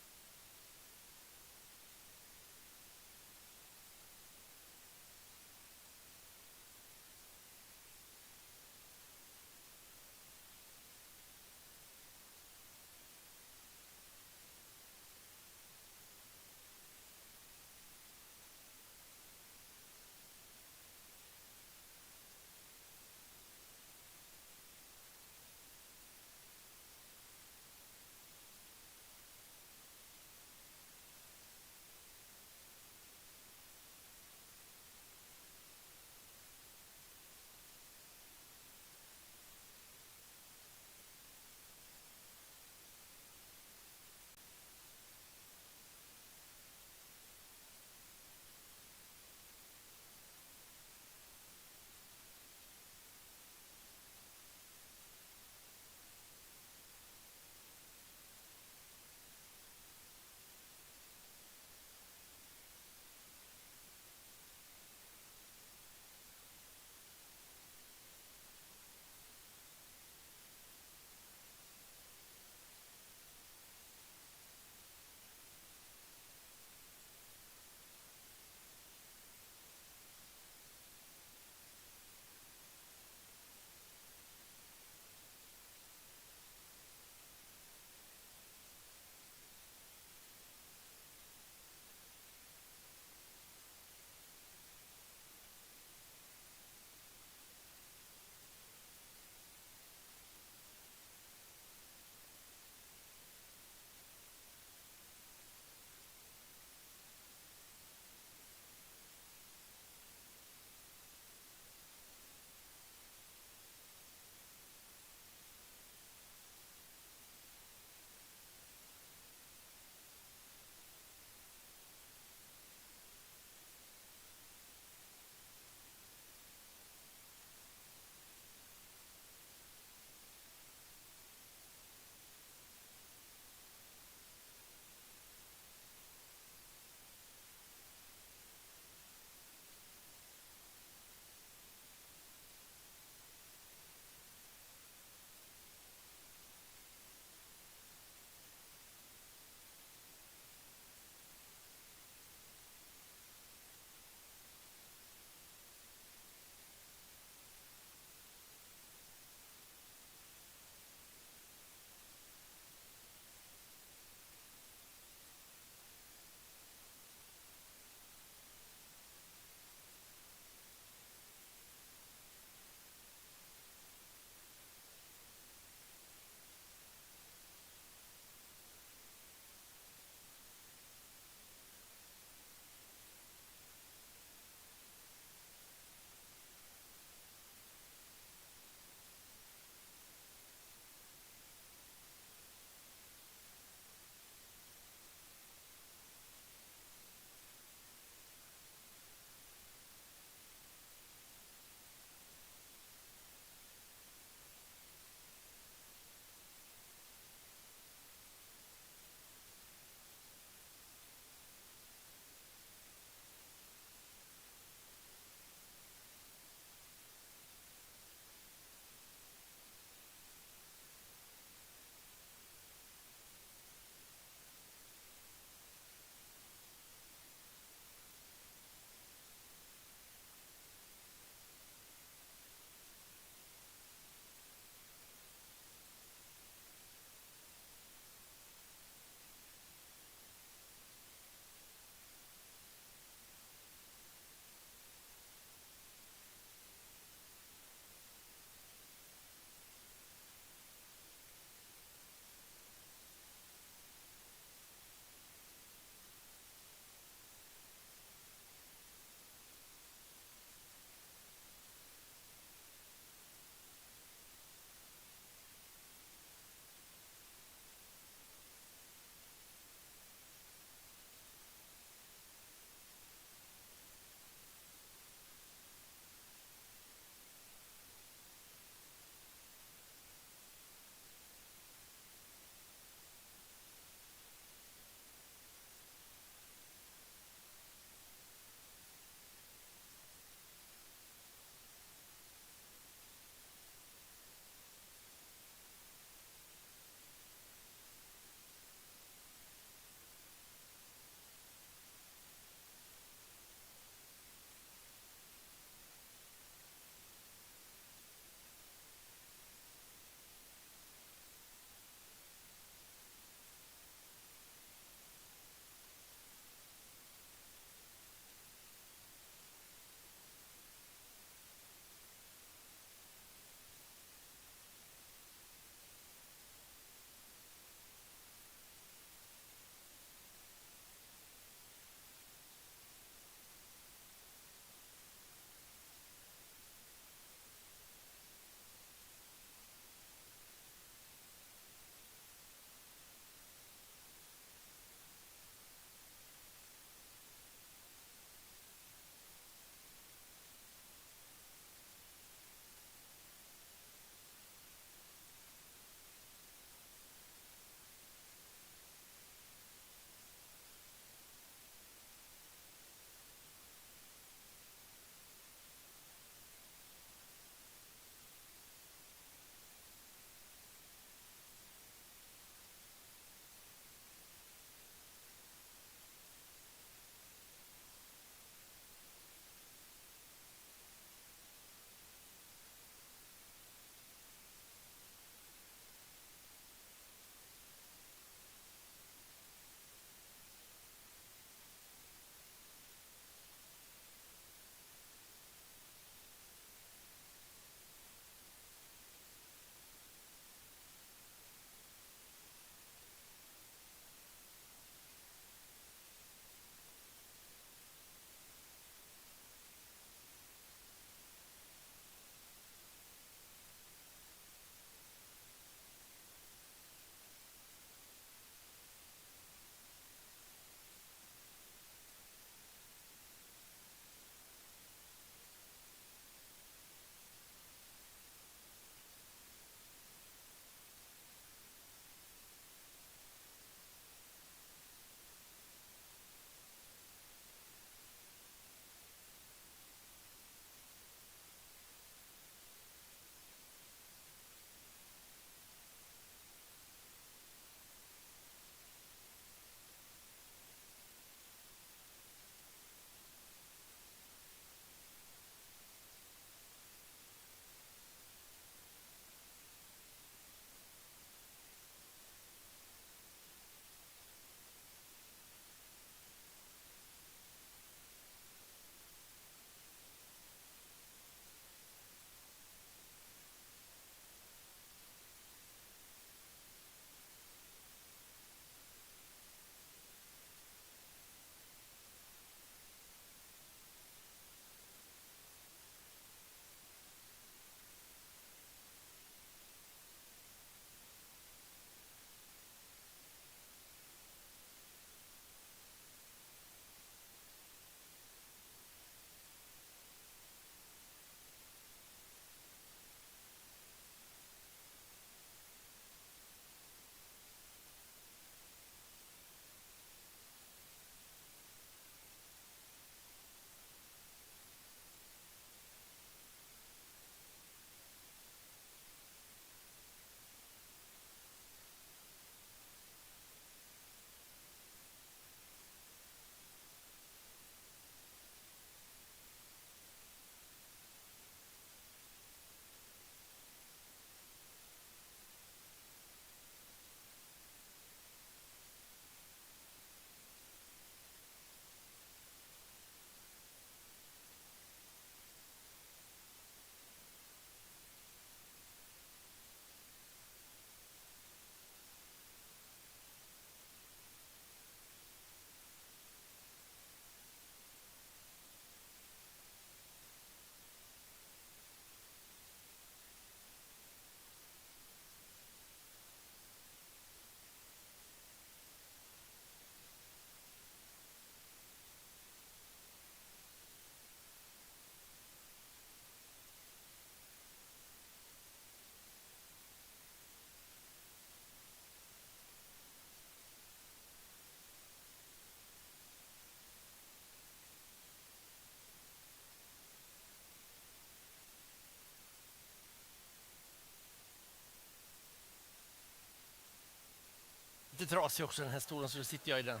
Lite trasig också den här stolen, så då sitter jag i den.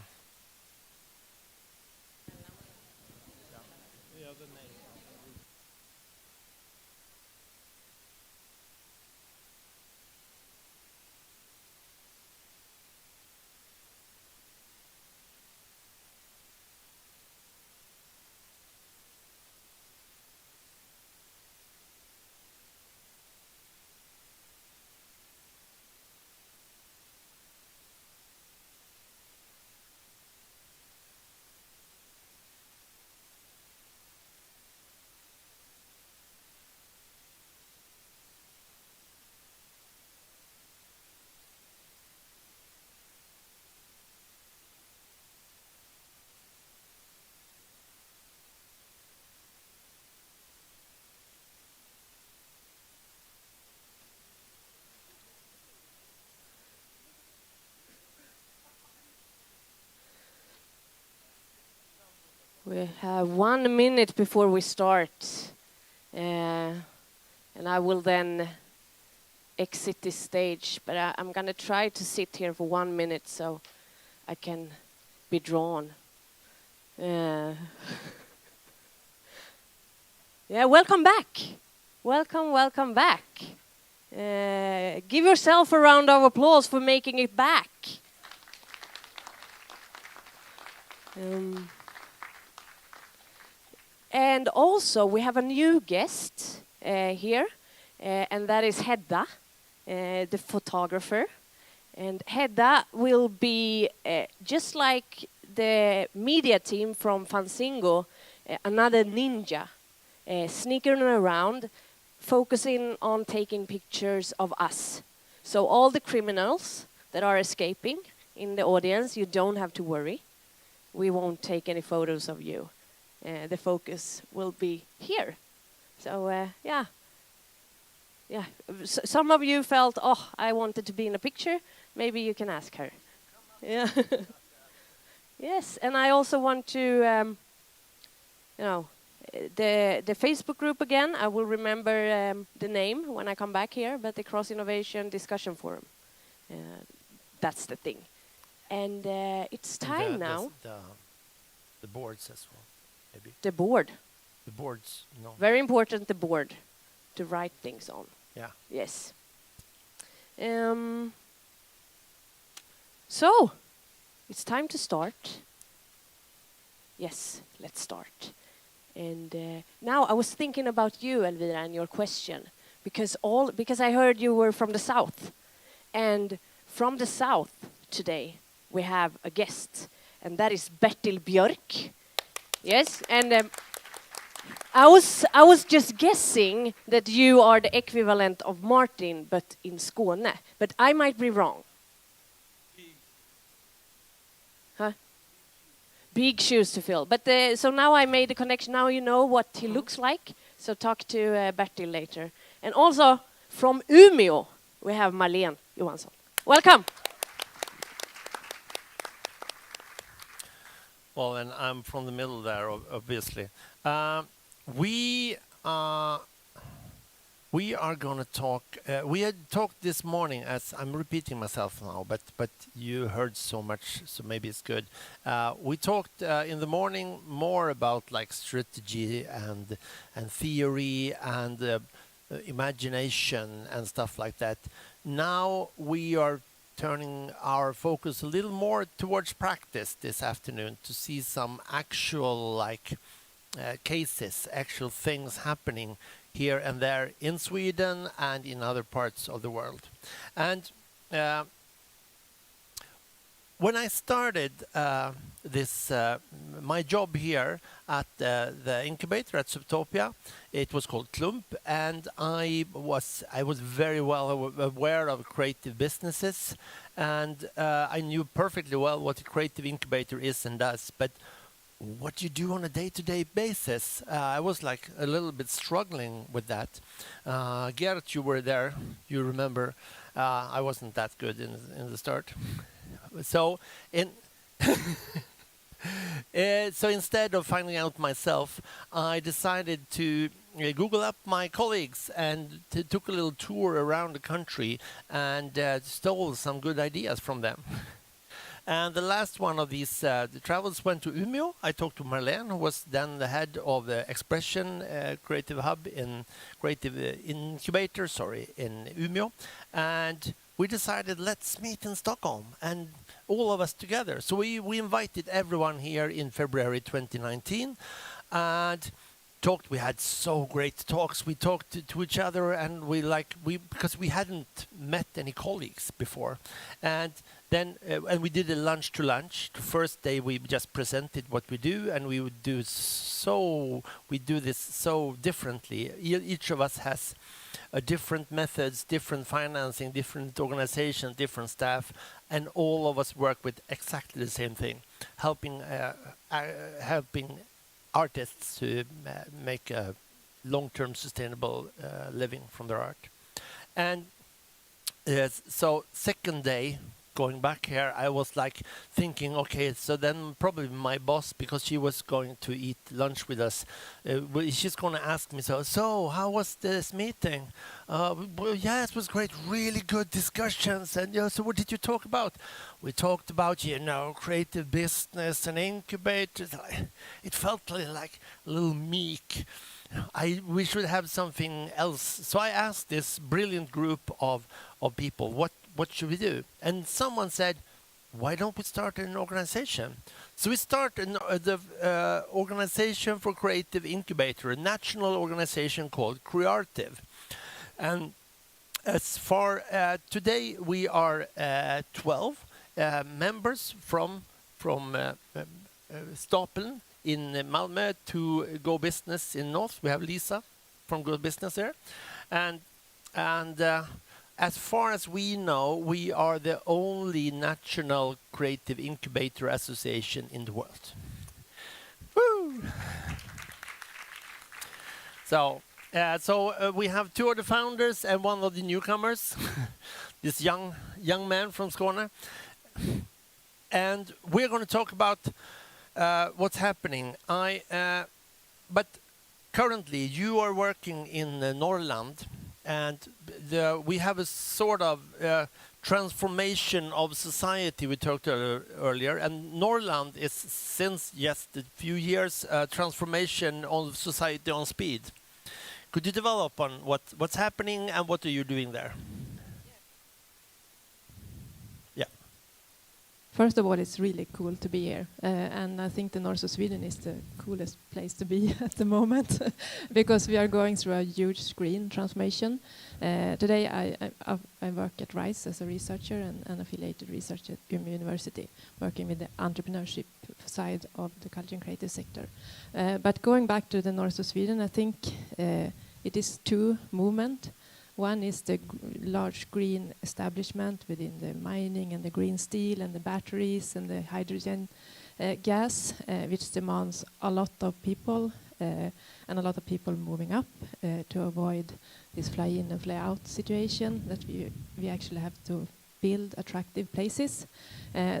We have 1 minute before we start, and I will then exit this stage. But I'm going to try to sit here for 1 minute so I can be drawn. Yeah, welcome back. Welcome back. Give yourself a round of applause for making it back. And also, we have a new guest here, and that is Hedda, the photographer. And Hedda will be, just like the media team from Fanzingo, another ninja, sneaking around, focusing on taking pictures of us. So all the criminals that are escaping in the audience, you don't have to worry. We won't take any photos of you. The focus will be here. So, yeah. Some of you felt, oh, I wanted to be in a picture. Maybe you can ask her. Yeah. Yes, and I also want to, the Facebook group again. I will remember the name when I come back here, but the Cross Innovation Discussion Forum. That's the thing. And it's time now. The boards as well. Maybe. The board. The boards, no. Very important, the board, to write things on. Yeah. Yes. So, it's time to start. Yes, let's start. And now I was thinking about you, Elvira, and your question, because I heard you were from the south, and from the south today we have a guest, and that is Bertil Björk. Yes, and I was just guessing that you are the equivalent of Martin, but in Skåne. But I might be wrong. Huh? Big shoes to fill. But so now I made the connection. Now you know what he looks like. So talk to Bertil later. And also from Umeå, we have Marlene Johansson. Welcome. Well, and I'm from the middle there, obviously. We are going to talk. We had talked this morning, as I'm repeating myself now, but you heard so much, so maybe it's good. We talked in the morning more about like strategy and theory and imagination and stuff like that. Now we are turning our focus a little more towards practice this afternoon to see some actual cases, actual things happening here and there in Sweden and in other parts of the world. And when I started my job here at the incubator at Subtopia, it was called Klump, and I was very well aware of creative businesses, and I knew perfectly well what a creative incubator is and does, but what you do on a day-to-day basis, I was like a little bit struggling with that. Gert, you were there, you remember. I wasn't that good in the start. So so instead of finding out myself, I decided to Google up my colleagues and took a little tour around the country and stole some good ideas from them. And the last one of these the travels went to Umeå. I talked to Marlene, who was then the head of the Expression Creative Hub in Creative Incubator, in Umeå. And we decided, let's meet in Stockholm, and all of us together. So we invited everyone here in February 2019, and talked. We had so great talks. We talked to each other, and because we hadn't met any colleagues before, and then and we did a lunch to lunch. The first day we just presented what we do, and we do this so differently. Each of us has different methods, different financing, different organization, different staff, and all of us work with exactly the same thing, helping artists to make a long-term sustainable living from their art. And so second day, going back here, I was like thinking, okay, so then probably my boss, because she was going to eat lunch with us, she's going to ask me, so how was this meeting? Well, yeah, it was great, really good discussions. And so what did you talk about? We talked about, creative business and incubators. It felt like a little meek. We should have something else. So I asked this brilliant group of people, what should we do? And someone said, why don't we start an organization? So we started the Organization for Creative Incubator, a national organization called CreARTive. And as far today, we are 12 members from Stapeln in Malmö to Go Business in North. We have Lisa from Go Business there. And as far as we know, we are the only national creative incubator association in the world. Woo! So we have two of the founders and one of the newcomers, this young man from Skåne. And we're going to talk about what's happening. But currently, you are working in Norrland, and we have a sort of transformation of society we talked earlier, and Norrland is since just a few years transformation of society on speed. Could you develop on what's happening and what are you doing there? First of all, it's really cool to be here, and I think the north of Sweden is the coolest place to be at the moment because we are going through a huge screen transformation. Today, I work at RISE as a researcher and affiliated researcher at Umeå University, working with the entrepreneurship side of the culture and creative sector. But going back to the north of Sweden, I think it is two movements. One is the large green establishment within the mining and the green steel and the batteries and the hydrogen gas, which demands a lot of people and a lot of people moving up to avoid this fly in and fly out situation that we actually have to build attractive places.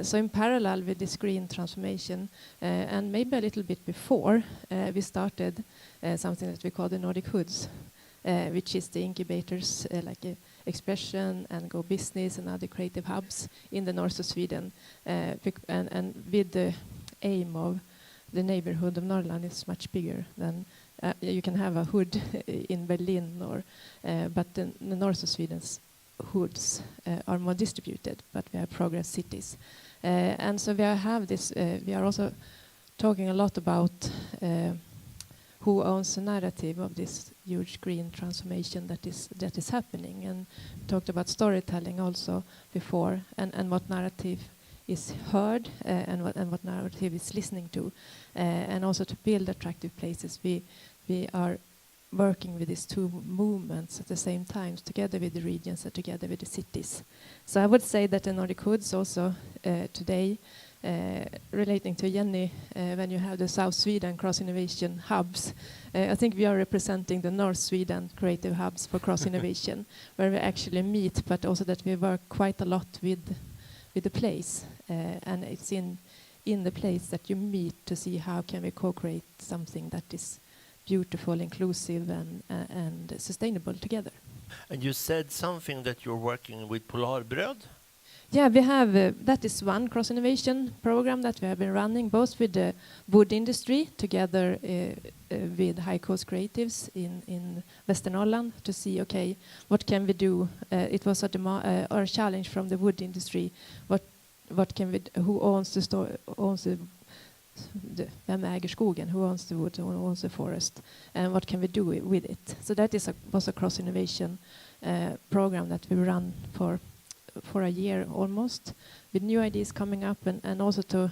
So in parallel with this green transformation, and maybe a little bit before, we started something that we call the Nordic Hoods. Which is the incubators like Expression and Go Business and other creative hubs in the north of Sweden, and with the aim of the neighborhood of Norrland is much bigger than you can have a hood in Berlin, but the north of Sweden's hoods are more distributed, but we have progress cities, and so we have this. We are also talking a lot about. Who owns the narrative of this huge green transformation that is happening, and talked about storytelling also before, and what narrative is heard and what narrative is listening to, and also to build attractive places. We are working with these two movements at the same time, together with the regions and together with the cities. So I would say that the Nordic Hoods also today. Relating to Jenny, when you have the South Sweden Cross Innovation Hubs, I think we are representing the North Sweden Creative Hubs for Cross Innovation, where we actually meet, but also that we work quite a lot with the place, and it's in the place that you meet to see how can we co-create something that is beautiful, inclusive, and sustainable together. And you said something that you're working with Polarbröd. Yeah, we have, that is one cross-innovation program that we have been running, both with the wood industry together with high cost creatives in Västernorrland to see, okay, what can we do? It was a challenge from the wood industry. What can we, who owns vem äger skogen? Who owns the wood? Who owns the forest? And what can we do with it? So that was a cross-innovation program that we run for a year almost, with new ideas coming up, and also to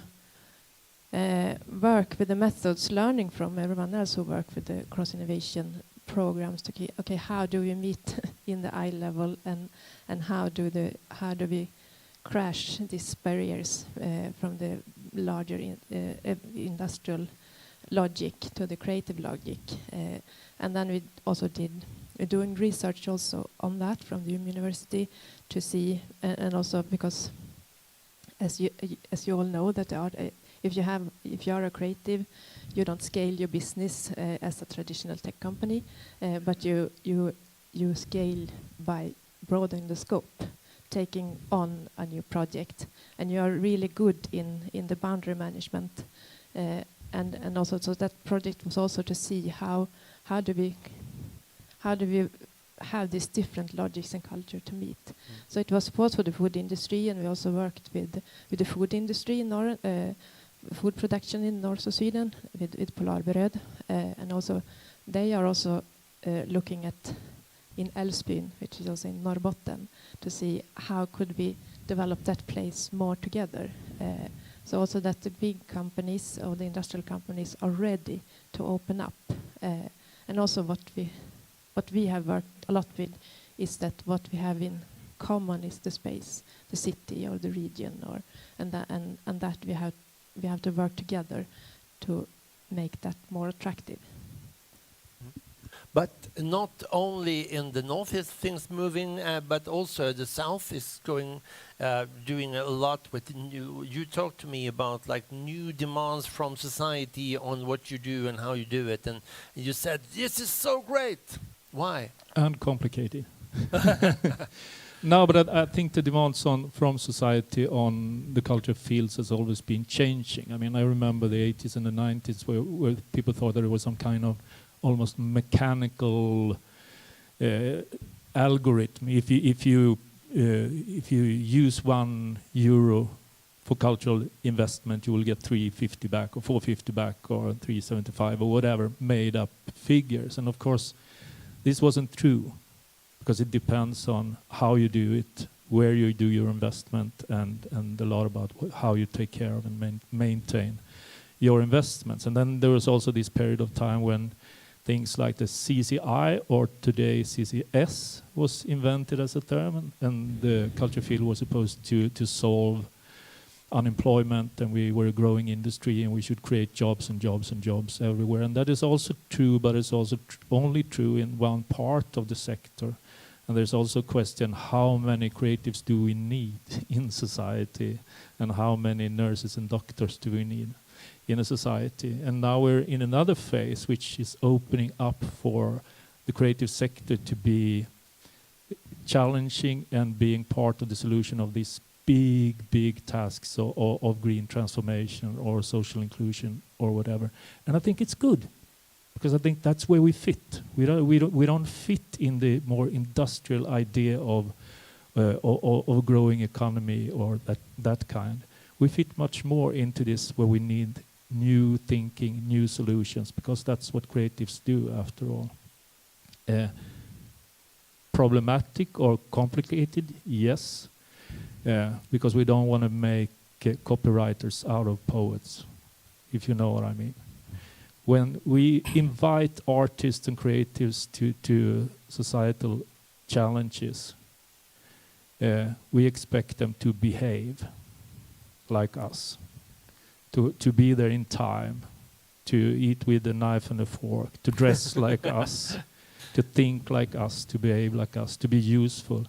work with the methods, learning from everyone else who work with the cross-innovation programs to okay, how do we meet in the eye level, and how do we crash these barriers from the larger industrial logic to the creative logic, and then we also we're doing research also on that from the university to see, and also because, as you all know, that if you are a creative, you don't scale your business as a traditional tech company, but you scale by broadening the scope, taking on a new project, and you are really good in the boundary management, and also so that project was also to see how do we have these different logics and culture to meet. So it was both for the food industry, and we also worked with the food industry in food production in north of Sweden with Polarbröd, and also they are also looking at in Älvsbyn, which is also in Norrbotten, to see how could we develop that place more together. So also that the big companies or the industrial companies are ready to open up, and also what we have worked a lot with is that what we have in common is the space, the city or the region, and that we have to work together to make that more attractive. But not only in the north is things moving, but also the south is doing a lot with new. You talked to me about like new demands from society on what you do and how you do it, and you said this is so great. Why? And complicated. No, but I think the demands from society on the culture fields has always been changing. I mean, I remember the 80s and the 90s where people thought that it was some kind of almost mechanical algorithm. If you use €1 for cultural investment, you will get 350 back, or 450 back, or 375, or whatever made up figures. And of course, this wasn't true, because it depends on how you do it, where you do your investment, and a lot about how you take care of and maintain your investments. And then there was also this period of time when things like the CCI, or today CCS, was invented as a term, and the culture field was supposed to solve unemployment, and we were a growing industry, and we should create jobs and jobs and jobs everywhere. And that is also true, but it's also only true in one part of the sector. And there's also a question, how many creatives do we need in society, and how many nurses and doctors do we need in a society? And now we're in another phase, which is opening up for the creative sector to be challenging and being part of the solution of these big tasks of green transformation or social inclusion or whatever. And I think it's good, because I think that's where we fit. We don't fit in the more industrial idea of growing economy or that kind. We fit much more into this, where we need new thinking, new solutions, because that's what creatives do after all. Problematic or complicated, yes, because we don't want to make copywriters out of poets, if you know what I mean. When we invite artists and creatives to societal challenges, we expect them to behave like us, to be there in time, to eat with a knife and a fork, to dress like us, to think like us, to behave like us, to be useful.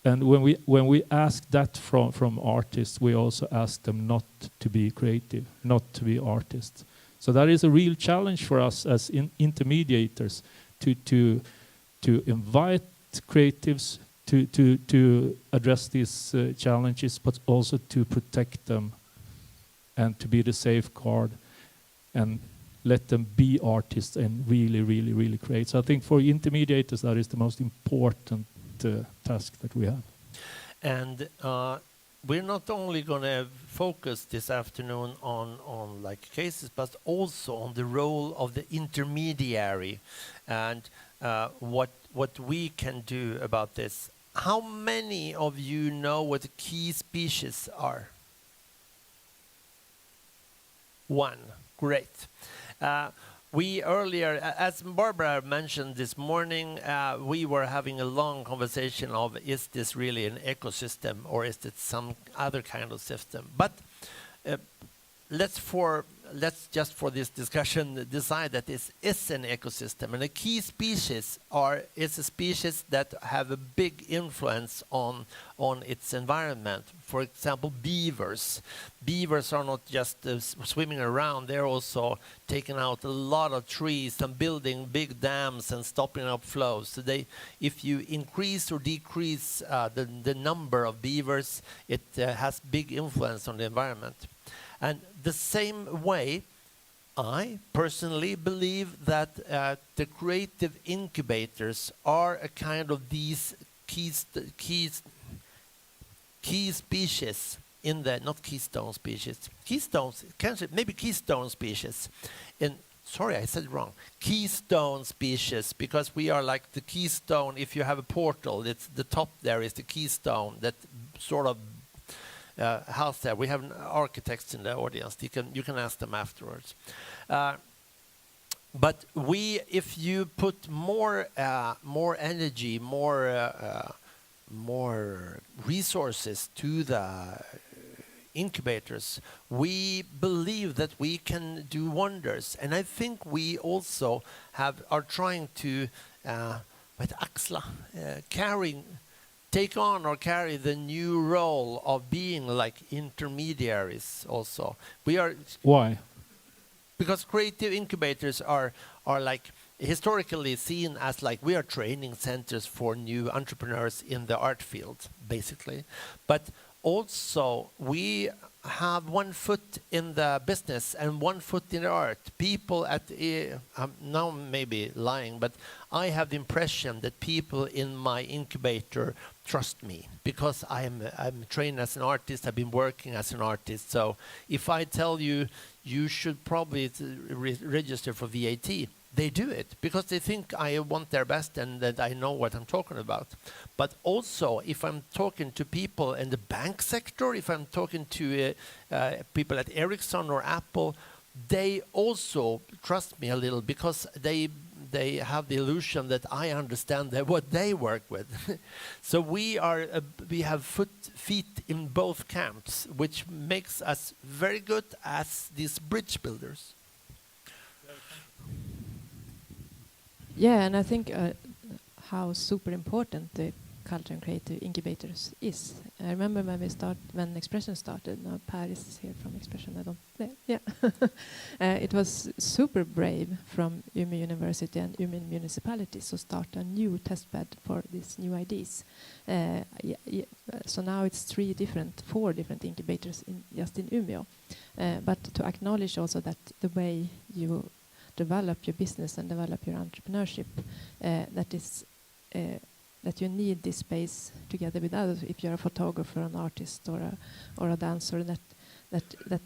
And when we ask that from artists, we also ask them not to be creative, not to be artists. So that is a real challenge for us as intermediators to invite creatives to address these challenges, but also to protect them and to be the safeguard and let them be artists and really create. So I think for intermediators that is the most important task that we have. And we're not only going to focus this afternoon on like cases, but also on the role of the intermediary and what we can do about this. How many of you know what the key species are? One. Great. We earlier, as Barbara mentioned this morning, we were having a long conversation of, is this really an ecosystem or is it some other kind of system? But let's just for this discussion decide that this is an ecosystem, and a key species is a species that have a big influence on its environment. For example, beavers. Beavers are not just swimming around, they're also taking out a lot of trees and building big dams and stopping up flows. So if you increase or decrease the number of beavers, it has big influence on the environment. And the same way, I personally believe that the creative incubators are a kind of these key species in the, not keystone species, keystones, maybe keystone species. Sorry, I said it wrong. Keystone species, because we are like the keystone. If you have a portal, it's the top there is the keystone that sort of house there. We have architects in the audience. You can ask them afterwards. But if you put more energy, more resources to the incubators, we believe that we can do wonders. And I think we also are trying to take on or carry the new role of being like intermediaries also. Why? Because creative incubators are like historically seen as like we are training centers for new entrepreneurs in the art field, basically. But also we have 1 foot in the business and 1 foot in the art. People I'm now maybe lying, but I have the impression that people in my incubator trust me because I'm trained as an artist. I've been working as an artist. So if I tell you should probably register for VAT, they do it because they think I want their best and that I know what I'm talking about. But also, if I'm talking to people in the bank sector, if I'm talking to people at Ericsson or Apple, they also trust me a little because they have the illusion that I understand what they work with. So we have feet in both camps, which makes us very good as these bridge builders. Yeah, and I think how super important the culture and creative incubators is. I remember when Expression started. Now Paris is here from Expression. It was super brave from Umeå University and Umeå municipality to start a new testbed for these new ideas. So now it's 4 different incubators just in Umeå. But to acknowledge also that the way you develop your business and develop your entrepreneurship, that you need this space together with others. If you're a photographer, an artist, or a dancer, that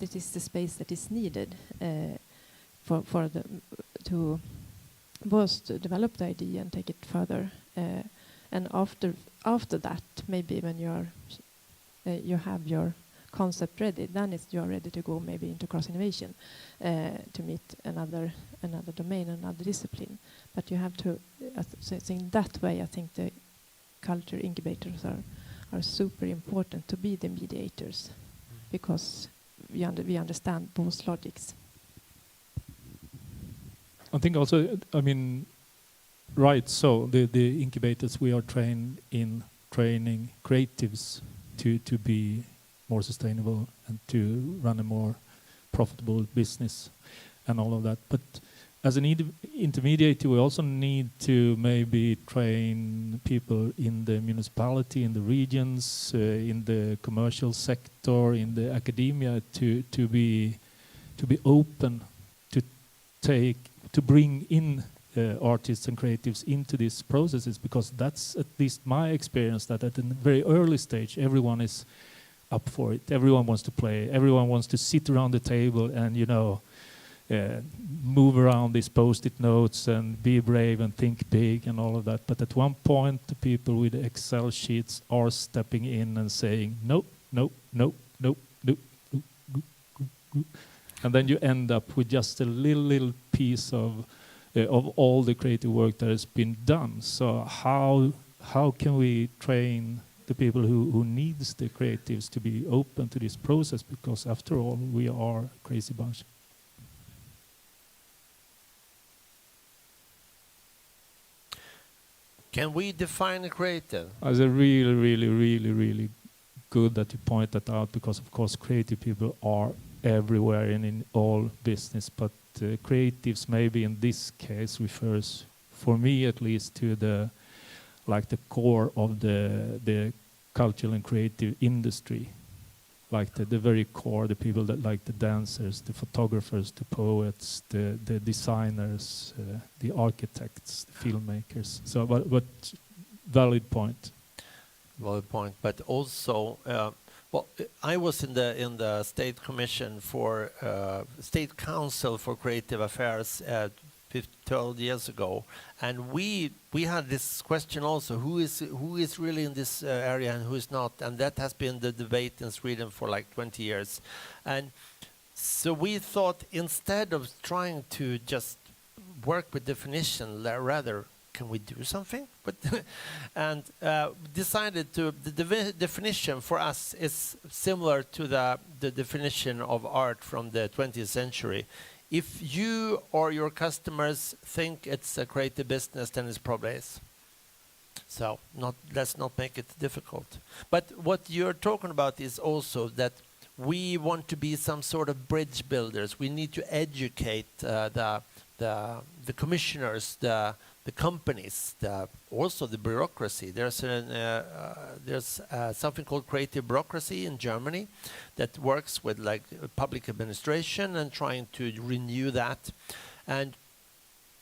it is the space that is needed to both to develop the idea and take it further. And after that, maybe when you have your concept ready, then you're ready to go maybe into cross innovation to meet another domain, another discipline. But you have to, in that way, I think the culture incubators are super important to be the mediators, because we understand both logics. I think also, right, so the incubators, we are trained in training creatives to be more sustainable and to run a more profitable business and all of that. But as an intermediate, we also need to maybe train people in the municipality, in the regions, in the commercial sector, in the academia to be open to bring in artists and creatives into these processes, because that's at least my experience, that at a very early stage everyone is up for it. Everyone wants to play. Everyone wants to sit around the table and move around these post-it notes and be brave and think big and all of that. But at one point, the people with the Excel sheets are stepping in and saying, no, no, no, no, no, no, no, no. And then you end up with just a little piece of all the creative work that has been done. So how can we train the people who needs the creatives to be open to this process? Because after all, we are a crazy bunch. Can we define a creative? It's a really good that you point that out, because of course creative people are everywhere and in all business, but creatives maybe in this case refers, for me at least, to the core of the cultural and creative industry, like the very core, the people that like the dancers, the photographers, the poets, the designers, the architects, the filmmakers. So, but valid point. Valid point, but also, well, I was in the State Commission for State Council for Creative Affairs 12 years ago, and we had this question also: who is really in this area and who is not? And that has been the debate in Sweden for like 20 years. And so we thought, instead of trying to just work with definition, rather, can we do something? But and decided to the definition for us is similar to the definition of art from the 20th century. If you or your customers think it's a creative business, then it probably is. So let's not make it difficult. But what you're talking about is also that we want to be some sort of bridge builders. We need to educate the commissioners, the companies, also the bureaucracy. There's something called creative bureaucracy in Germany that works with like public administration and trying to renew that. And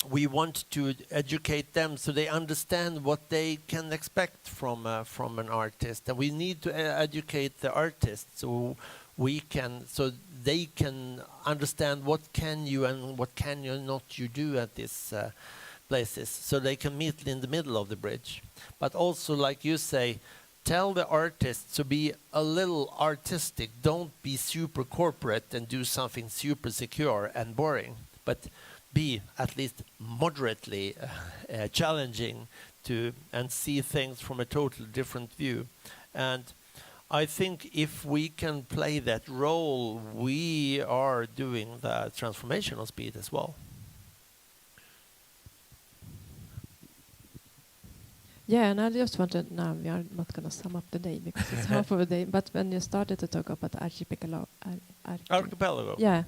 we want to educate them so they understand what they can expect from an artist. And we need to educate the artists so they can understand what can you and what can you not you do at this places, so they can meet in the middle of the bridge. But also, like you say, tell the artists to be a little artistic. Don't be super corporate and do something super secure and boring, but be at least moderately challenging and see things from a totally different view. And I think if we can play that role, we are doing the transformational speed as well. Yeah, and I just wanted, now we are not going to sum up the day because it's half of a day, but when you started to talk about archipelago. Yeah,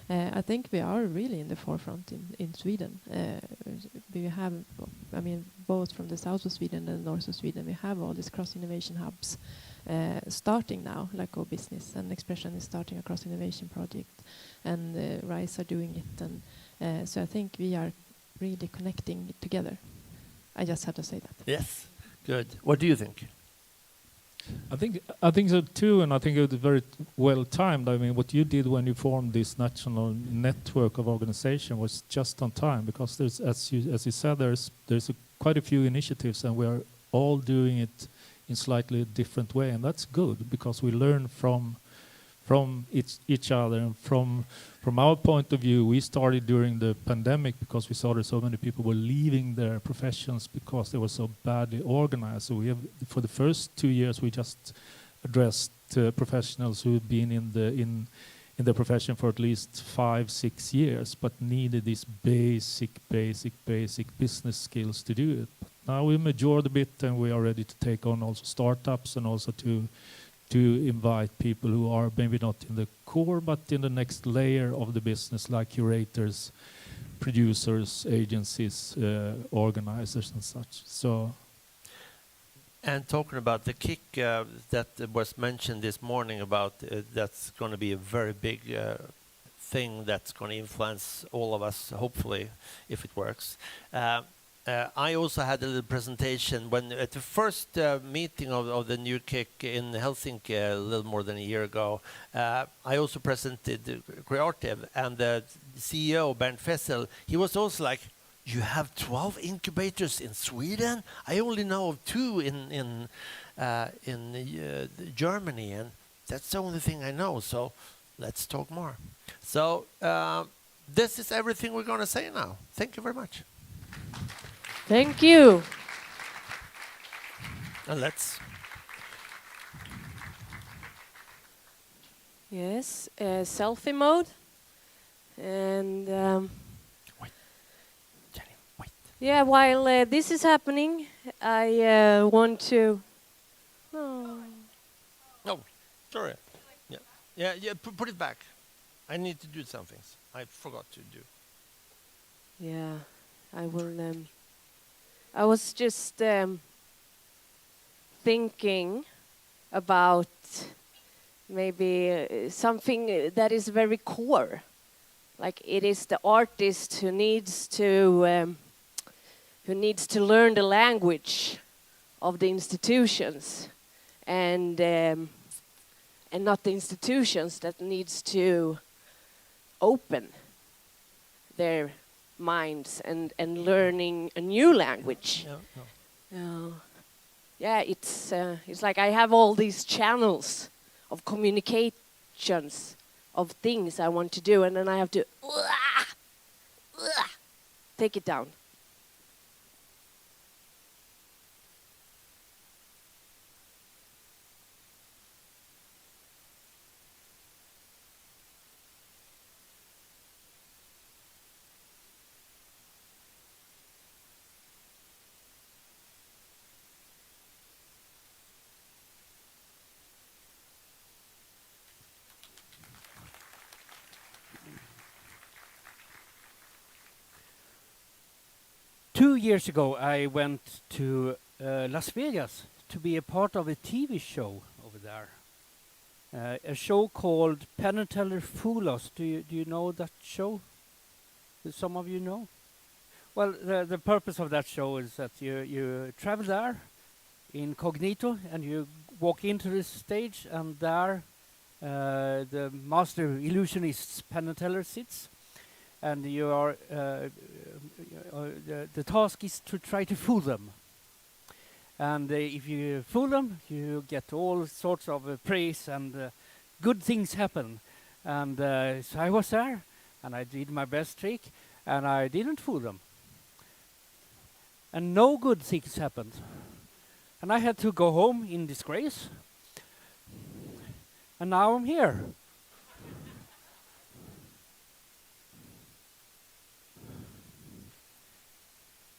I think we are really in the forefront in Sweden. We have, I mean, both from the south of Sweden and the north of Sweden, we have all these cross-innovation hubs starting now, like Go Business, and Expression is starting a cross-innovation project, and RISE are doing it, and so I think we are really connecting it together. I just had to say that. Yes, good. What do you think? I think so too, and I think it was very well timed. I mean, what you did when you formed this national network of organization was just on time, because there's, as you said, there's quite a few initiatives, and we are all doing it in slightly different way, and that's good because we learn from each other. And from our point of view, we started during the pandemic because we saw that so many people were leaving their professions because they were so badly organized. So we have, for the first 2 years, we just addressed professionals who had been in the profession for at least 5-6 years, but needed these basic business skills to do it. But now we matured a bit, and we are ready to take on also startups, and also to invite people who are maybe not in the core, but in the next layer of the business, like curators, producers, agencies, organizers, and such. So. And talking about the kick that was mentioned this morning about that's going to be a very big thing that's going to influence all of us, hopefully, if it works. I also had a little presentation when at the first meeting of the new kick in Helsinki a little more than a year ago. I also presented CreARTive, and the CEO, Bernd Fessel, he was also like, "You have 12 incubators in Sweden? I only know of 2 in Germany, and that's the only thing I know, so let's talk more." So this is everything we're going to say now. Thank you very much. Thank you. And let's. Yes, selfie mode. And wait. Jenny, wait. Yeah, while this is happening, I want to. Oh. Oh, sorry. Yeah. Put it back. I need to do some things I forgot to do. Yeah, I will. I was just thinking about maybe something that is very core. Like it is the artist who needs to learn the language of the institutions, and not the institutions that needs to open their minds and learning a new language. Yeah, it's like I have all these channels of communications of things I want to do, and then I have to take it down. Two years ago, I went to Las Vegas to be a part of a TV show over there. A show called Penn and Teller Fool Us. Do you know that show? Do some of you know? Well, the purpose of that show is that you travel there incognito, and you walk into the stage, and there the master illusionist Penn and Teller sits. And you are the task is to try to fool them. And if you fool them, you get all sorts of praise, and good things happen. And so I was there, and I did my best trick, and I didn't fool them. And no good things happened. And I had to go home in disgrace. And now I'm here.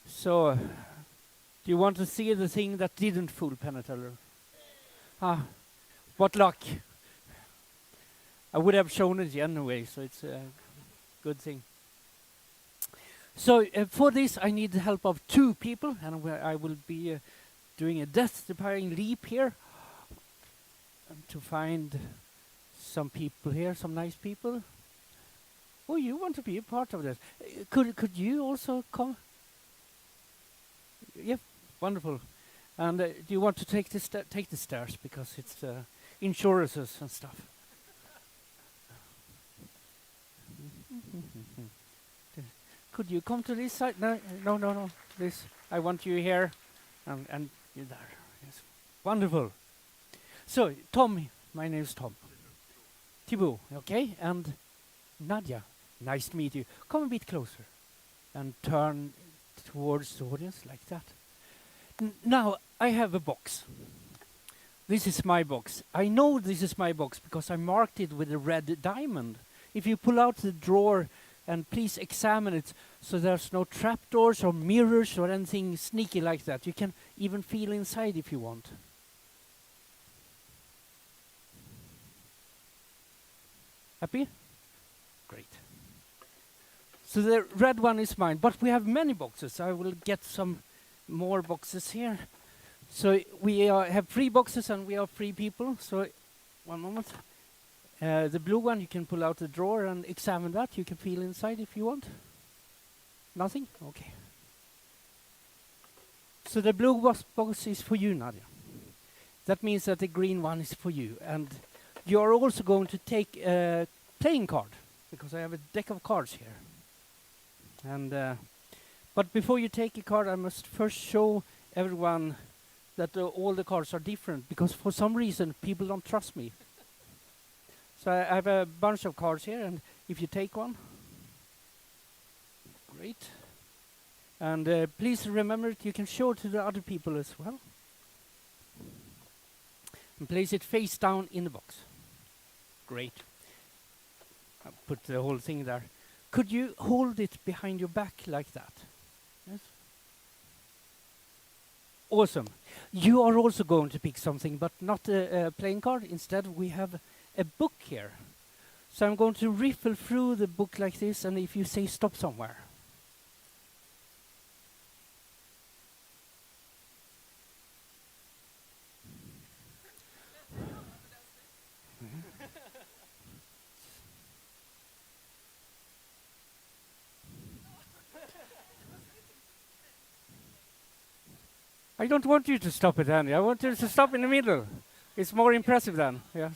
So, do you want to see the thing that didn't fool Penn and Teller? What luck. I would have shown it anyway, so it's a good thing. So, for this, I need the help of 2 people, and I will be doing a death-defying leap here to find some people here, some nice people. Oh, you want to be a part of this? Could you also come? Yep, wonderful. And do you want to take the stairs, because it's insurances and stuff? Could you come to this side? No. This. I want you here, and you there. Yes, wonderful. So, Tom, my name is Tom. Thibaut, okay, and Nadia. Nice to meet you. Come a bit closer, and turn towards the audience like that. Now I have a box. This is my box. I know this is my box because I marked it with a red diamond. If you pull out the drawer, and please examine it so there's no trapdoors or mirrors or anything sneaky like that. You can even feel inside if you want. Happy? Great. So the red one is mine, but we have many boxes. I will get some more boxes here. So we have 3 boxes and we are 3 people. So one moment. The blue one, you can pull out the drawer and examine that. You can feel inside if you want. Nothing? Okay. So the blue box is for you, Nadia. That means that the green one is for you. And you are also going to take a playing card, because I have a deck of cards here. And but before you take a card, I must first show everyone that all the cards are different, because for some reason people don't trust me. So I have a bunch of cards here, and if you take one, great. And please remember it, you can show it to the other people as well. And place it face down in the box. Great. I'll put the whole thing there. Could you hold it behind your back like that? Yes. Awesome. You are also going to pick something, but not a playing card. Instead, we have a book here. So I'm going to riffle through the book like this, and if you say stop somewhere. I don't want you to stop it, Andy. I want you to stop in the middle. It's more impressive then. Yes.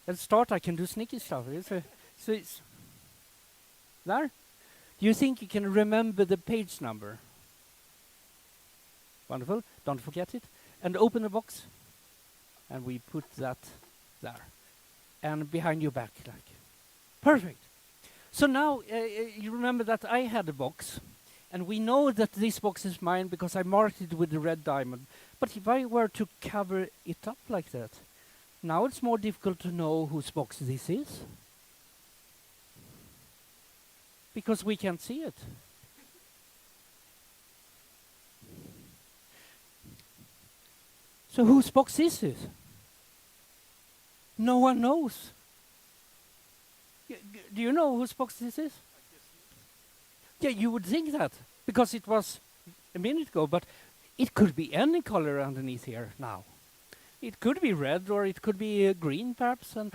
Let's start. I can do sneaky stuff. So it's there. You think you can remember the page number? Wonderful. Don't forget it. And open the box. And we put that there. And behind your back, like. Perfect. So now you remember that I had a box. And we know that this box is mine because I marked it with the red diamond. But if I were to cover it up like that, now it's more difficult to know whose box this is. Because we can't see it. So whose box is this? No one knows. Do you know whose box this is? Yeah, you would think that, because it was a minute ago, but it could be any color underneath here now. It could be red, or it could be green, perhaps, and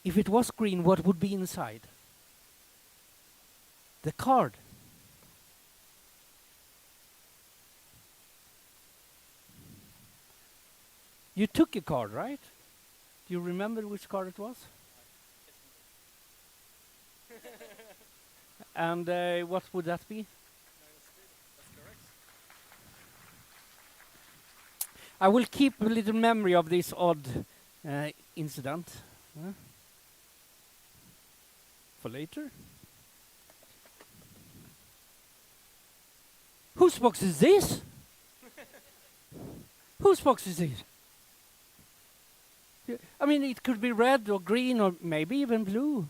if it was green, what would be inside? The card. You took a card, right? Do you remember which card it was? And what would that be? That's correct. I will keep a little memory of this odd incident for later. Whose box is this? Whose box is this? I mean, it could be red or green or maybe even blue.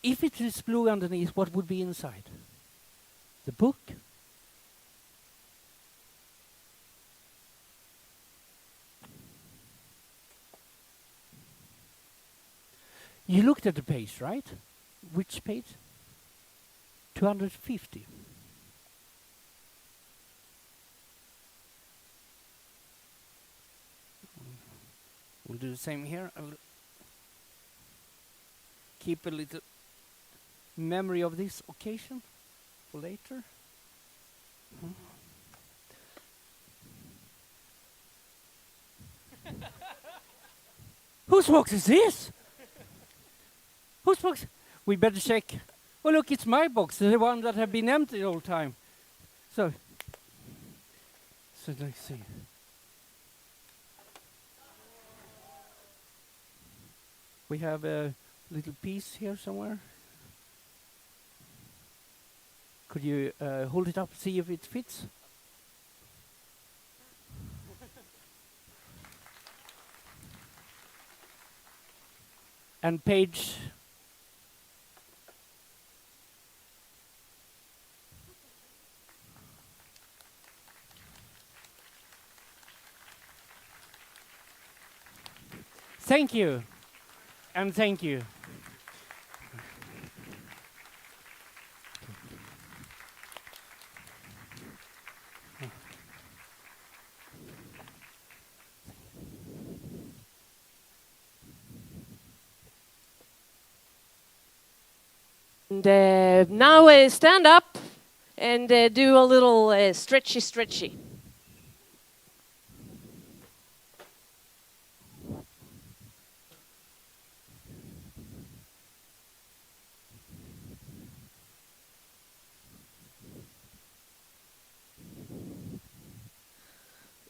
If it is blue underneath, what would be inside? The book? You looked at the page, right? Which page? 250. We'll do the same here. I will keep a little memory of this occasion for later. Whose box is this? Whose box? We better check. Oh, look, it's my box, the one that have been empty all the time. So let's see. We have a little piece here somewhere. Could you hold it up, see if it fits? And page. Thank you. And thank you. And now stand up and do a little stretchy.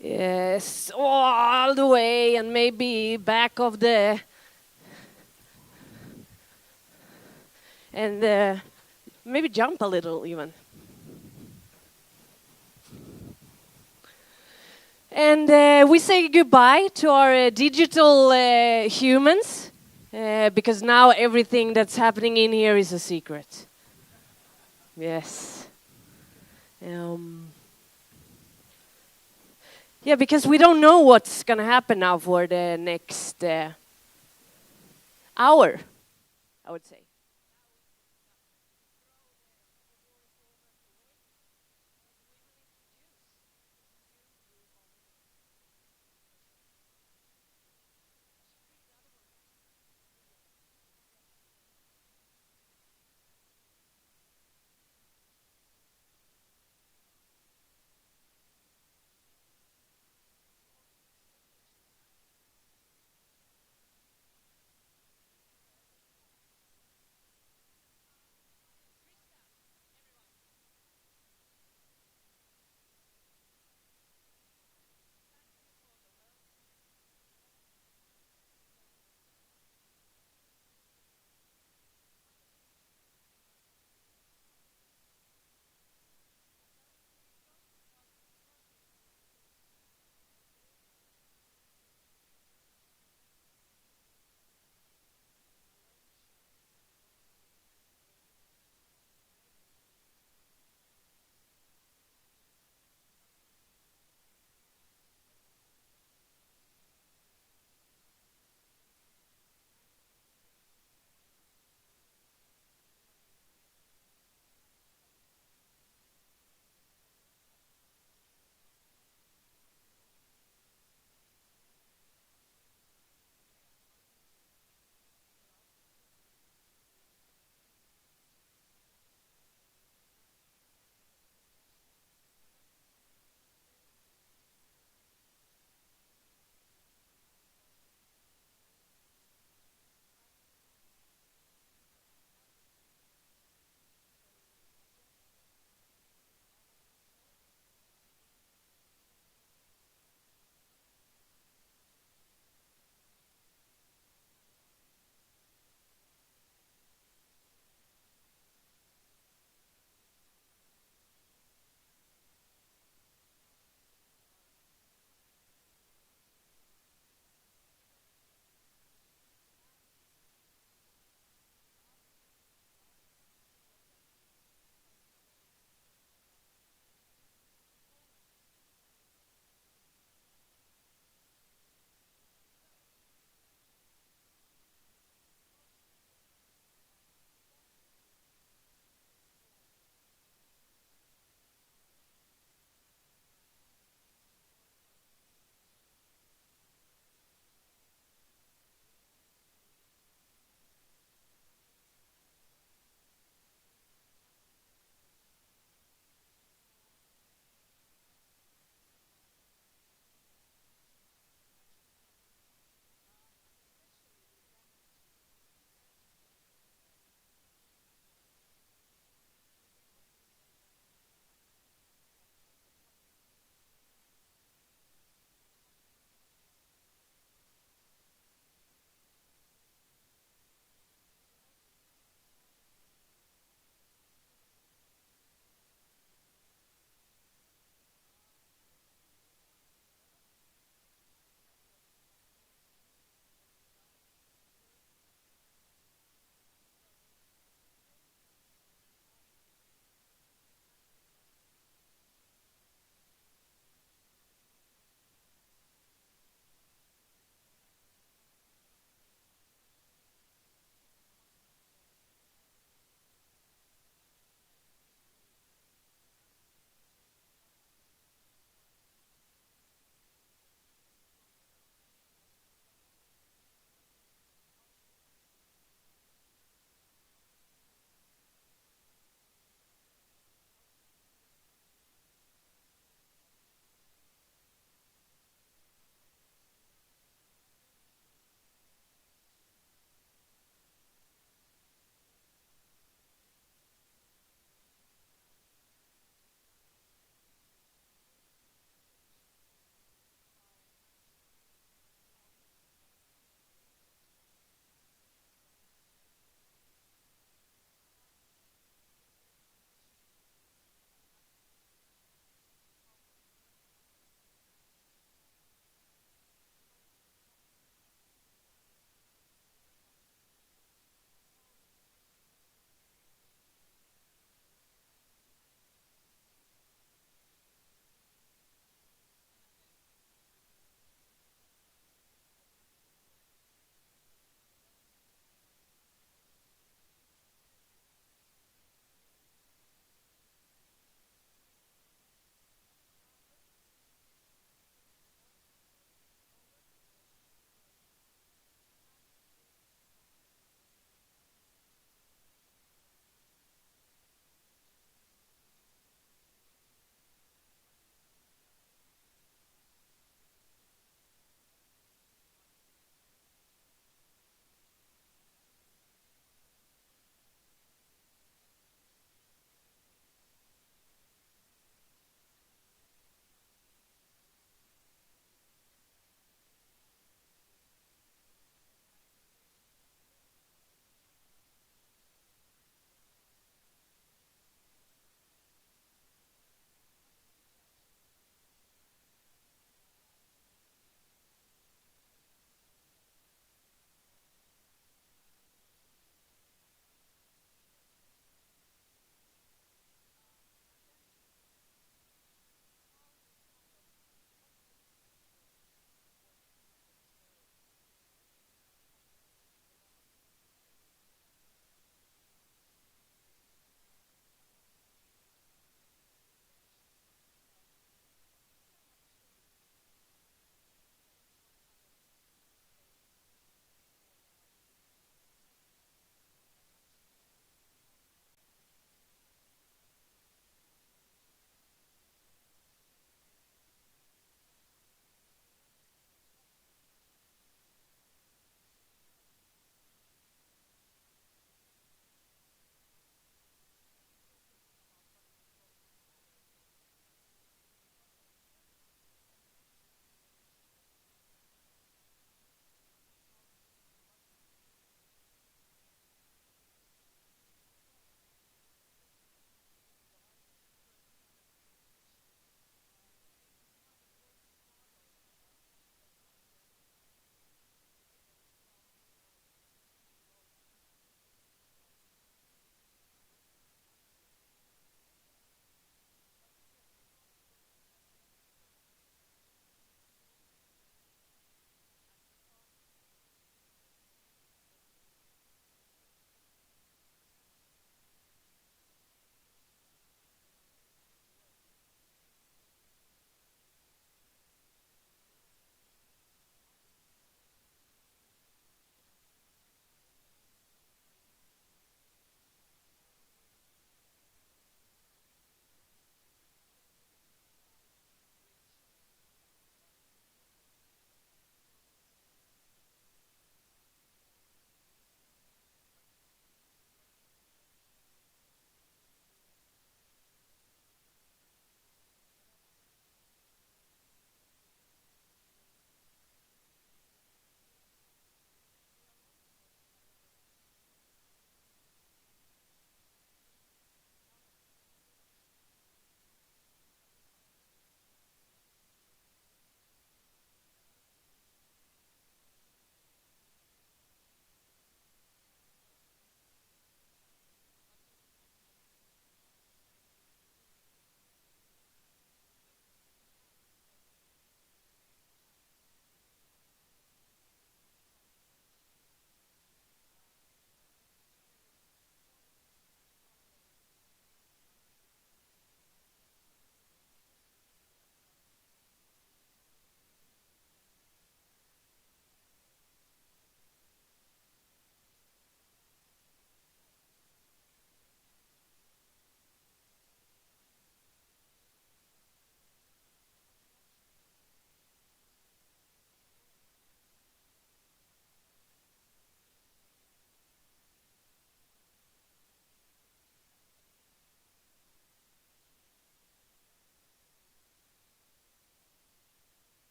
Yes, all the way, and maybe back of the... And maybe jump a little even. And we say goodbye to our digital humans, because now everything that's happening in here is a secret. Yes. Yeah, because we don't know what's going to happen now for the next hour, I would say.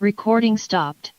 Recording stopped.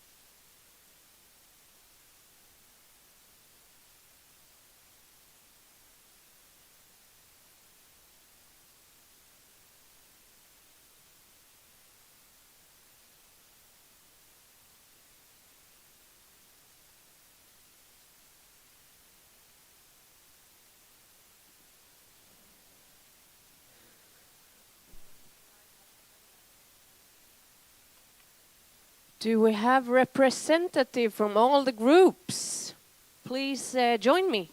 Do we have representative from all the groups? Please join me.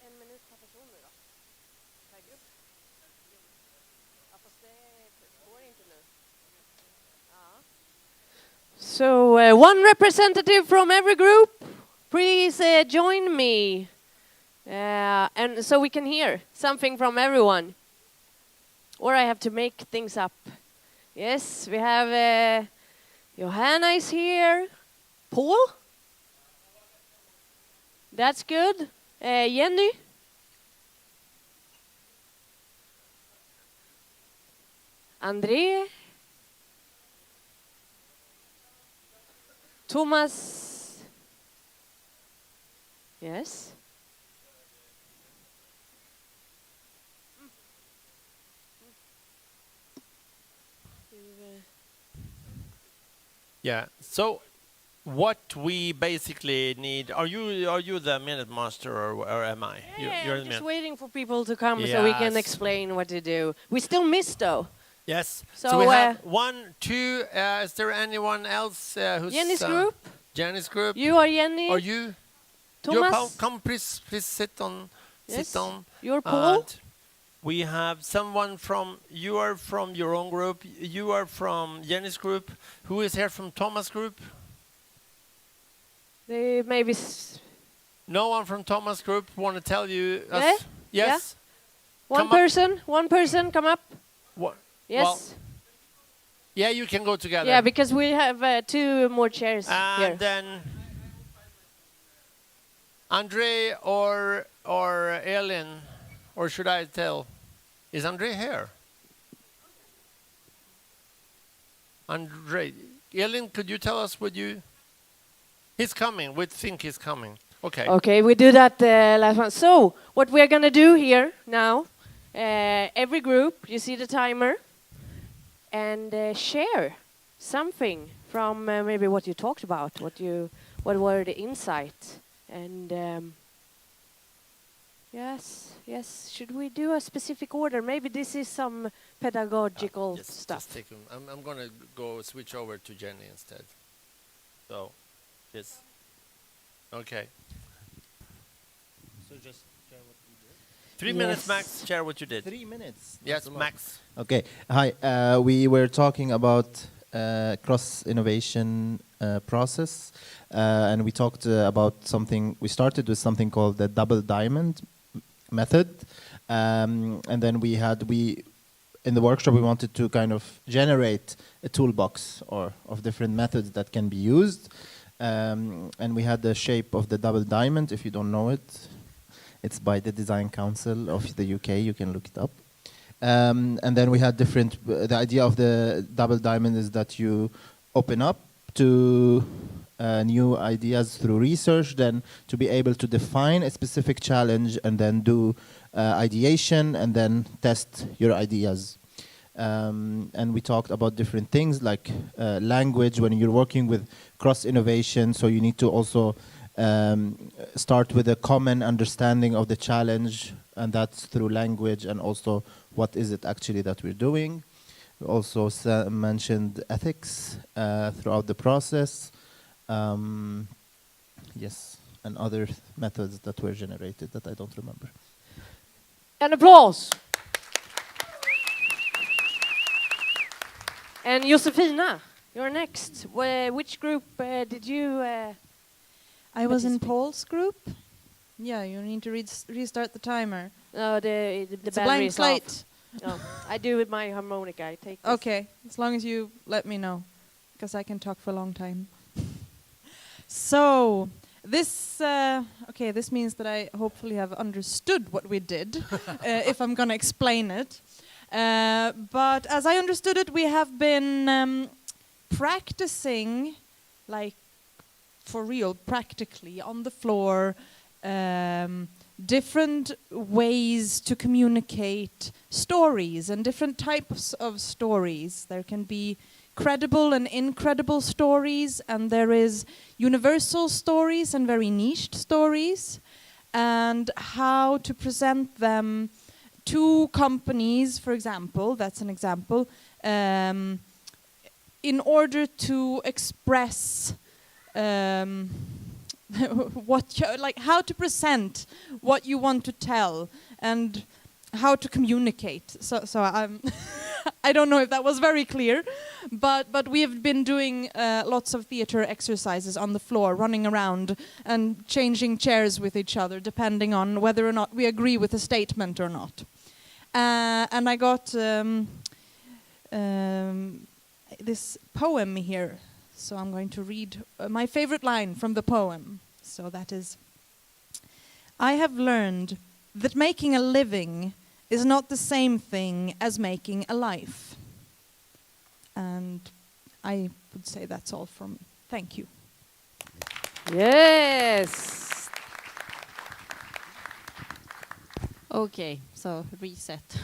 En minut per person nu då. Herregud. Ja, fast det går inte nu. Ja. So one representative from every group, please join me. And so we can hear something from everyone. Or I have to make things up. Yes, we have Johanna is here. Paul? That's good. Jenny? André? Thomas? Yes? Yeah. So, what we basically need? Are you the minute master or am I? Yeah, You're I'm the just minute. waiting for people to come so we can Yes. explain what to do. We still miss though. Yes. So, So we have 1, 2. Is there anyone else who's Jenny's group? Jenny's group. You are Jenny. Are you? Thomas? Paul, come, please sit on. Yes. Sit on. You're Paul. And we have someone from. You are from your own group. You are from Jenny's group. Who is here from Thomas' group? They maybe. No one from Thomas' group want to tell you. Yeah? Yes. One Come up. person. One person. Come up. What? Yes. Well, yeah, you can go together. Yeah, because we have 2 more chairs here. And then André or Elin, or should I tell? Is André here? André, Elin, could you tell us what you? He's coming. We think he's coming. Okay. Okay, we do that last one. So, what we're going to do here now, every group, you see the timer, and share something from maybe what you talked about, what were the insight, and yes, should we do a specific order? Maybe this is some pedagogical stuff. Just take him. I'm going to go switch over to Jenny instead. So, yes. Okay. So just share what you did. 3 minutes max. Share what you did. 3 minutes. Yes, That's a lot. max. Okay. Hi. We were talking about cross innovation process, and we talked about something. We started with something called the double diamond method, and then we in the workshop, we wanted to kind of generate a toolbox of different methods that can be used. And we had the shape of the double diamond. If you don't know it, it's by the Design Council of the UK. You can look it up. And then we had different, the idea of the double diamond is that you open up to new ideas through research, then to be able to define a specific challenge and then do ideation and then test your ideas. And we talked about different things like language when you're working with cross-innovation, so you need to also start with a common understanding of the challenge, and that's through language and also what is it actually that we're doing. We also mentioned ethics throughout the process. Yes, and other methods that were generated that I don't remember. An applause. And Josefina, you're next. Which group did you? I was in Paul's group. Yeah, you need to restart the timer. No, the it's a battery blank is slate. off. No, I do with my harmonica. I take this. Okay, as long as you let me know, because I can talk for a long time. So this this means that I hopefully have understood what we did, if I'm going to explain it. But as I understood it, we have been practicing, like for real, practically on the floor, different ways to communicate stories and different types of stories. There can be credible and incredible stories, and there is universal stories and very niched stories, and how to present them to companies, for example, that's an example, in order to express like how to present what you want to tell and how to communicate. So I'm I don't know if that was very clear, but we have been doing lots of theater exercises on the floor, running around and changing chairs with each other, depending on whether or not we agree with a statement or not. And I got this poem here, so I'm going to read my favorite line from the poem. So that is, I have learned that making a living is not the same thing as making a life. And I would say that's all from me. Thank you. Yes. Okay, so reset.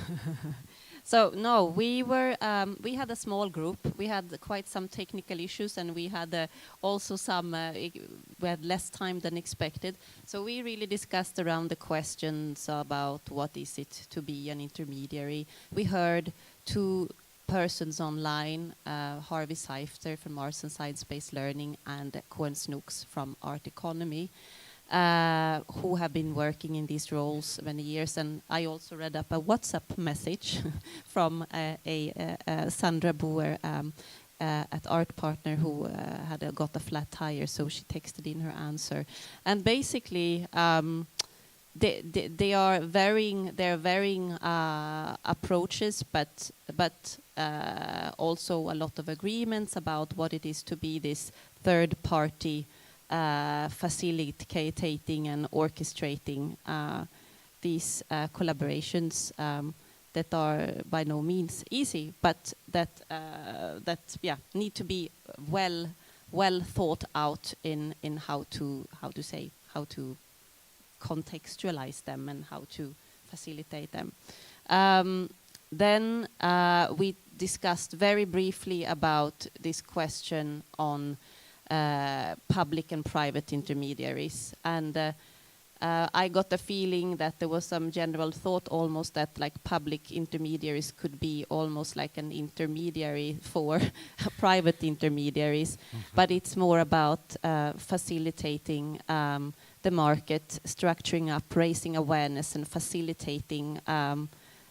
So no, we had a small group. We had quite some technical issues, and we had also some. We had less time than expected. So we really discussed around the questions about what is it to be an intermediary. We heard two persons online, Harvey Seifter from Mars and Science-Based Learning, and Koen Snoeks from Art Economy, who have been working in these roles many years. And I also read up a WhatsApp message from Sandra Boer at Art Partner, who had got a flat tire, so she texted in her answer. And basically, they are varying approaches, but also a lot of agreements about what it is to be this third party facilitating and orchestrating these collaborations that are by no means easy, but that need to be well thought out in how to contextualize them and how to facilitate them. Then we discussed very briefly about this question on public and private intermediaries, and I got the feeling that there was some general thought almost that like public intermediaries could be almost like an intermediary for private intermediaries, but it's more about facilitating the market, structuring up, raising awareness, and facilitating,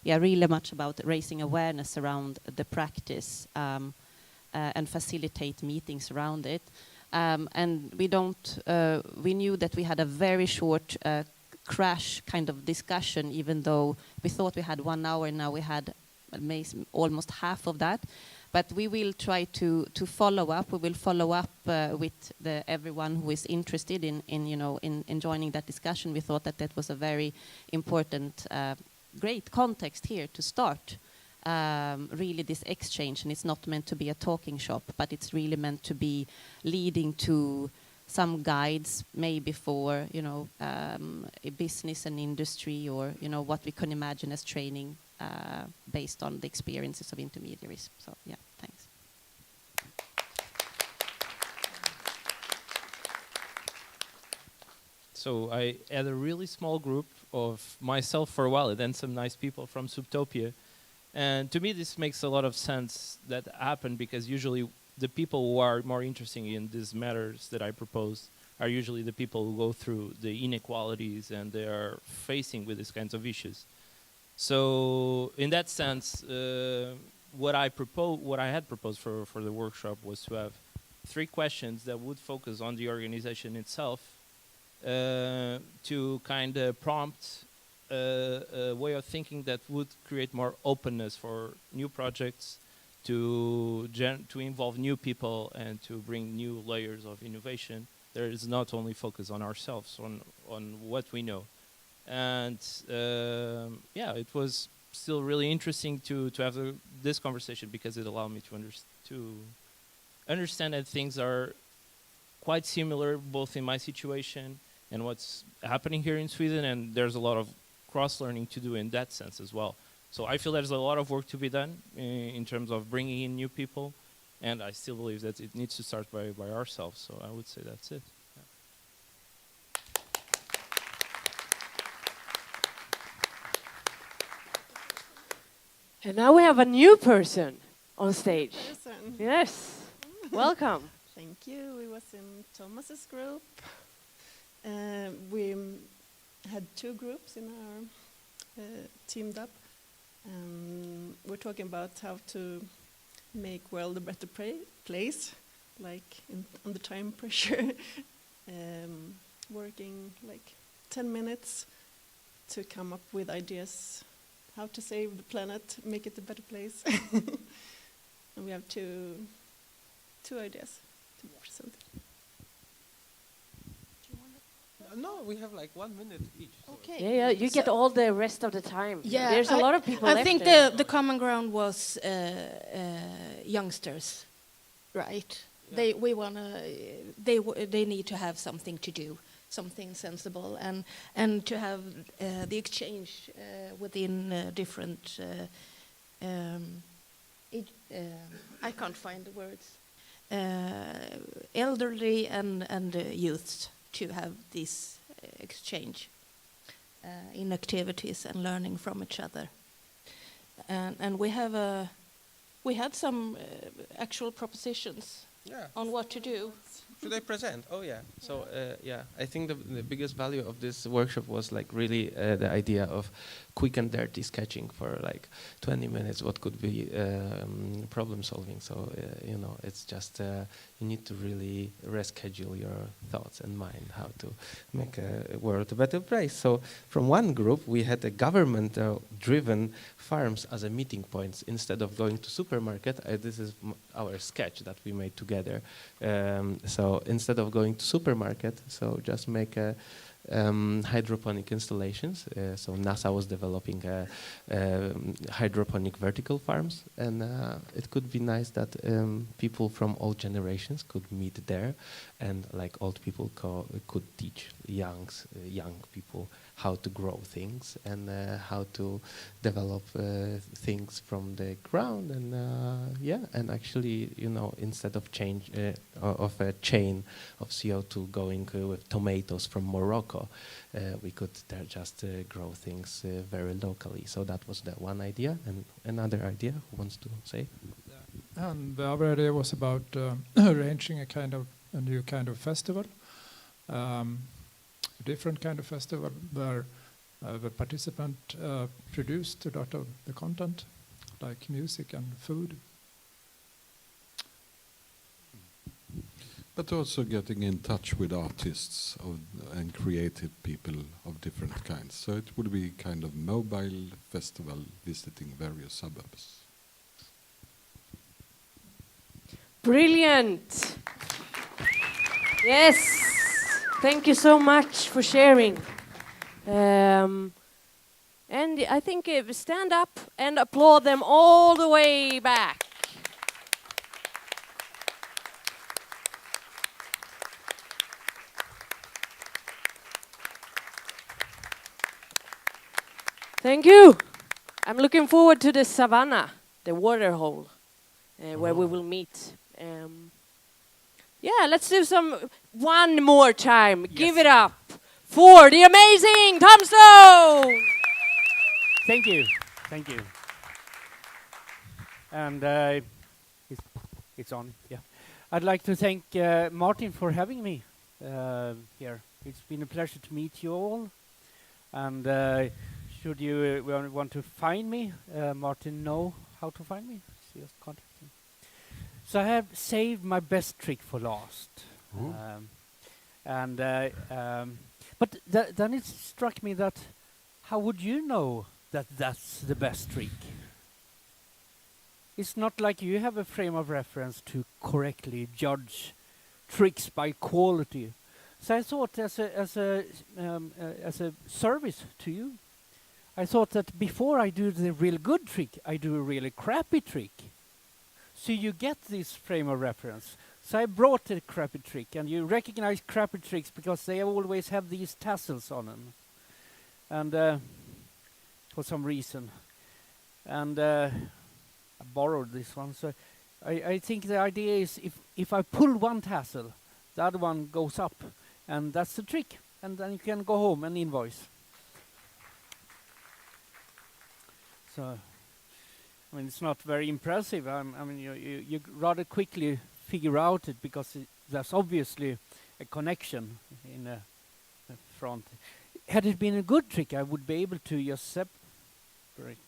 really much about raising awareness around the practice and facilitate meetings around it. And we knew that we had a very short crash kind of discussion, even though we thought we had 1 hour, now we had almost half of that. But we will try to follow up. We will follow up with everyone who is interested in joining that discussion. We thought that was a very important, great context here to start. Really this exchange, and it's not meant to be a talking shop, but it's really meant to be leading to some guides, maybe for a business and industry, or what we can imagine as training based on the experiences of intermediaries. So yeah, thanks. So I had a really small group of myself for a while, and then some nice people from Subtopia. And to me, this makes a lot of sense that happened, because usually the people who are more interesting in these matters that I propose are usually the people who go through the inequalities and they are facing with these kinds of issues. So in that sense, what I had proposed for the workshop was to have 3 questions that would focus on the organization itself, to kind of prompt a way of thinking that would create more openness for new projects, to involve new people and to bring new layers of innovation. There is not only focus on ourselves, on what we know. And yeah, it was still really interesting to have this conversation, because it allowed me to understand that things are quite similar, both in my situation and what's happening here in Sweden, and there's a lot of cross-learning to do in that sense as well. So I feel there's a lot of work to be done in terms of bringing in new people, and I still believe that it needs to start by ourselves. So I would say that's it. And now we have a new person on stage. Person. Yes, welcome. Thank you. We was in Thomas's group. We had 2 groups in our teamed up. We're talking about how to make world a better place, like under time pressure, working like 10 minutes to come up with ideas how to save the planet, make it a better place. And we have two ideas to present. No, we have like 1 minute each. Okay. Yeah, you get all the rest of the time. Yeah, there's a lot of people I left think there. the common ground was youngsters, right? Yeah. They need to have something to do, something sensible, and to have the exchange within different. I can't find the words. Elderly and youths to have this exchange in activities and learning from each other. And we had some actual propositions on what to do. Should I present? Oh yeah. So yeah, I think the biggest value of this workshop was like really the idea of quick and dirty sketching for like 20 minutes. What could be problem solving? So you know, it's just you need to really reschedule your thoughts and mind how to make a world a better place. So from one group we had a government-driven farms as a meeting points instead of going to supermarket. This is our sketch that we made together. So instead of going to supermarket, so just make hydroponic installations. So NASA was developing hydroponic vertical farms, and it could be nice that people from all generations could meet there, and like old people could teach young people how to grow things and how to develop things from the ground, and yeah, and actually, you know, instead of of a chain of CO2 going with tomatoes from Morocco, we could just grow things very locally. So that was the one idea. And another idea, who wants to say? Yeah. And the other idea was about arranging a new kind of festival. Different kind of festival where the participant produced a lot of the content, like music and food. But also getting in touch with artists and creative people of different kinds. So it would be kind of mobile festival visiting various suburbs. Brilliant. Yes. Thank you so much for sharing. And I think stand up and applaud them all the way back. Thank you. I'm looking forward to the savannah, the water hole, where we will meet. Yeah, let's do one more time. Yes. Give it up for the amazing Tom Stone. Thank you. Thank you. And it's on, yeah. I'd like to thank Martin for having me here. It's been a pleasure to meet you all. And should you want to find me, Martin know how to find me. Just contact me. So I have saved my best trick for last. But then it struck me that how would you know that that's the best trick? It's not like you have a frame of reference to correctly judge tricks by quality. So I thought as a service to you, I thought that before I do the real good trick, I do a really crappy trick. So you get this frame of reference. So I brought a crappy trick, and you recognize crappy tricks because they always have these tassels on them. And for some reason. And I borrowed this one. So I think the idea is if I pull one tassel, the other one goes up. And that's the trick. And then you can go home and invoice. So, I mean, it's not very impressive. I mean, you rather quickly figure out it because there's obviously a connection in the front. Had it been a good trick, I would be able to just separate.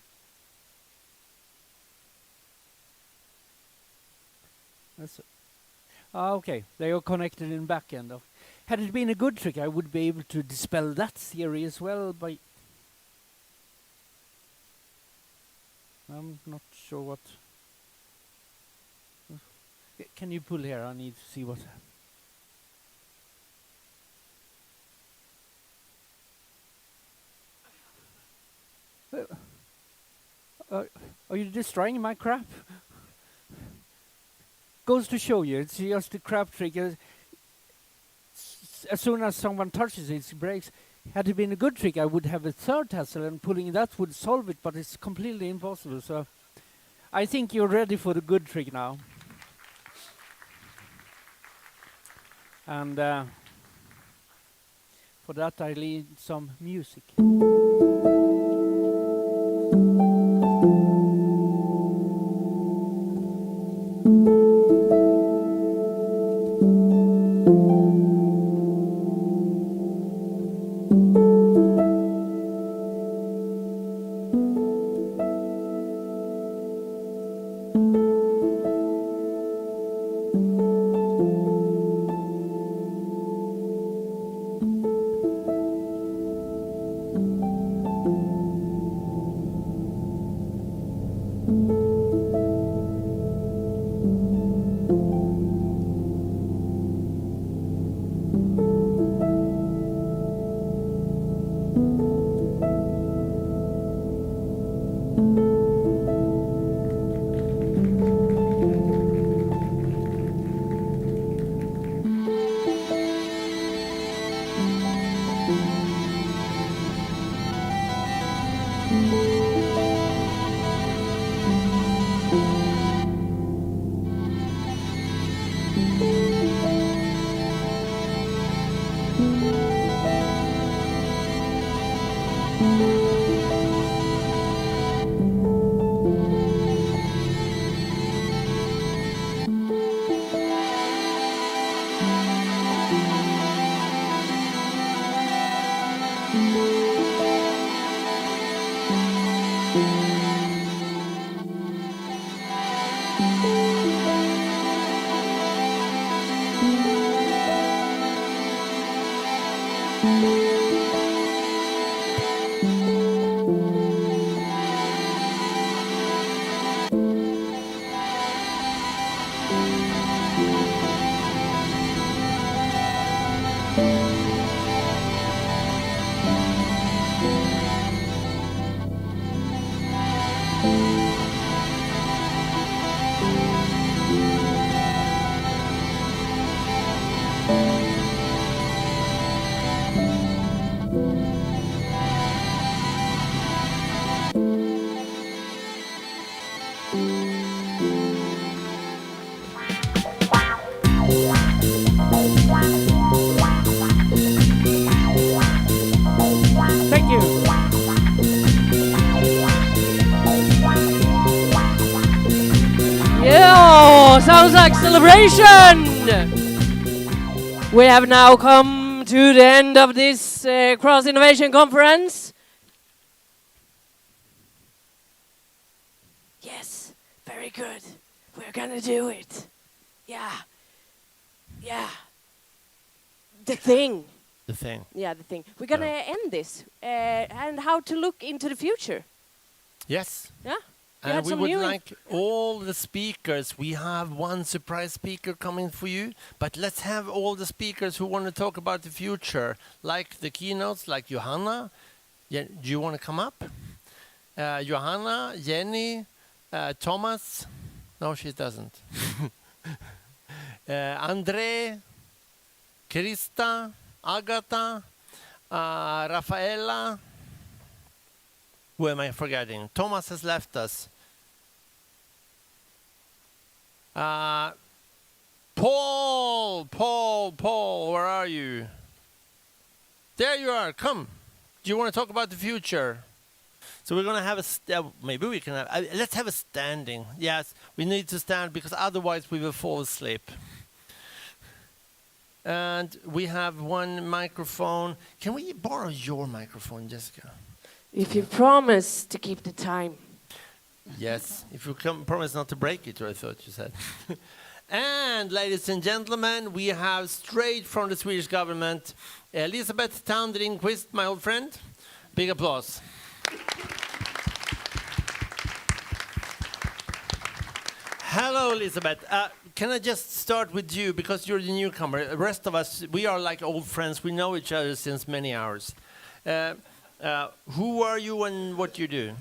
Okay, they are connected in back end. Had it been a good trick, I would be able to dispel that theory as well by... I'm not sure what... Can you pull here? I need to see what... Are you destroying my crap? Goes to show you, it's just a crap trick. As soon as someone touches it, it breaks. Had it been a good trick, I would have a third tassel, and pulling that would solve it, but it's completely impossible. So I think you're ready for the good trick now. And for that, I need some music. Thank you. Yeah, sounds like celebration. We have now come to the end of this Cross Innovation Conference. Yes, very good. We're gonna do it. Yeah. Yeah. The thing. The thing. Yeah, the thing. We're gonna end this and how to look into the future. Yes. Yeah. You And had we some would new like all the speakers. We have one surprise speaker coming for you, but let's have all the speakers who want to talk about the future, like the keynotes, like Johanna. Do you want to come up? Johanna, Jenny, Thomas. No, she doesn't. André, Krista, Agatha, Raffaela. Who am I forgetting? Thomas has left us. Paul, where are you? There you are, come. Do you want to talk about the future? So we're going to have maybe we can have, let's have a standing. Yes, we need to stand because otherwise we will fall asleep. And we have one microphone. Can we borrow your microphone, Jessica? If you promise to keep the time. Yes, if you promise not to break it, I thought you said. And ladies and gentlemen, we have straight from the Swedish government, Elisabeth Tandring-Quist, my old friend. Big applause. Hello, Elisabeth. Can I just start with you, because you're the newcomer. The rest of us, we are like old friends. We know each other since many hours. Who are you and what you do?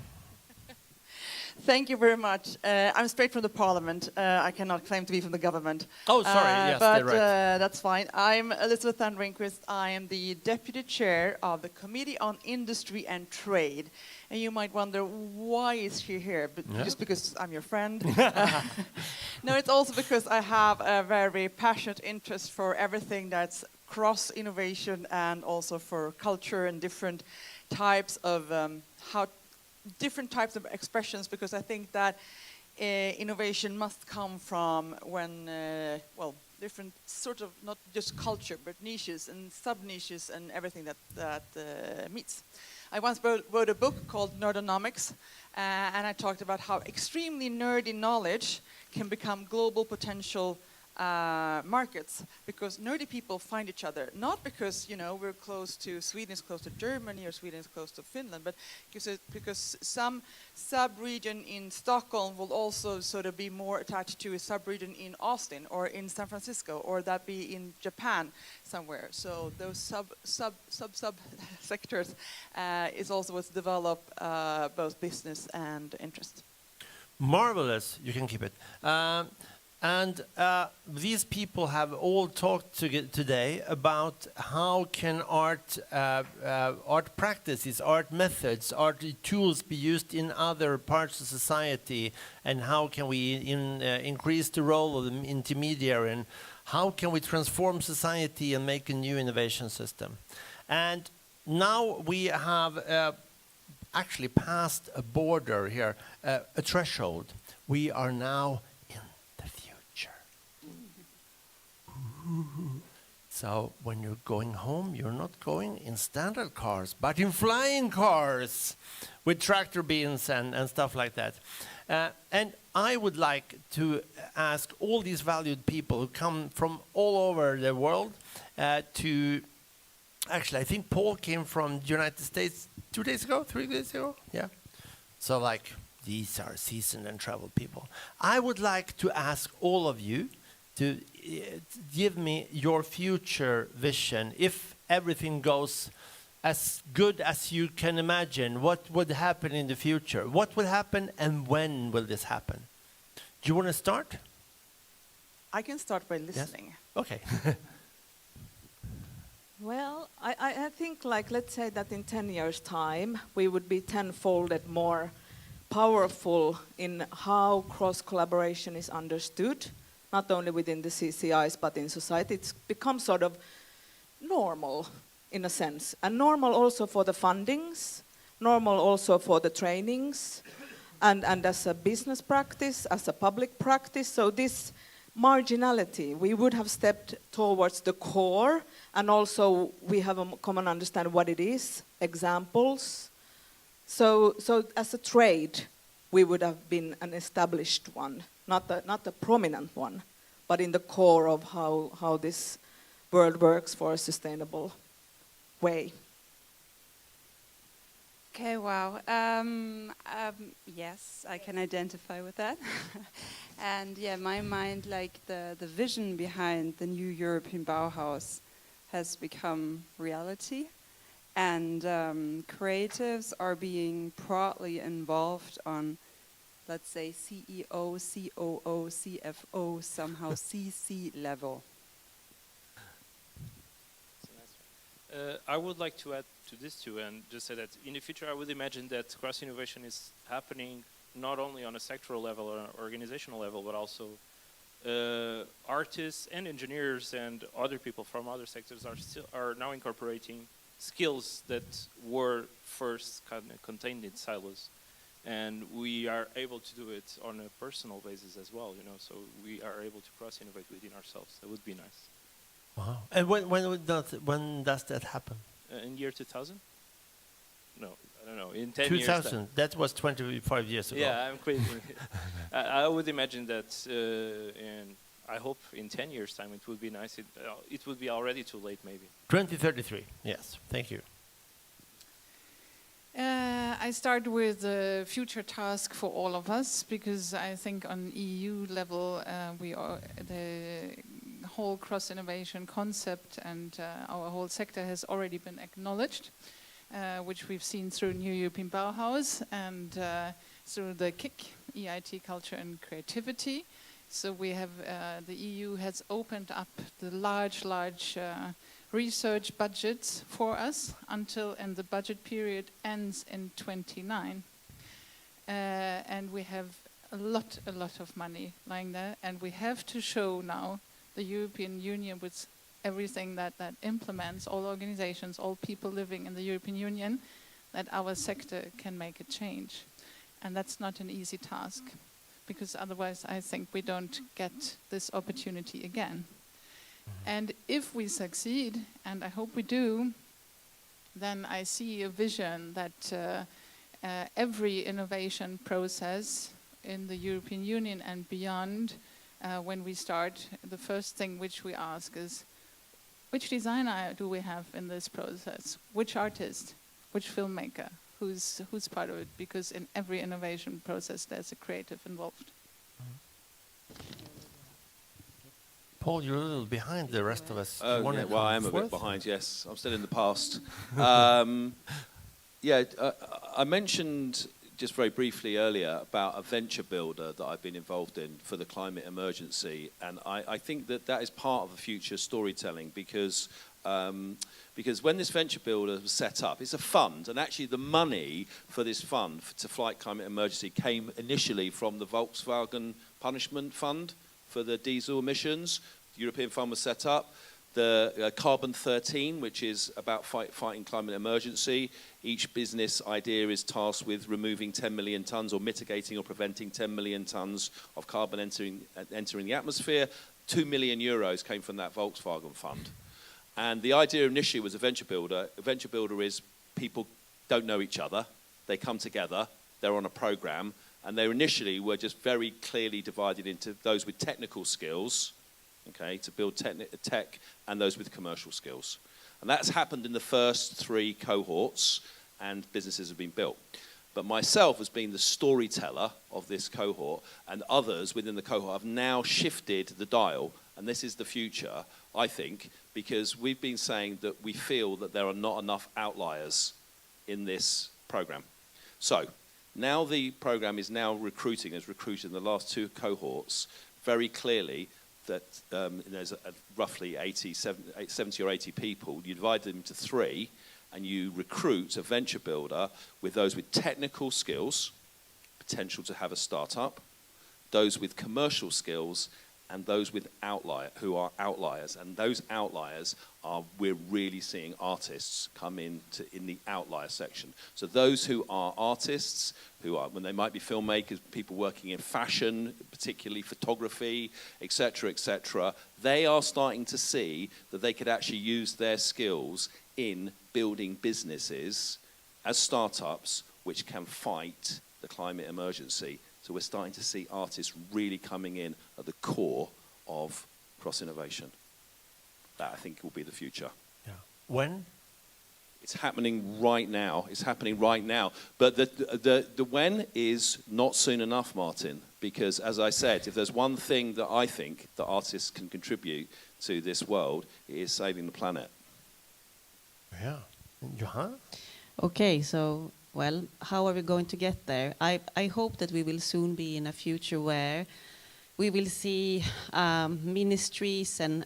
Thank you very much. I'm straight from the parliament. I cannot claim to be from the government. Oh, sorry. Yes, but right. that's fine. I'm Elisabeth Tandring-Quist. I am the deputy chair of the Committee on Industry and Trade. And you might wonder, why is she here? But Yeah. just because I'm your friend? No, it's also because I have a very passionate interest for everything that's cross-innovation and also for culture and different types of different types of expressions, because I think that innovation must come from different sort of, not just culture, but niches and sub-niches and everything that meets. I once wrote a book called Nerdonomics, and I talked about how extremely nerdy knowledge can become global potential markets, because nerdy people find each other, not because we're close to Sweden is close to Germany or Sweden is close to Finland, but because some sub-region in Stockholm will also sort of be more attached to a sub-region in Austin or in San Francisco, or that be in Japan somewhere. So those sub sectors is also what's develop both business and interest. Marvelous. You can keep it. And these people have all talked today about how can art practices, art methods, art tools be used in other parts of society, and how can we increase the role of the intermediary, and how can we transform society and make a new innovation system. And now we have actually passed a border here, a threshold. We are now so when you're going home, you're not going in standard cars, but in flying cars with tractor beams and stuff like that. And I would like to ask all these valued people who come from all over the world to... Actually, I think Paul came from the United States 2 days ago, 3 days ago? Yeah. So like, these are seasoned and traveled people. I would like to ask all of you to give me your future vision. If everything goes as good as you can imagine, what would happen in the future? What will happen and when will this happen? Do you want to start? I can start by listening. Yes? Okay. Well, I think, like, let's say that in 10 years' time, we would be tenfolded more powerful in how cross-collaboration is understood, not only within the CCIs but in society. It's become sort of normal in a sense, and normal also for the fundings, normal also for the trainings, and as a business practice, as a public practice. So this marginality, we would have stepped towards the core, and also we have a common understanding what it is, examples. So as a trade, we would have been an established one, not a prominent one, but in the core of how this world works for a sustainable way. Okay, wow. Yes, I can identify with that. And yeah, my mind, like the vision behind the new European Bauhaus has become reality. And creatives are being broadly involved on, let's say, CEO, COO, CFO, somehow CC level. I would like to add to this too, and just say that in the future I would imagine that cross-innovation is happening not only on a sectoral level or organizational level, but also artists and engineers and other people from other sectors are now incorporating skills that were first kind of contained in silos, and we are able to do it on a personal basis as well. So we are able to cross-innovate within ourselves. That would be nice. Wow. And when does that happen? In year 2000? No, I don't know. In 10 2000. years. 2000. That was 25 years ago. Yeah, I'm crazy. I would imagine that, and I hope in 10 years' time it would be nice. It would be already too late, maybe. 2033. Yes. Thank you. I start with a future task for all of us, because I think on EU level the whole cross-innovation concept and our whole sector has already been acknowledged, which we've seen through New European Bauhaus and through the KIC, EIT Culture and Creativity. So we have the EU has opened up the large research budgets for us and the budget period ends in 29. And we have a lot of money lying there, and we have to show now the European Union with everything that implements, all organizations, all people living in the European Union, that our sector can make a change. And that's not an easy task, because otherwise I think we don't get this opportunity again. And if we succeed, and I hope we do, then I see a vision that every innovation process in the European Union and beyond, when we start, the first thing which we ask is, which designer do we have in this process? Which artist? Which filmmaker? Who's part of it? Because in every innovation process there's a creative involved. Paul, you're a little behind the rest of us. Well, I am a bit behind, yes. I'm still in the past. I mentioned just very briefly earlier about a venture builder that I've been involved in for the climate emergency. And I think that is part of the future storytelling, because when this venture builder was set up, it's a fund, and actually the money for this fund to fight climate emergency came initially from the Volkswagen Punishment Fund for the diesel emissions. The European fund was set up. The Carbon 13, which is about fighting climate emergency. Each business idea is tasked with removing 10 million tons or mitigating or preventing 10 million tons of carbon entering the atmosphere. 2 million euros came from that Volkswagen fund. And the idea initially was a venture builder. A venture builder is people don't know each other. They come together. They're on a program. And they initially were just very clearly divided into those with technical skills, okay, to build tech, and those with commercial skills. And that's happened in the first 3 cohorts, and businesses have been built. But myself as being the storyteller of this cohort, and others within the cohort have now shifted the dial, and this is the future, I think, because we've been saying that we feel that there are not enough outliers in this program. So now the program is now has recruited in the last 2 cohorts very clearly that there's roughly 70 or 80 people. You divide them into 3, and you recruit a venture builder with those with technical skills, potential to have a startup, those with commercial skills, and those with who are outliers. And those outliers are, we're really seeing artists come in the outlier section. So those who are artists, when they might be filmmakers, people working in fashion, particularly photography, etc., they are starting to see that they could actually use their skills in building businesses as startups which can fight the climate emergency. So we're starting to see artists really coming in at the core of cross-innovation. That, I think, will be the future. Yeah. When? It's happening right now. It's happening right now. But the when is not soon enough, Martin, because, as I said, if there's one thing that I think that artists can contribute to this world, it is saving the planet. Yeah. Johanna? Okay, so, well, how are we going to get there? I hope that we will soon be in a future where we will see ministries and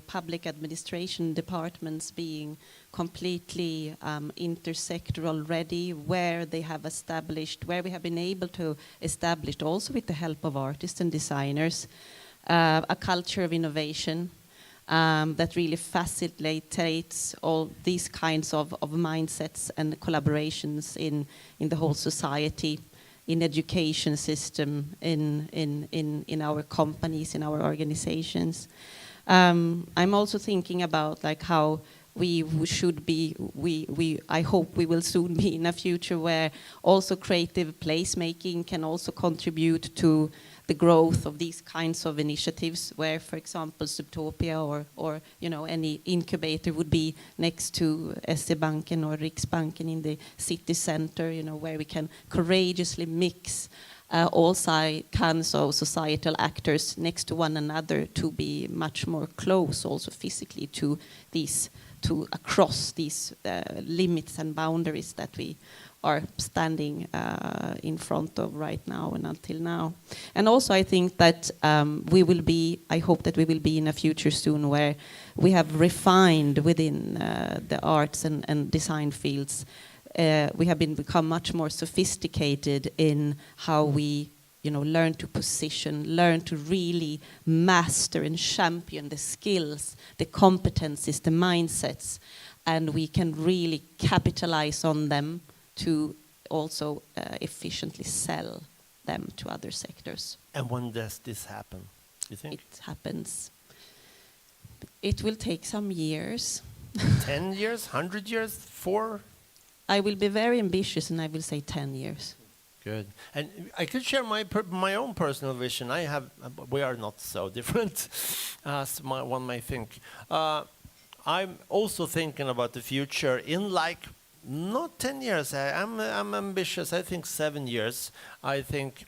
public administration departments being completely intersectoral ready, where we have been able to establish, also with the help of artists and designers, a culture of innovation that really facilitates all these kinds of mindsets and collaborations in the whole society, in education system, in our companies, in our organizations. I'm also thinking about like how I hope we will soon be in a future where also creative placemaking can also contribute to the growth of these kinds of initiatives, where, for example, Subtopia or any incubator would be next to SE-banken or Riksbanken in the city center, where we can courageously mix all kinds of societal actors next to one another to be much more close, also physically, to across these limits and boundaries that we are standing in front of right now and until now. And also I think that I hope that we will be in a future soon where we have refined within the arts and design fields. We have become much more sophisticated in how we learn to position, learn to really master and champion the skills, the competencies, the mindsets, and we can really capitalize on them to also efficiently sell them to other sectors. And when does this happen, do you think? It happens. It will take some years. 10 years, 100 years, 4? I will be very ambitious and I will say 10 years. Good. And I could share my own personal vision. We are not so different as one may think. I'm also thinking about the future in not 10 years. I'm ambitious. I think 7 years. I think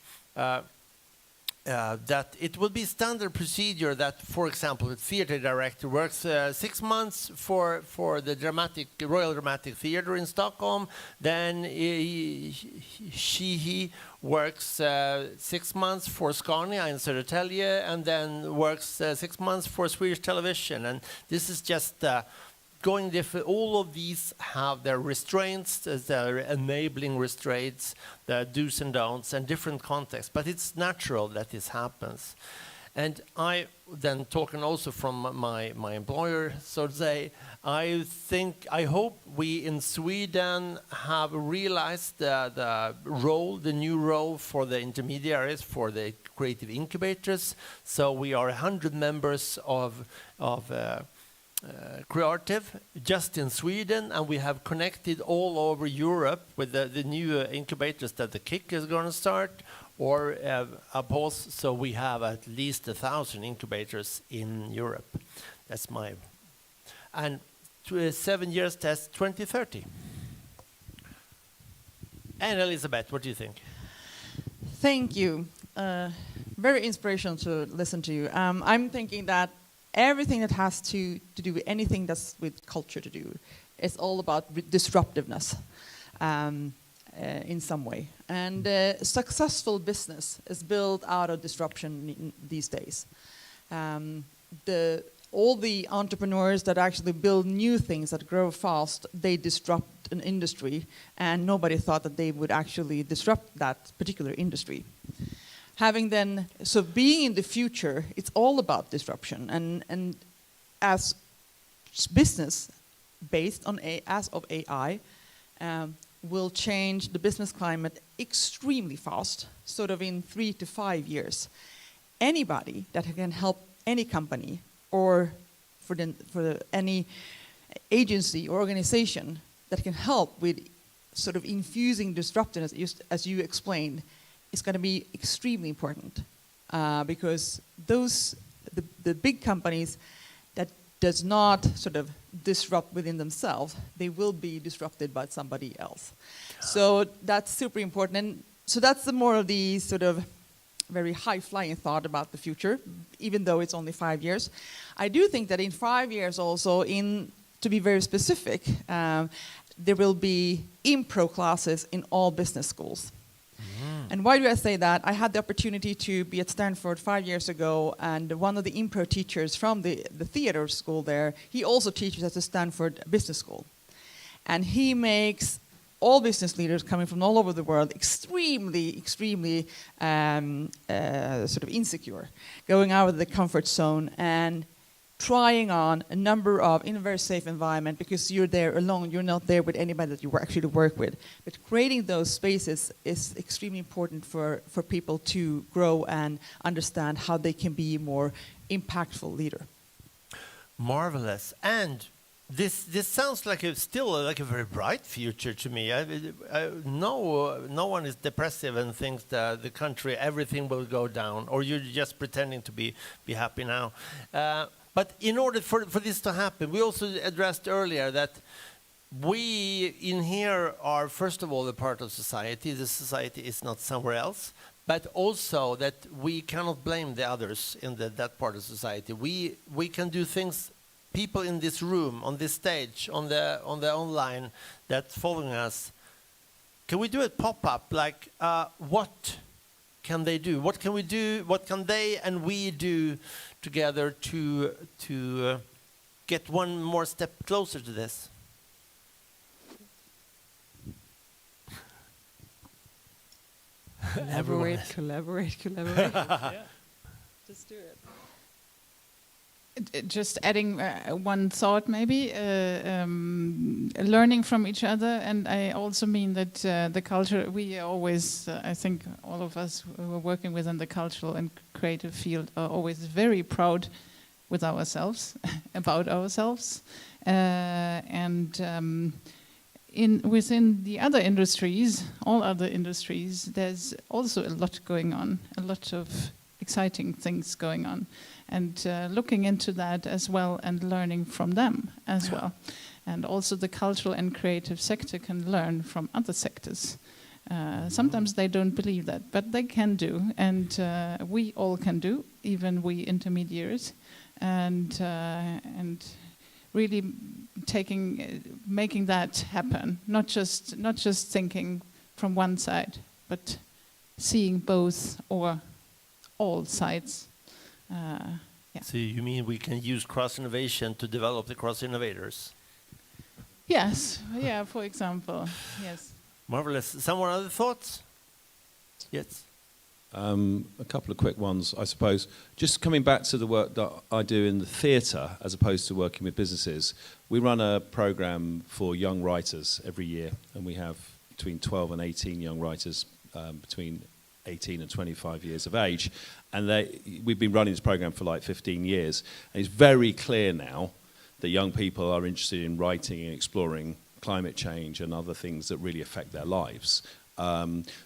that it will be standard procedure that, for example, a theater director works 6 months for the Royal Dramatic Theatre in Stockholm. Then he works 6 months for Scania in Södertälje, and then works 6 months for Swedish Television. And this is just going different. All of these have their restraints, their enabling restraints, their do's and don'ts, and different contexts. But it's natural that this happens. And I then, talking also from my employer, so to say, I hope we in Sweden have realized the new role for the intermediaries, for the creative incubators. So we are 100 members of CreARTive just in Sweden, and we have connected all over Europe with the new incubators that the KIC is going to start, or APOS, so we have at least 1,000 incubators in Europe. That's and 7 years test 2030. And Elizabeth, what do you think? Thank you. Very inspirational to listen to you. I'm thinking that everything that has to do with anything that's with culture to do is all about disruptiveness in some way. And successful business is built out of disruption these days. The all the entrepreneurs that actually build new things that grow fast, they disrupt an industry, and nobody thought that they would actually disrupt that particular industry. So being in the future, it's all about disruption, and as business based on as of AI will change the business climate extremely fast, sort of in 3 to 5 years. Anybody that can help any company or for any agency or organization that can help with sort of infusing disruptiveness, as you explained, is going to be extremely important because the big companies that does not sort of disrupt within themselves, they will be disrupted by somebody else. So that's super important. And so that's the more of the sort of very high-flying thought about the future, even though it's only 5 years. I do think that in 5 years also, to be very specific, there will be impro classes in all business schools. And why do I say that? I had the opportunity to be at Stanford 5 years ago, and one of the impro teachers from the theater school there, he also teaches at the Stanford Business School. And he makes all business leaders coming from all over the world extremely sort of insecure, going out of the comfort zone and trying on a number of, in a very safe environment, because you're there alone, you're not there with anybody that you actually work with. But creating those spaces is extremely important for people to grow and understand how they can be a more impactful leader. Marvelous. And this sounds like still like a very bright future to me. No one is depressive and thinks that the country, everything will go down, or you're just pretending to be happy now. But in order for this to happen, we also addressed earlier that we in here are, first of all, a part of society. The society is not somewhere else. But also that we cannot blame the others in that part of society. We can do things. People in this room, on this stage, on the online that's following us, can we do a pop-up? Like, what can they do? What can we do? What can they and we do together to get one more step closer to this? Collaborate. Yeah. Just do it. Just adding one thought, maybe learning from each other, and I also mean that the culture. We always, I think, all of us who are working within the cultural and creative field are always very proud with ourselves, about ourselves, and within the other industries, all other industries, there's also a lot going on, a lot of exciting things going on. And looking into that as well and learning from them as well. And also the cultural and creative sector can learn from other sectors. Sometimes they don't believe that, but they can do. And we all can do, even we intermediaries. And really making that happen. Not just thinking from one side, but seeing both or all sides. Yeah. So you mean we can use cross-innovation to develop the cross-innovators? Yes. Yeah, for example. Yes. Marvelous. Someone other thoughts? Yes. A couple of quick ones, I suppose. Just coming back to the work that I do in the theatre as opposed to working with businesses, we run a programme for young writers every year, and we have between 12 and 18 young writers between 18 and 25 years of age, and we've been running this program for like 15 years, and it's very clear now that young people are interested in writing and exploring climate change and other things that really affect their lives.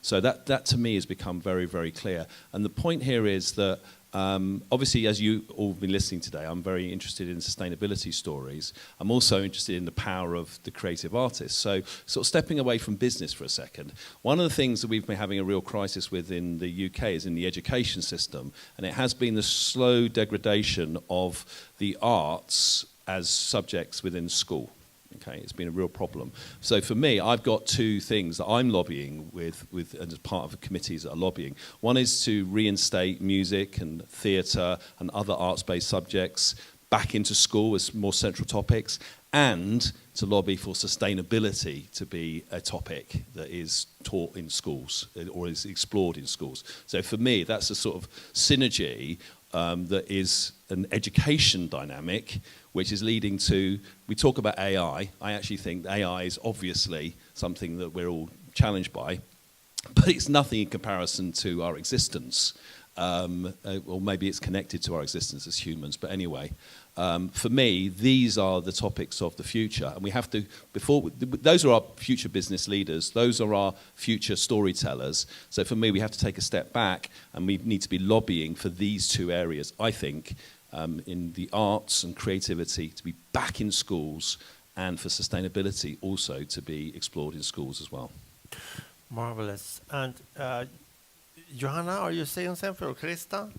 So that to me has become very, very clear. And the point here is that obviously, as you all have been listening today, I'm very interested in sustainability stories. I'm also interested in the power of the creative artists. So sort of stepping away from business for a second, one of the things that we've been having a real crisis with in the UK is in the education system, and it has been the slow degradation of the arts as subjects within school. Okay, it's been a real problem. So for me, I've got two things that I'm lobbying with and as part of the committees that are lobbying. One is to reinstate music and theatre and other arts-based subjects back into school as more central topics, and to lobby for sustainability to be a topic that is taught in schools or is explored in schools. So for me, that's a sort of synergy that is an education dynamic, which is leading to, we talk about AI. I actually think AI is obviously something that we're all challenged by, but it's nothing in comparison to our existence. Or maybe it's connected to our existence as humans, but anyway, for me, these are the topics of the future, and we have to, those are our future business leaders, those are our future storytellers, so for me, we have to take a step back, and we need to be lobbying for these two areas, I think, in the arts and creativity, to be back in schools, and for sustainability also to be explored in schools as well. Marvelous. And Johanna, are you saying something, or Krista?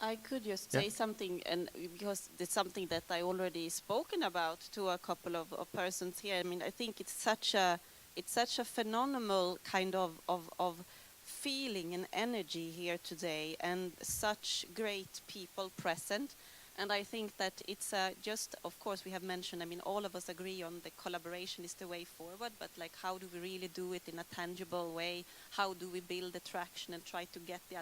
I could just say something, and because it's something that I already spoken about to a couple of persons here. I mean, I think it's such a phenomenal kind of feeling and energy here today, and such great people present. And I think that it's just, of course, we have mentioned, I mean, all of us agree on the collaboration is the way forward, but like, how do we really do it in a tangible way? How do we build the traction and try to get the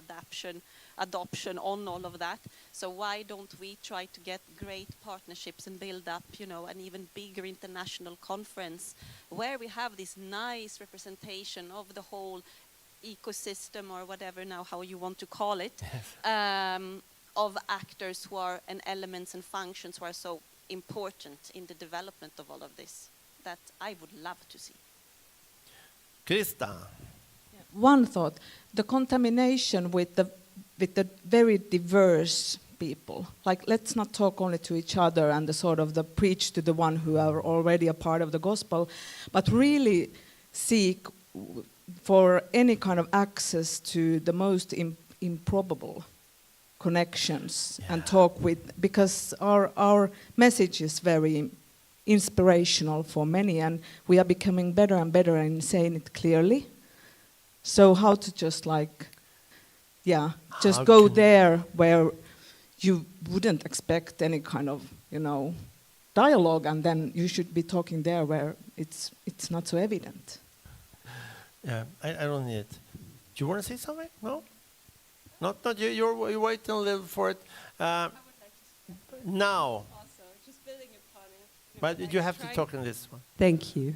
adoption on all of that? So why don't we try to get great partnerships and build up, you know, an even bigger international conference where we have this nice representation of the whole ecosystem, or whatever now, how you want to call it, of actors who are, and elements and functions who are so important in the development of all of this, that I would love to see. Krista? One thought, the contamination with the very diverse people. Like, let's not talk only to each other and the sort of the preach to the one who are already a part of the gospel, but really seek for any kind of access to the most improbable connections, and talk with, because our message is very inspirational for many, and we are becoming better and better in saying it clearly. So how to just like, just go there where you wouldn't expect any kind of, you know, dialogue, and then you should be talking there where it's not so evident. Yeah, I don't need it. Do you want to say something? No? Not you're waiting a little for it. Now. Also, just building upon it. But you have to talk in this one. Thank you.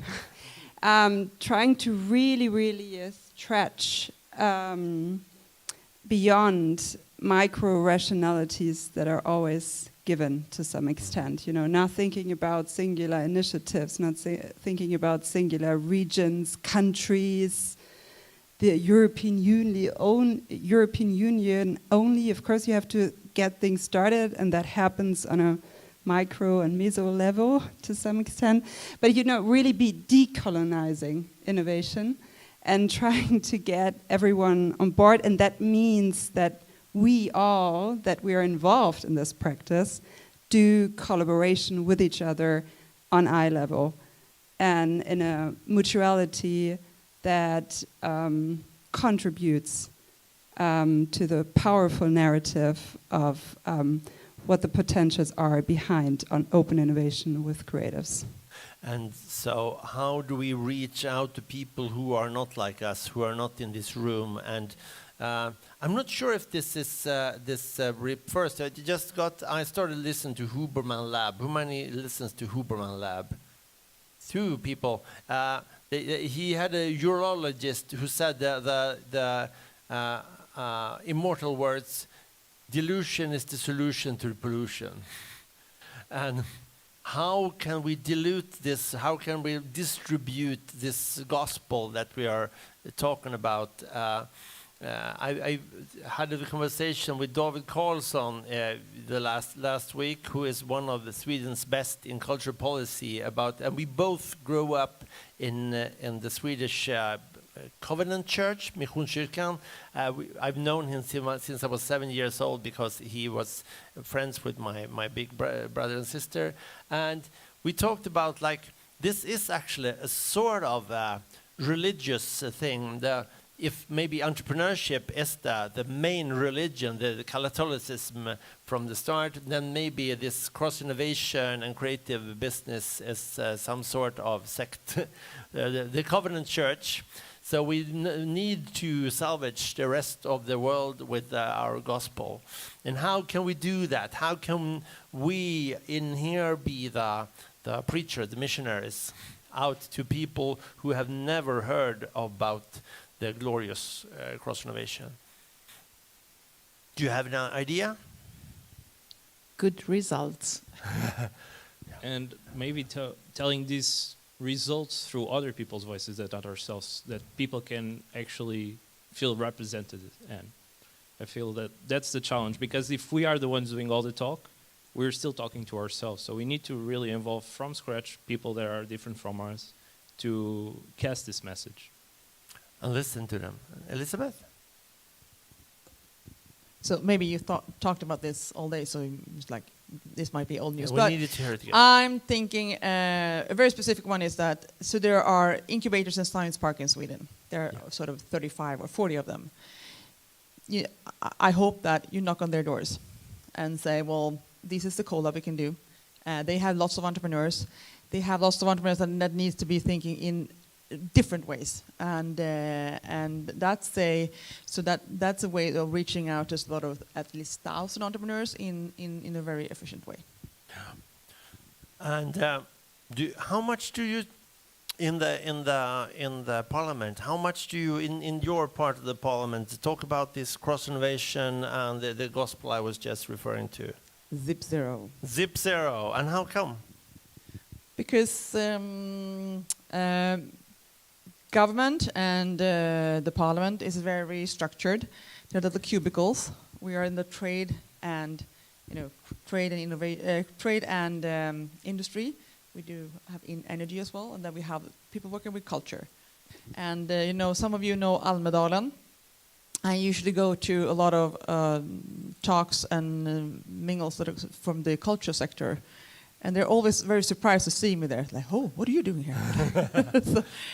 Trying to really stretch beyond micro rationalities that are always given to some extent. You know, not thinking about singular initiatives, not thinking about singular regions, countries. The European Union only, of course, you have to get things started, and that happens on a micro and meso level to some extent. But, you know, really be decolonizing innovation and trying to get everyone on board. And that means that we all, that we are involved in this practice, do collaboration with each other on eye level and in a mutuality that contributes to the powerful narrative of what the potentials are behind on open innovation with creatives. And so how do we reach out to people who are not like us, who are not in this room? And I'm not sure if this is first. I started listening to Huberman Lab. Who many listens to Huberman Lab? 2 people. He had a urologist who said the immortal words, "Delusion is the solution to pollution." And how can we dilute this? How can we distribute this gospel that we are talking about? I had a conversation with David Karlsson the last week, who is one of the Sweden's best in culture policy and we both grew up in the Swedish Covenant Church, Missionskyrkan. I've known him since I was 7 years old, because he was friends with my big brother and sister, and we talked about, like, this is actually a sort of religious thing. if maybe entrepreneurship is the main religion, the Catholicism from the start, then maybe this cross-innovation and creative business is some sort of sect, the Covenant Church. So we need to salvage the rest of the world with our gospel. And how can we do that? How can we in here be the preacher, the missionaries, out to people who have never heard about the glorious cross-innovation? Do you have an idea? Good results. And maybe telling these results through other people's voices that not ourselves, that people can actually feel represented. And I feel that that's the challenge, because if we are the ones doing all the talk, we're still talking to ourselves. So we need to really involve from scratch people that are different from us to cast this message. And listen to them. Elizabeth? So maybe you talked about this all day, so it's like this might be old news. Yeah, but we needed to hear it again. I'm thinking a very specific one is that, so there are incubators in Science Park in Sweden. There are sort of 35 or 40 of them. I hope that you knock on their doors and say, well, this is the call that we can do. They have lots of entrepreneurs. They have lots of entrepreneurs that needs to be thinking in different ways, and that's a way of reaching out to a lot of at least 1,000 entrepreneurs in a very efficient way. And how much do you in the parliament? How much do you in your part of the parliament talk about this cross innovation and the gospel I was just referring to? Zip zero. Zip zero, and how come? Because government and the parliament is very structured. There are little cubicles. We are in the trade and industry. We do have in energy as well, and then we have people working with culture. And some of you know Almedalen. I usually go to a lot of talks and mingles that are from the culture sector. And they're always very surprised to see me there. Like, oh, what are you doing here?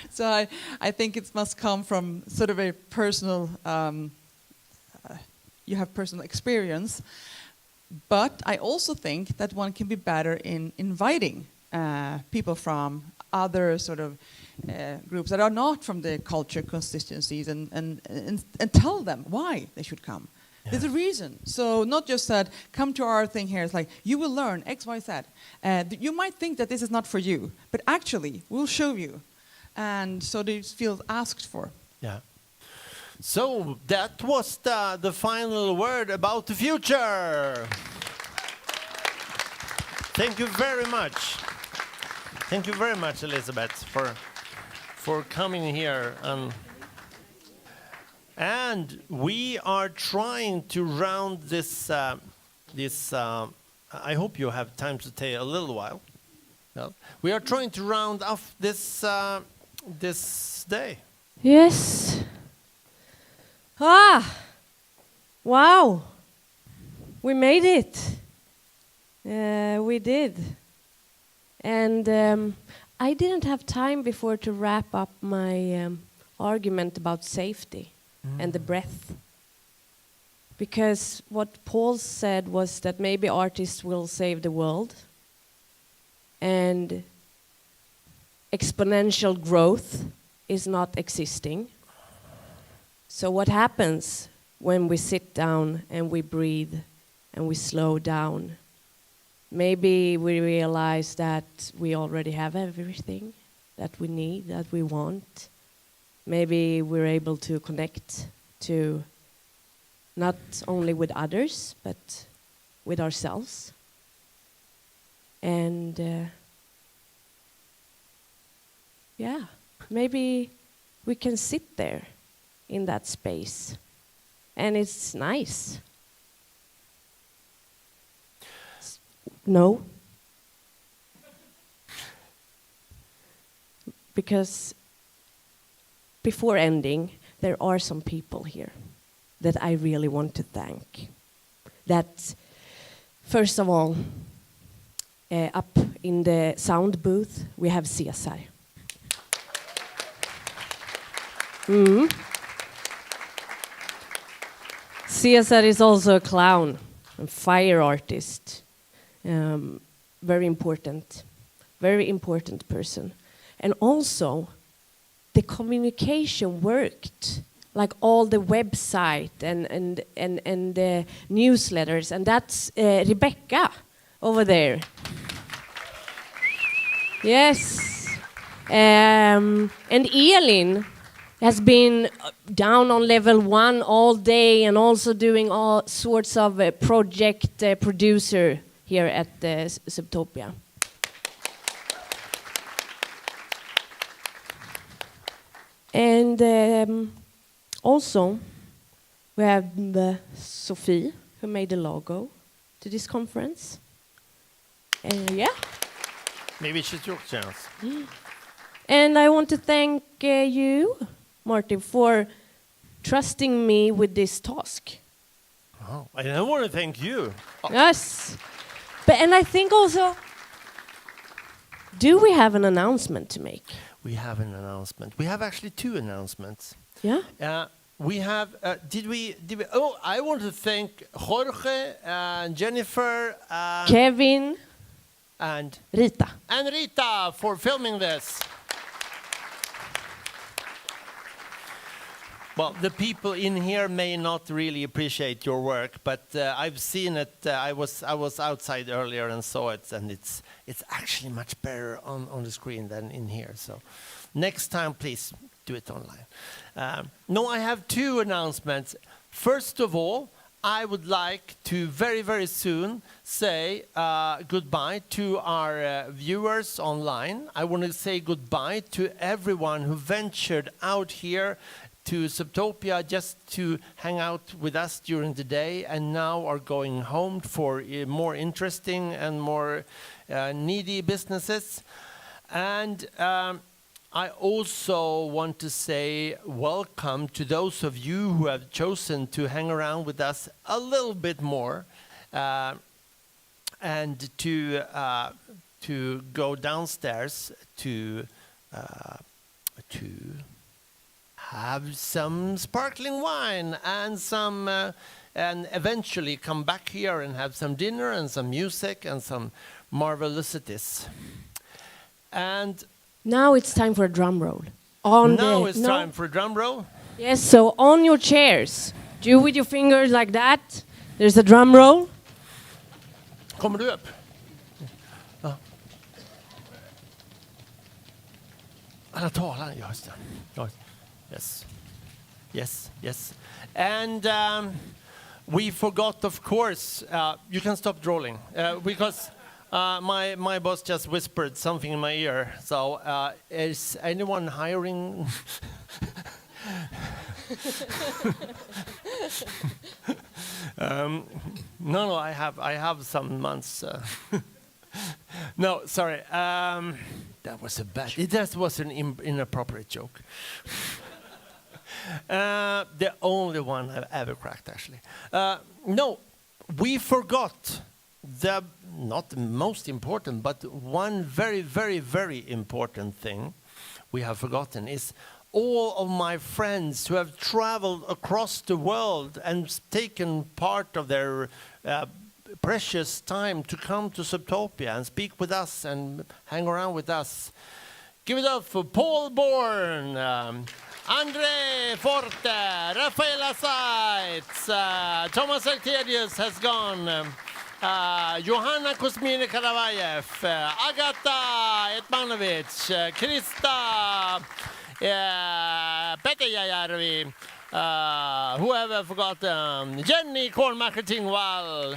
so I think it must come from sort of a personal, you have personal experience. But I also think that one can be better in inviting people from other sort of groups that are not from the culture constituencies and tell them why they should come. There's a reason. So not just that, come to our thing here. It's like, you will learn X, Y, Z. You might think that this is not for you, but actually, we'll show you. And so they feel asked for. Yeah. So that was the final word about the future. Thank you very much. Thank you very much, Elizabeth, for coming here. And we are trying to round this. I hope you have time to stay a little while. No? We are trying to round off this day. Yes. Wow. We made it. We did. And I didn't have time before to wrap up my argument about safety. And the breath. Because what Paul said was that maybe artists will save the world. And exponential growth is not existing. So what happens when we sit down and we breathe and we slow down? Maybe we realize that we already have everything that we need, that we want. Maybe we're able to connect to not only with others, but with ourselves. And maybe we can sit there in that space. And it's nice. No. Because before ending, there are some people here that I really want to thank. That, first of all, up in the sound booth, we have Cesar. Caesar is also a clown, a fire artist. Very important person. And also, the communication worked, like all the website and the newsletters, and that's Rebecca over there. Yes. And Elin has been down on level 1 all day and also doing all sorts of project producer here at Subtopia. And also, we have Sophie, who made the logo to this conference. Yeah. Maybe she took a chance. And I want to thank you, Martin, for trusting me with this task. Oh, and I want to thank you. Yes. And I think also, do we have an announcement to make? We have an announcement. We have actually 2 announcements. Yeah? We have, did we, oh, I want to thank Jorge, Jennifer, Kevin, and Rita. And Rita for filming this. Well, the people in here may not really appreciate your work, but I've seen it. I was outside earlier and saw it, and it's actually much better on the screen than in here. So, next time, please do it online. No, I have 2 announcements. First of all, I would like to very, very soon say goodbye to our viewers online. I want to say goodbye to everyone who ventured out here to Subtopia just to hang out with us during the day and now are going home for more interesting and more needy businesses. And I also want to say welcome to those of you who have chosen to hang around with us a little bit more and to go downstairs to have some sparkling wine and some and eventually come back here and have some dinner and some music and some marvelosities. And now it's time for a drum roll. Now it's time for a drum roll. Yes, so on your chairs, do with your fingers like that. There's a drum roll. Kommer du upp? Ja. Alla talar, just det. Yes, yes, yes. And we forgot, of course, you can stop drooling, because my boss just whispered something in my ear. So is anyone hiring? No, I have some months. No, sorry. That was that was an inappropriate joke. The only one I've ever cracked, actually. No, we forgot not the most important, but one very, very, very important thing we have forgotten is all of my friends who have traveled across the world and taken part of their precious time to come to Subtopia and speak with us and hang around with us. Give it up for Paul Bourne, André Forte, Raffaela Seitz, Thomas Arcaedius has gone, Johanna Kouzmine-Karavaïeff, Agata Etmanovic, Krista Petäjäjärvi, whoever forgotten, Jenny Kornmacher Tingvall,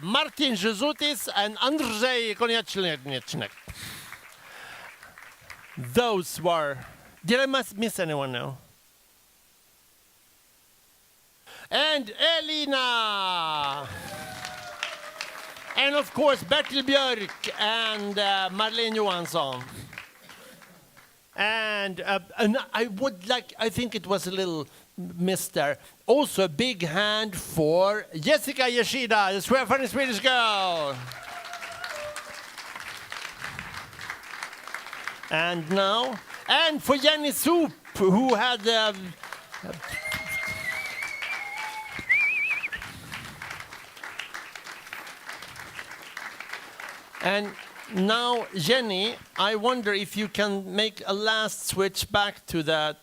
Martin Jesutis, and Andrzej Konieczny. Those were... Did I miss anyone now? And Elina! And of course Bertil Björk and Marlene Johansson. And I think it was a little missed there. Also a big hand for Jessica Yoshida, the funny Swedish girl. And now, and for Jenny Soup, who had And now, Jenny, I wonder if you can make a last switch back to the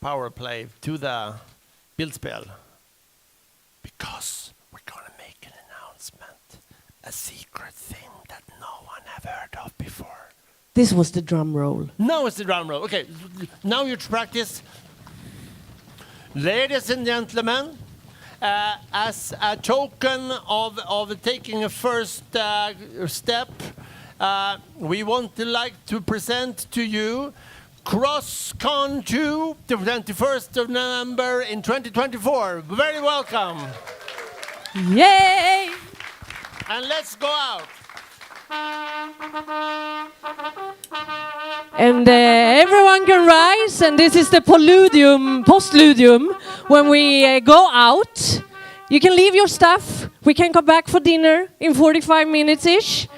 power play, to the bildspel. Because we're going to make an announcement, a secret thing that no one have heard of before. This was the drum roll. Now it's the drum roll. Okay, now you practice. Ladies and gentlemen, as a token of taking a first step, we want to like to present to you CrossCon 2, the 21st of November in 2024. Very welcome. Yay! And let's go out. And everyone can rise, and this is the postludium. When we go out, you can leave your stuff. We can come back for dinner in 45 minutes-ish.